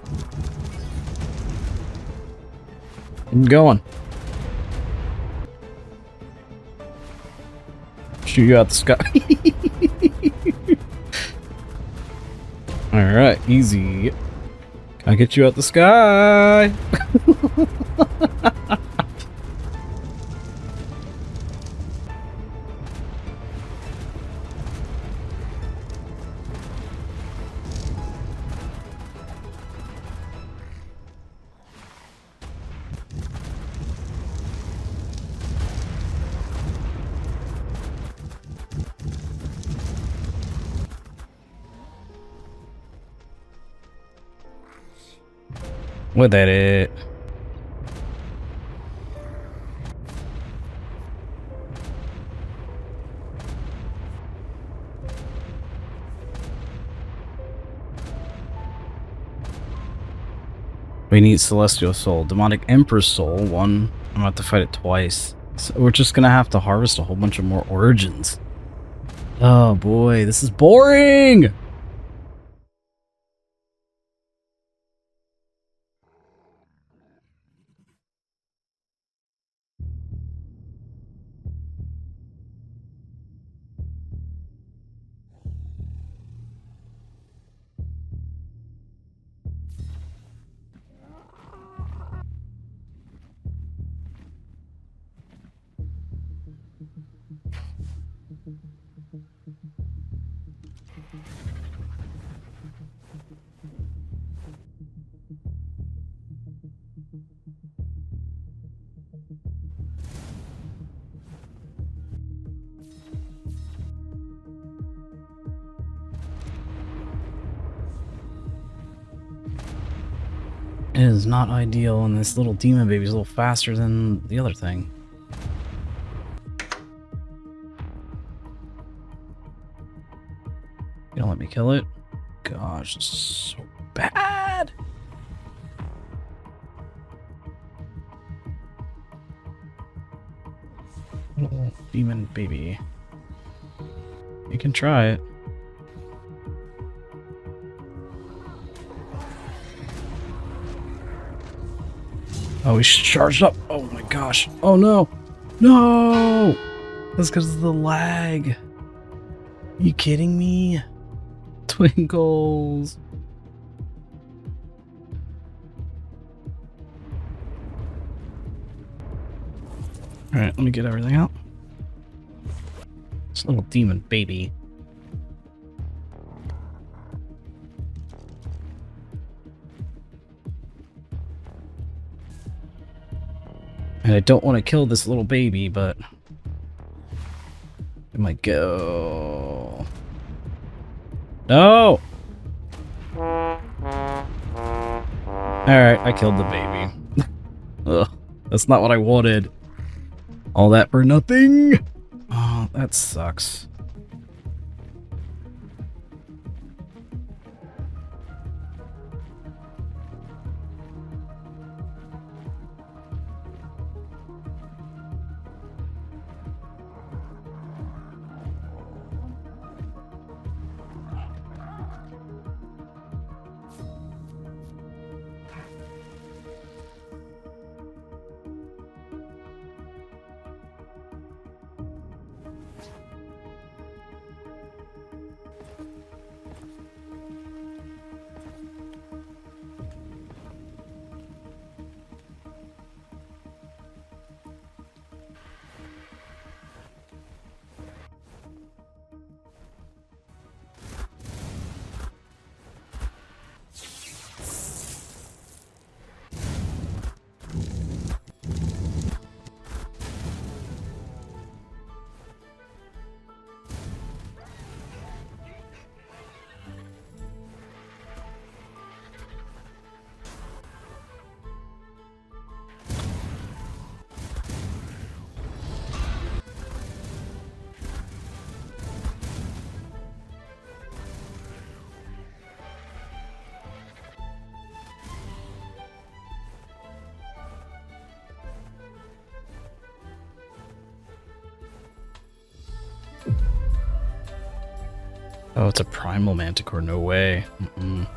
I'm going. Shoot you out the sky. Alright, easy. Can I get you out the sky? With it. We need Celestial Soul. Demonic Emperor Soul. One. I'm gonna have to fight it twice. So we're just gonna have to harvest a whole bunch of more origins. Oh boy, this is boring! It is not ideal, and this little demon baby is a little faster than the other thing. You don't let me kill it? Gosh, this is so bad! Little demon baby. You can try it. Oh, he's charged up. Oh my gosh. Oh no. No! That's because of the lag. Are you kidding me? Twinkles. Alright, let me get everything out. This little demon baby. And I don't want to kill this little baby, but it might go. No! Alright, I killed the baby. Ugh, that's not what I wanted. All that for nothing? Oh, that sucks. Oh, it's a Primal Manticore, no way. Mm-mm.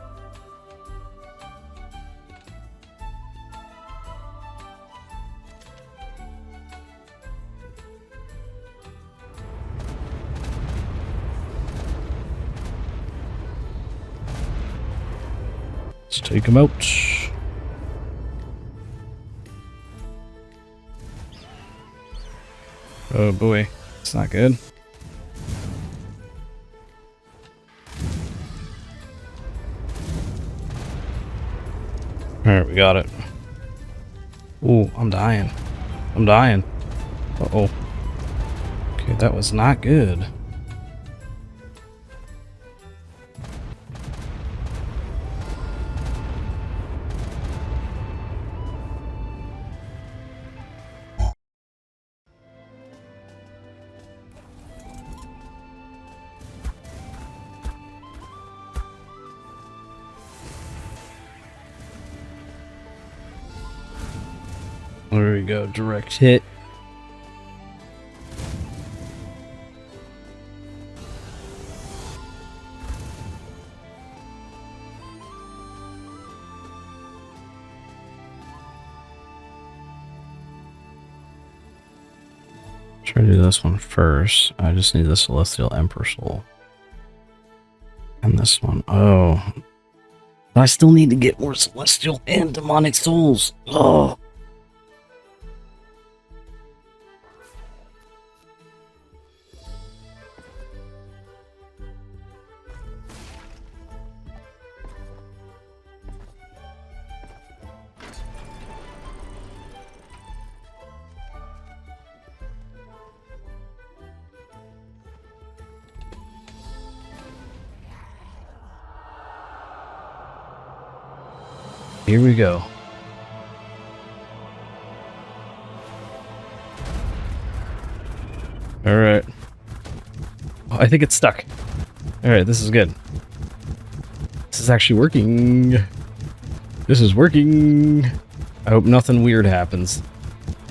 Let's take him out. Oh boy, it's not good. Alright, we got it. Ooh, I'm dying. I'm dying. Uh-oh. Okay, that was not good. There we go, direct hit. Try to do this one first. I just need the Celestial Emperor Soul. And this one. Oh. But I still need to get more Celestial and Demonic Souls. Oh. Here we go. Alright. Oh, I think it's stuck. Alright, this is good. This is actually working. This is working. I hope nothing weird happens.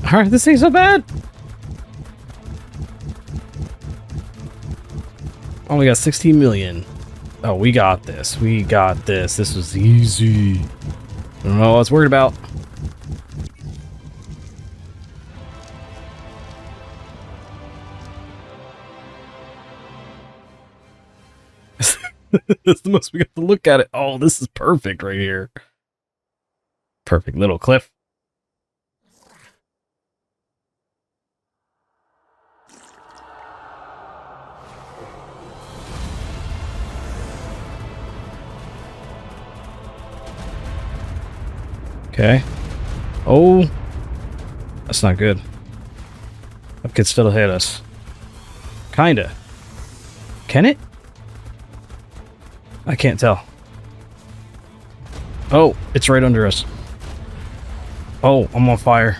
Alright, this ain't so bad. Oh, we got 16 million. Oh, we got this. We got this. This was easy. I don't know what I was worried about. That's the most we got to look at it. Oh, this is perfect right here. Perfect little cliff. Okay. Oh. That's not good. That could still hit us. Kinda. Can it? I can't tell. Oh, it's right under us. Oh, I'm on fire.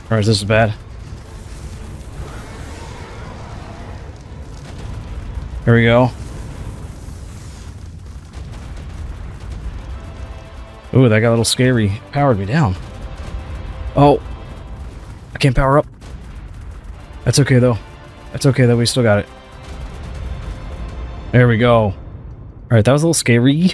Alright, this is bad. Here we go. Ooh, that got a little scary. Powered me down. Oh. I can't power up. That's okay, though. That's okay, though. We still got it. There we go. Alright, that was a little scary.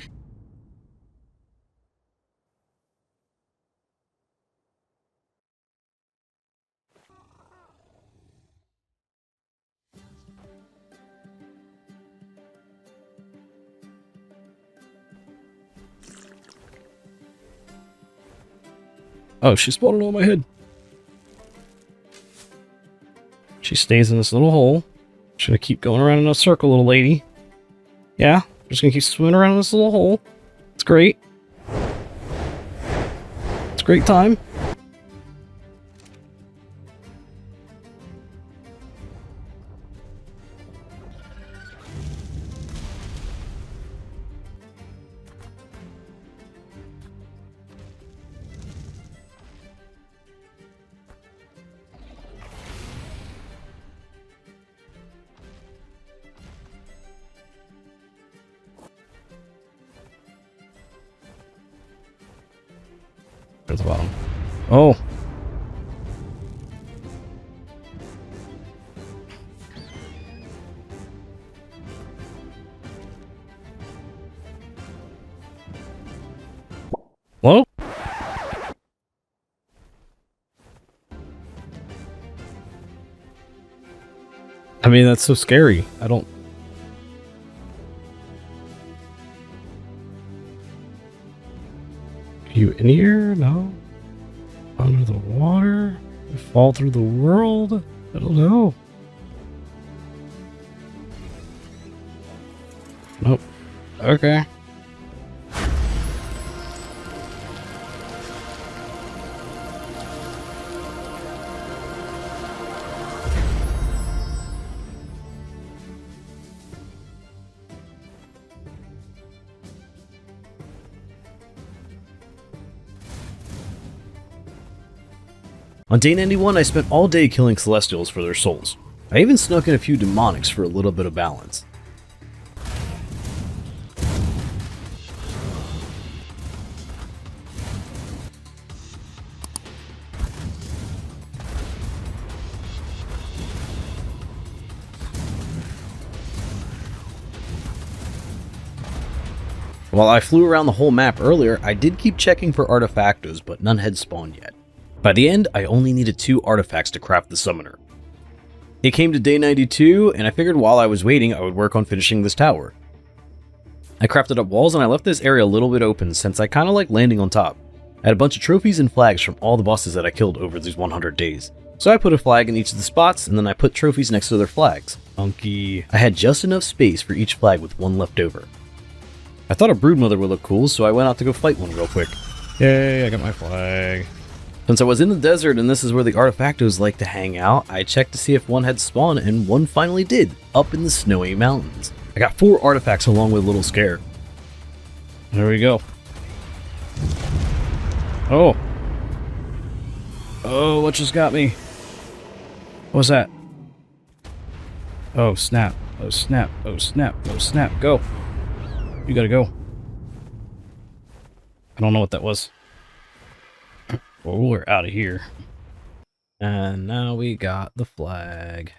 Oh, she spawned on my head. She stays in this little hole. Should I keep going around in a circle, little lady? Yeah, just gonna keep swimming around in this little hole. It's great. It's a great time. At the bottom. Oh. Hello? I mean, that's so scary. I don't... You in here? No. Under the water? You fall through the world? I don't know. Nope. Okay. On day 91, I spent all day killing Celestials for their souls. I even snuck in a few Demonics for a little bit of balance. While I flew around the whole map earlier, I did keep checking for artifactos, but none had spawned yet. By the end, I only needed 2 artifacts to craft the summoner. It came to day 92, and I figured while I was waiting, I would work on finishing this tower. I crafted up walls and I left this area a little bit open since I kinda like landing on top. I had a bunch of trophies and flags from all the bosses that I killed over these 100 days. So I put a flag in each of the spots, and then I put trophies next to their flags. Funky. I had just enough space for each flag with one left over. I thought a broodmother would look cool, so I went out to go fight one real quick. Yay, I got my flag. Since I was in the desert and this is where the artifactos like to hang out, I checked to see if one had spawned, and one finally did, up in the snowy mountains. I got 4 artifacts along with a little scare. There we go. Oh. Oh, what just got me? What was that? Oh, snap. Oh, snap. Oh, snap. Oh, snap. Go. You gotta go. I don't know what that was. Well, we're out of here. And now we got the flag.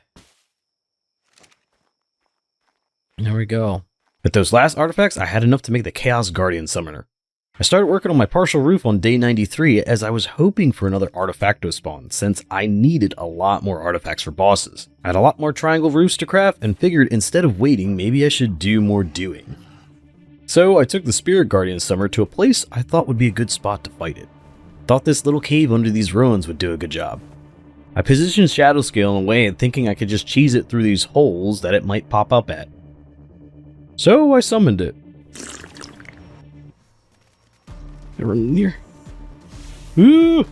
There we go. With those last artifacts, I had enough to make the Chaos Guardian Summoner. I started working on my partial roof on day 93 as I was hoping for another artifacto spawn, since I needed a lot more artifacts for bosses. I had a lot more triangle roofs to craft and figured instead of waiting, maybe I should do more doing. So I took the Spirit Guardian Summoner to a place I thought would be a good spot to fight it. Thought this little cave under these ruins would do a good job. I positioned Shadow Scale in a way thinking I could just cheese it through these holes that it might pop up at. So I summoned it. Ever near? Ooh!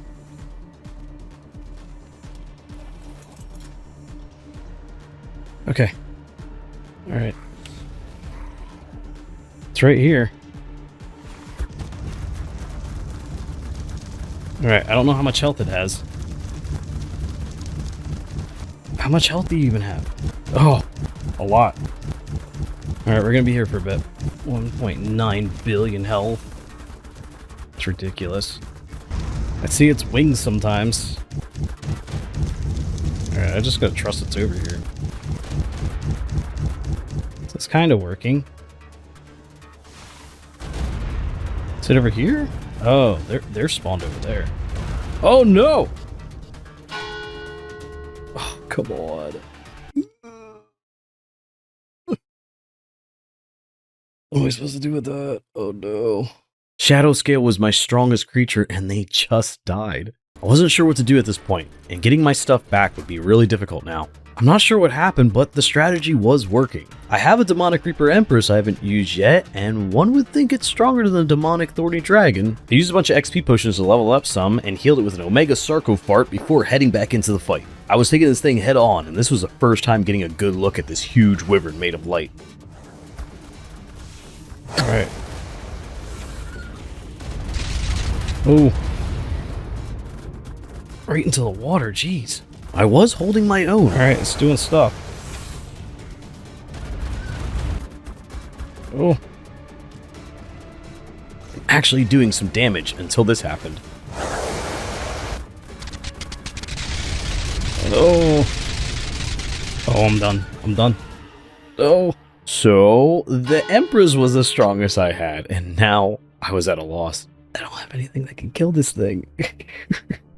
Okay. Alright. It's right here. Alright, I don't know how much health it has. How much health do you even have? Oh, a lot. Alright, we're gonna be here for a bit. 1.9 billion health. It's ridiculous. I see its wings sometimes. Alright, I just gotta trust it's over here. So it's kind of working. Is it over here? Oh, they're spawned over there. Oh no! Oh, come on. What am I supposed to do with that? Oh no. Shadow Scale was my strongest creature and they just died. I wasn't sure what to do at this point, and getting my stuff back would be really difficult now. I'm not sure what happened, but the strategy was working. I have a Demonic Reaper Empress I haven't used yet, and one would think it's stronger than the Demonic Thorny Dragon. I used a bunch of XP potions to level up some, and healed it with an Omega Sarcofart before heading back into the fight. I was taking this thing head on, and this was the first time getting a good look at this huge wyvern made of light. Alright. Oh. Right into the water, jeez. I was holding my own. Alright, it's doing stuff. Oh. Actually doing some damage until this happened. Oh. Oh, I'm done. I'm done. Oh. So, the Empress was the strongest I had, and now I was at a loss. I don't have anything that can kill this thing.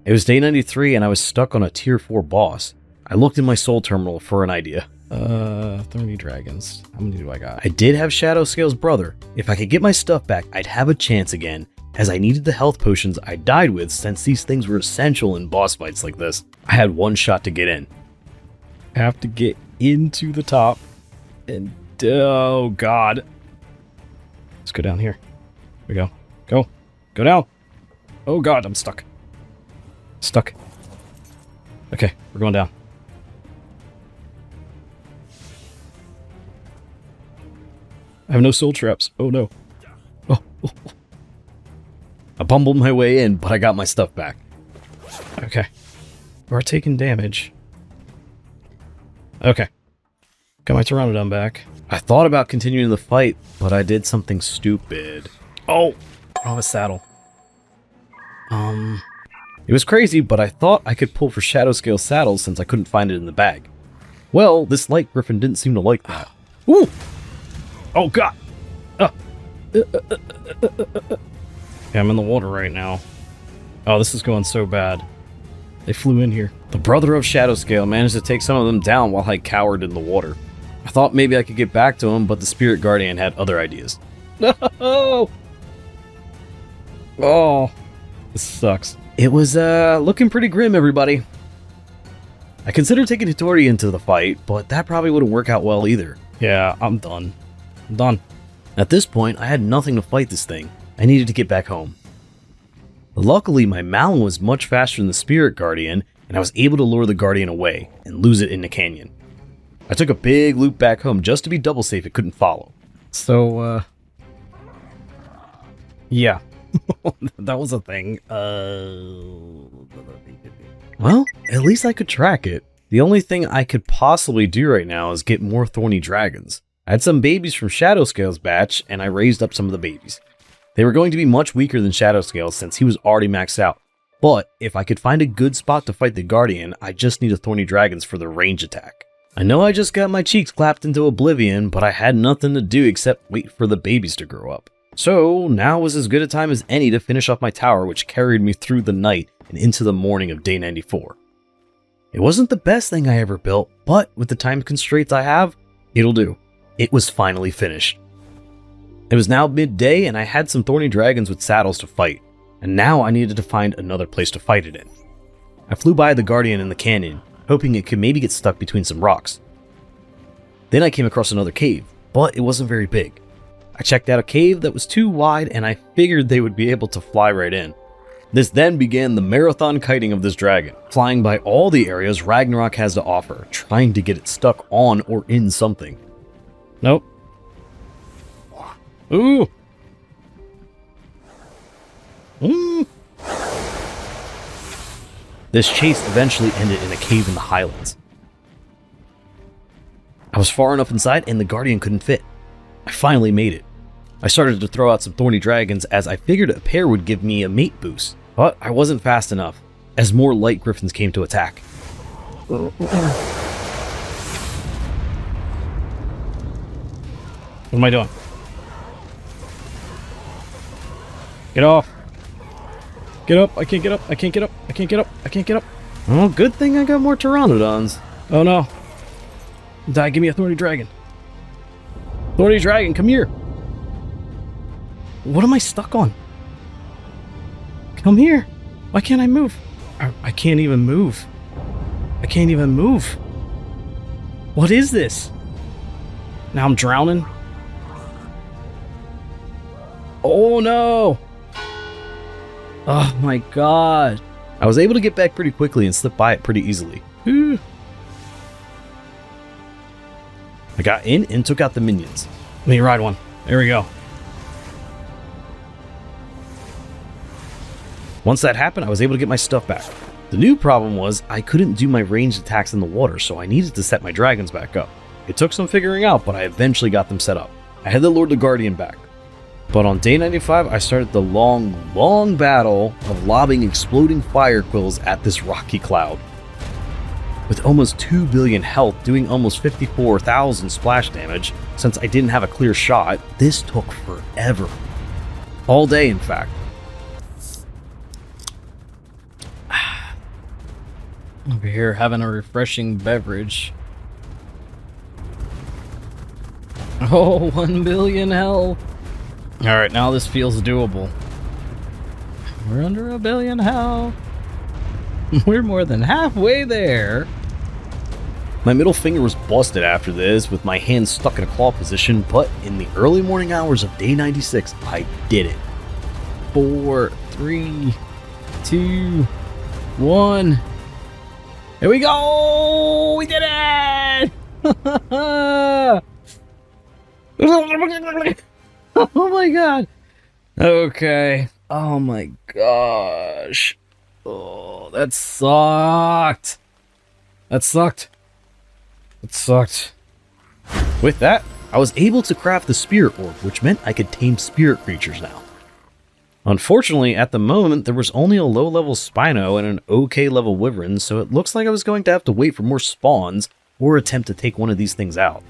It was day 93 and I was stuck on a tier 4 boss. I looked in my soul terminal for an idea. 30 dragons. How many do I got? I did have Shadow Scale's brother. If I could get my stuff back, I'd have a chance again, as I needed the health potions I died with since these things were essential in boss fights like this. I had one shot to get in. I have to get into the top and oh god. Let's go down here. Here we go. Go. Go down. Oh god, I'm stuck. Stuck. Okay, we're going down. I have no soul traps. Oh no. Oh. I bumbled my way in, but I got my stuff back. Okay. We're taking damage. Okay. Got my Pteranodon back. I thought about continuing the fight, but I did something stupid. Oh! I don't have a saddle. It was crazy, but I thought I could pull for Shadow Scale saddles since I couldn't find it in the bag. Well, this light griffin didn't seem to like that. Ooh! Oh god! Yeah, I'm in the water right now. Oh, this is going so bad. They flew in here. The brother of Shadowscale managed to take some of them down while I cowered in the water. I thought maybe I could get back to him, but the Spirit Guardian had other ideas. No! Oh, this sucks. It was looking pretty grim, everybody. I considered taking Hitori into the fight, but that probably wouldn't work out well either. Yeah, I'm done. I'm done. At this point, I had nothing to fight this thing. I needed to get back home. Luckily, my Malin was much faster than the Spirit Guardian, and I was able to lure the Guardian away and lose it in the canyon. I took a big loop back home just to be double safe it couldn't follow. So, yeah. That was a thing. Well, at least I could track it. The only thing I could possibly do right now is get more thorny dragons. I had some babies from Shadowscale's batch, and I raised up some of the babies. They were going to be much weaker than Shadowscale since he was already maxed out. But if I could find a good spot to fight the Guardian, I just needed thorny dragons for the range attack. I know I just got my cheeks clapped into oblivion, but I had nothing to do except wait for the babies to grow up. So now was as good a time as any to finish off my tower, which carried me through the night and into the morning of day 94. It wasn't the best thing I ever built, but with the time constraints I have, it'll do. It was finally finished. It was now midday and I had some thorny dragons with saddles to fight, and now I needed to find another place to fight it in. I flew by the Guardian in the canyon, hoping it could maybe get stuck between some rocks. Then I came across another cave, but it wasn't very big. I checked out a cave that was too wide and I figured they would be able to fly right in. This then began the marathon kiting of this dragon, flying by all the areas Ragnarok has to offer, trying to get it stuck on or in something. Nope. Ooh! Ooh! This chase eventually ended in a cave in the highlands. I was far enough inside and the Guardian couldn't fit. I finally made it. I started to throw out some thorny dragons as I figured a pair would give me a mate boost, but I wasn't fast enough as more light griffins came to attack. What am I doing? Get off! Get up! I can't get up! I can't get up! I can't get up! I can't get up! Oh, good thing I got more pteranodons. Oh no! Die! Give me a thorny dragon! Thorny dragon, come here! What am I stuck on? Come here! Why can't I move? I can't even move. I can't even move. What is this? Now I'm drowning? Oh no! Oh my god. I was able to get back pretty quickly and slip by it pretty easily. Ooh. I got in and took out the minions. Let me ride one. There we go. Once that happened, I was able to get my stuff back. The new problem was I couldn't do my ranged attacks in the water, so I needed to set my dragons back up. It took some figuring out, but I eventually got them set up. I had to lure the Guardian back. But on day 95, I started the long battle of lobbing exploding fire quills at this rocky cloud. With almost 2 billion health, doing almost 54,000 splash damage, since I didn't have a clear shot, this took forever. All day, in fact. Over here having a refreshing beverage. Oh, 1 billion health. Alright, now this feels doable. We're under 1 billion health. We're more than halfway there. My middle finger was busted after this, with my hand stuck in a claw position, but in the early morning hours of day 96, I did it. 4, 3, 2, 1. Here we go! We did it! Oh my god. Okay. Oh my gosh. Oh, that sucked. That sucked. It sucked. With that, I was able to craft the spirit orb, which meant I could tame spirit creatures now. Unfortunately, at the moment, there was only a low-level Spino and an okay-level Wyvern, so it looks like I was going to have to wait for more spawns or attempt to take one of these things out.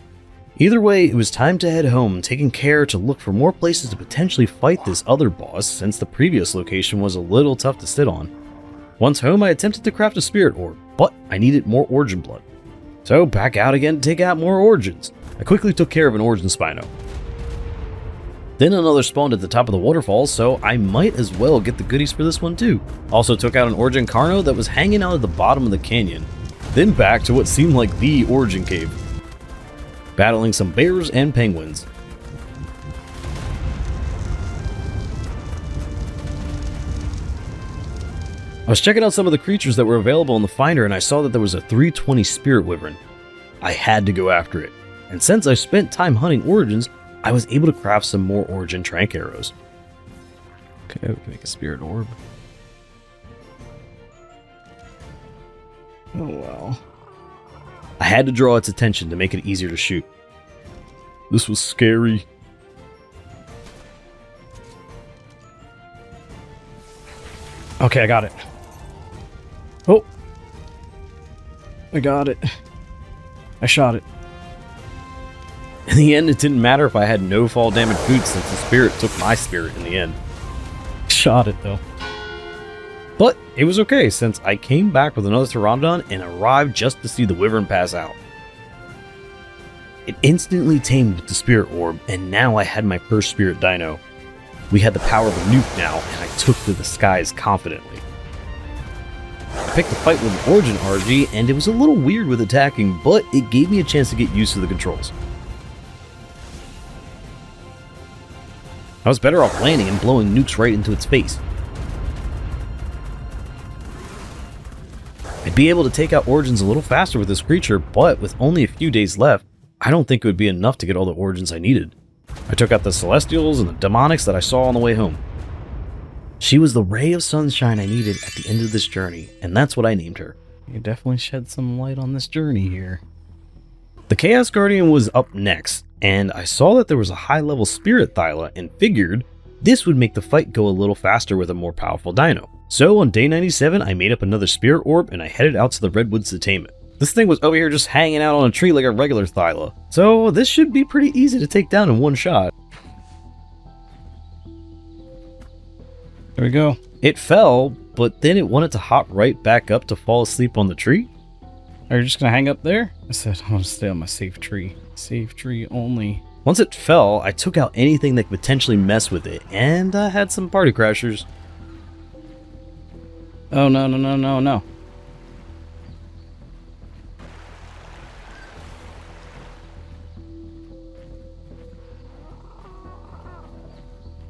Either way, it was time to head home, taking care to look for more places to potentially fight this other boss, since the previous location was a little tough to sit on. Once home, I attempted to craft a spirit orb, but I needed more origin blood. So back out again to take out more origins. I quickly took care of an origin Spino. Then another spawned at the top of the waterfall, so I might as well get the goodies for this one too. Also took out an origin Carno that was hanging out at the bottom of the canyon. Then back to what seemed like the origin cave, battling some bears and penguins. I was checking out some of the creatures that were available in the finder and I saw that there was a 320 spirit wyvern. I had to go after it, and since I spent time hunting origins, I was able to craft some more origin trank arrows. Okay, we can make a spirit orb. Oh wow. I had to draw its attention to make it easier to shoot. This was scary. Okay, I got it. Oh! I got it. I shot it. In the end, it didn't matter if I had no fall damage boots since the spirit took my spirit in the end. Shot it though. But it was okay since I came back with another Pteranodon and arrived just to see the wyvern pass out. It instantly tamed with the spirit orb, and now I had my first spirit dino. We had the power of a nuke now, and I took to the skies confidently. I picked a fight with an origin RG, and it was a little weird with attacking, but it gave me a chance to get used to the controls. I was better off landing and blowing nukes right into its face. I'd be able to take out origins a little faster with this creature, but with only a few days left, I don't think it would be enough to get all the origins I needed. I took out the Celestials and the Demonics that I saw on the way home. She was the ray of sunshine I needed at the end of this journey, and that's what I named her. You definitely shed some light on this journey here. The Chaos Guardian was up next, and I saw that there was a high-level Spirit Thyla and figured this would make the fight go a little faster with a more powerful dino. So on day 97, I made up another Spirit Orb and I headed out to the Redwoods to tame it. This thing was over here just hanging out on a tree like a regular Thyla, so this should be pretty easy to take down in one shot. There we go. It fell, but then it wanted to hop right back up to fall asleep on the tree. Are you just gonna hang up there? I said I want to stay on my safe tree. Safe tree only. Once it fell, I took out anything that could potentially mess with it, and I had some party crashers. Oh no no no no no.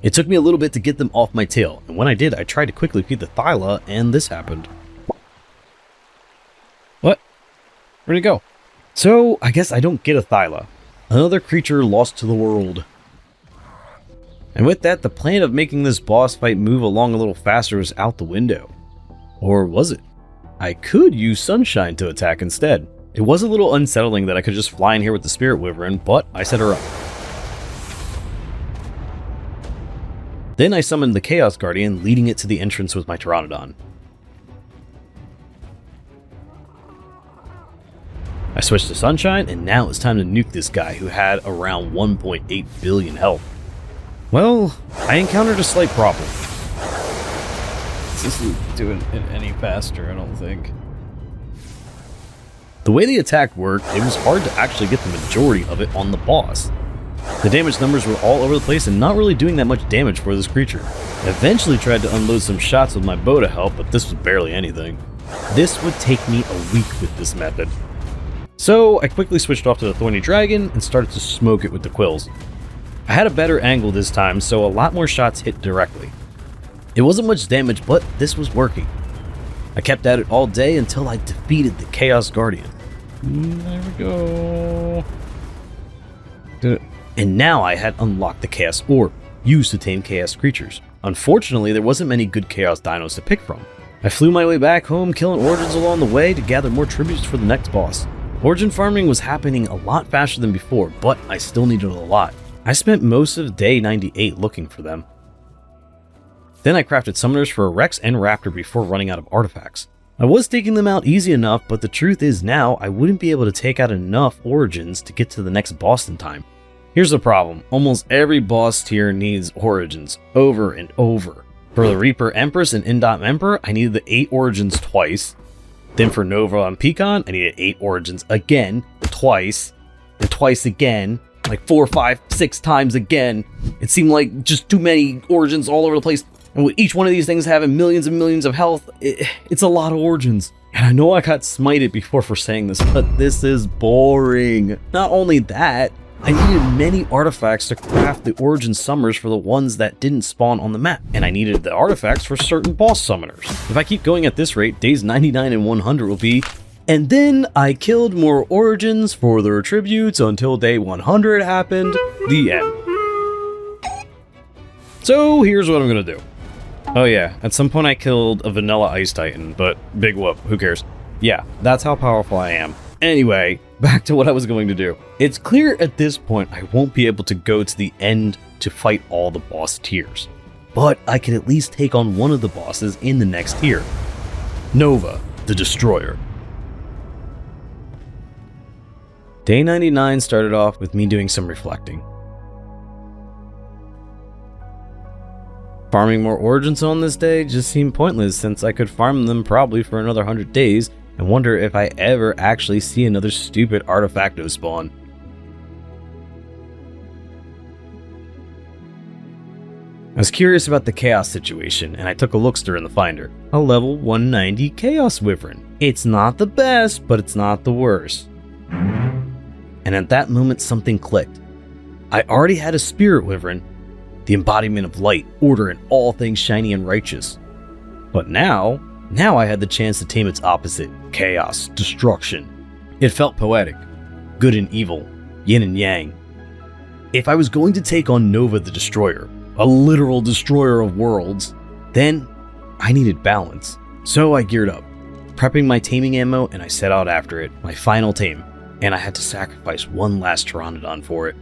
It took me a little bit to get them off my tail, and when I did, I tried to quickly feed the Thyla, and this happened. What? Where'd it go? So, I guess I don't get a Thyla. Another creature lost to the world. And with that, the plan of making this boss fight move along a little faster was out the window. Or was it? I could use Sunshine to attack instead. It was a little unsettling that I could just fly in here with the Spirit Wyvern, but I set her up. Then I summoned the Chaos Guardian, leading it to the entrance with my Pteranodon. I switched to Sunshine, and now it's time to nuke this guy who had around 1.8 billion health. Well, I encountered a slight problem. This isn't doing it any faster, I don't think. The way the attack worked, it was hard to actually get the majority of it on the boss. The damage numbers were all over the place and not really doing that much damage for this creature. I eventually tried to unload some shots with my bow to help, but this was barely anything. This would take me a week with this method. So I quickly switched off to the Thorny Dragon and started to smoke it with the quills. I had a better angle this time, so a lot more shots hit directly. It wasn't much damage, but this was working. I kept at it all day until I defeated the Chaos Guardian. There we go. Did it? And now I had unlocked the Chaos Orb, used to tame Chaos creatures. Unfortunately, there wasn't many good Chaos dinos to pick from. I flew my way back home, killing origins along the way to gather more tributes for the next boss. Origin farming was happening a lot faster than before, but I still needed a lot. I spent most of day 98 looking for them. Then I crafted summoners for a Rex and Raptor before running out of artifacts. I was taking them out easy enough, but the truth is now I wouldn't be able to take out enough origins to get to the next boss in time. Here's the problem, almost every boss tier needs origins over and over. For For the Reaper Empress and Indot Emperor, I needed the 8 origins twice. Then for Nova and Pecan, I needed 8 origins again, twice, and twice again, like 4, 5, 6 times again. It seemed like just too many origins all over the place. And with each one of these things having millions and millions of health, it's a lot of origins. And I know I got smited before for saying this, but this is boring. Not only that, I needed many artifacts to craft the origin summers for the ones that didn't spawn on the map, and I needed the artifacts for certain boss summoners. If I keep going at this rate, days 99 and 100 will be, and then I killed more origins for their tributes until day 100 happened, the end. So here's what I'm gonna do. Oh yeah, at some point I killed a vanilla ice titan, but big whoop, who cares? Yeah, that's how powerful I am. Anyway, back to what I was going to do. It's clear at this point I won't be able to go to the end to fight all the boss tiers, but I can at least take on one of the bosses in the next tier. Nova, the Destroyer. Day 99 started off with me doing some reflecting. Farming more origins on this day just seemed pointless since I could farm them probably for another 100 days and wonder if I ever actually see another stupid artifacto spawn. I was curious about the Chaos situation, and I took a lookster in the Finder. A level 190 Chaos Wyvern. It's not the best, but it's not the worst. And at that moment something clicked. I already had a Spirit Wyvern, the embodiment of light, order, and all things shiny and righteous. But now I had the chance to tame its opposite, chaos, destruction. It felt poetic, good and evil, yin and yang. If I was going to take on Nova the Destroyer, a literal destroyer of worlds, then I needed balance. So I geared up, prepping my taming ammo, and I set out after it, my final tame, and I had to sacrifice one last Pteranodon for it.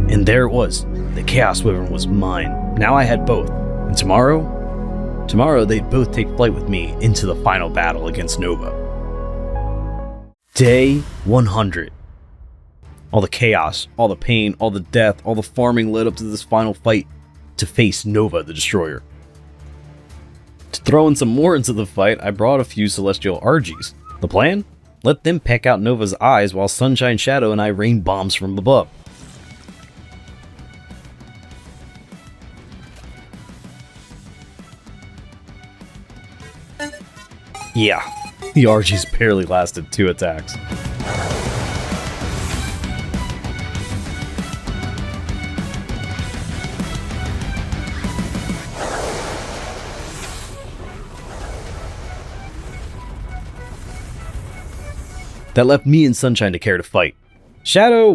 And there it was. The Chaos Wyvern was mine. Now I had both. And tomorrow they'd both take flight with me into the final battle against Nova. Day 100. All the chaos, all the pain, all the death, all the farming led up to this final fight to face Nova the Destroyer. To throw in some more into the fight, I brought a few Celestial Argies. The plan? Let them peck out Nova's eyes while Sunshine, Shadow, and I rain bombs from above. Yeah, the Argies barely lasted 2 attacks. That left me and Sunshine to care to fight. Shadow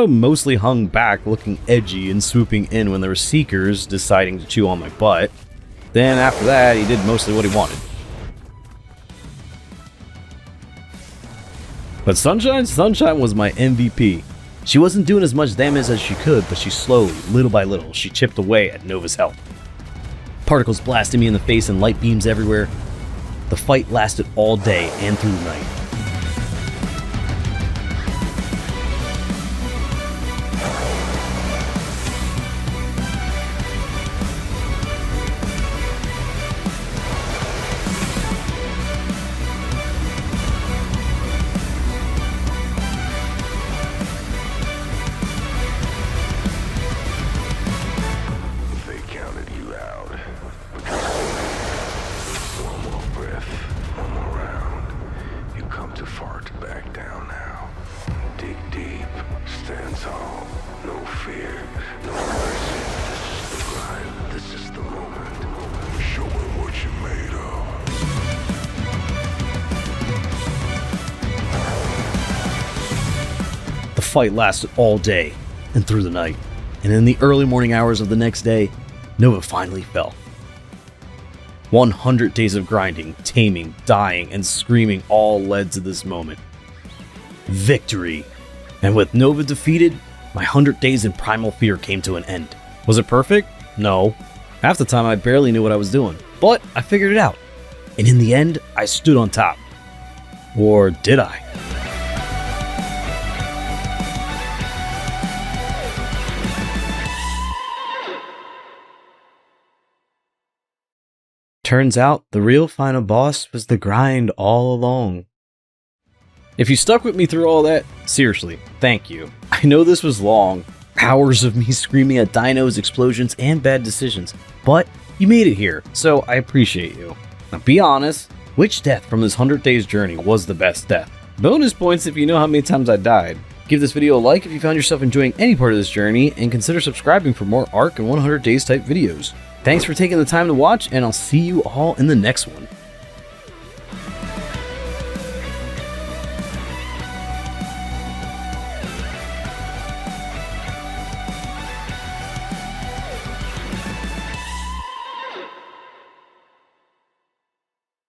mostly hung back looking edgy and swooping in when there were Seekers deciding to chew on my butt. Then after that, he did mostly what he wanted. But Sunshine was my MVP. She wasn't doing as much damage as she could, but she slowly, little by little, she chipped away at Nova's health. Particles blasted me in the face and light beams everywhere. The fight lasted all day and through the night. The fight lasted all day and through the night, and in the early morning hours of the next day, Nova finally fell. 100 days of grinding, taming, dying, and screaming all led to this moment. Victory! And with Nova defeated, my 100 days in Primal Fear came to an end. Was it perfect? No. Half the time I barely knew what I was doing, but I figured it out. And in the end, I stood on top. Or did I? Turns out the real final boss was the grind all along. If you stuck with me through all that, seriously, thank you. I know this was long, hours of me screaming at dinos, explosions, and bad decisions, but you made it here, so I appreciate you. Now be honest, which death from this 100 days journey was the best death? Bonus points if you know how many times I died. Give this video a like if you found yourself enjoying any part of this journey, and consider subscribing for more Ark and 100 days type videos. Thanks for taking the time to watch, and I'll see you all in the next one.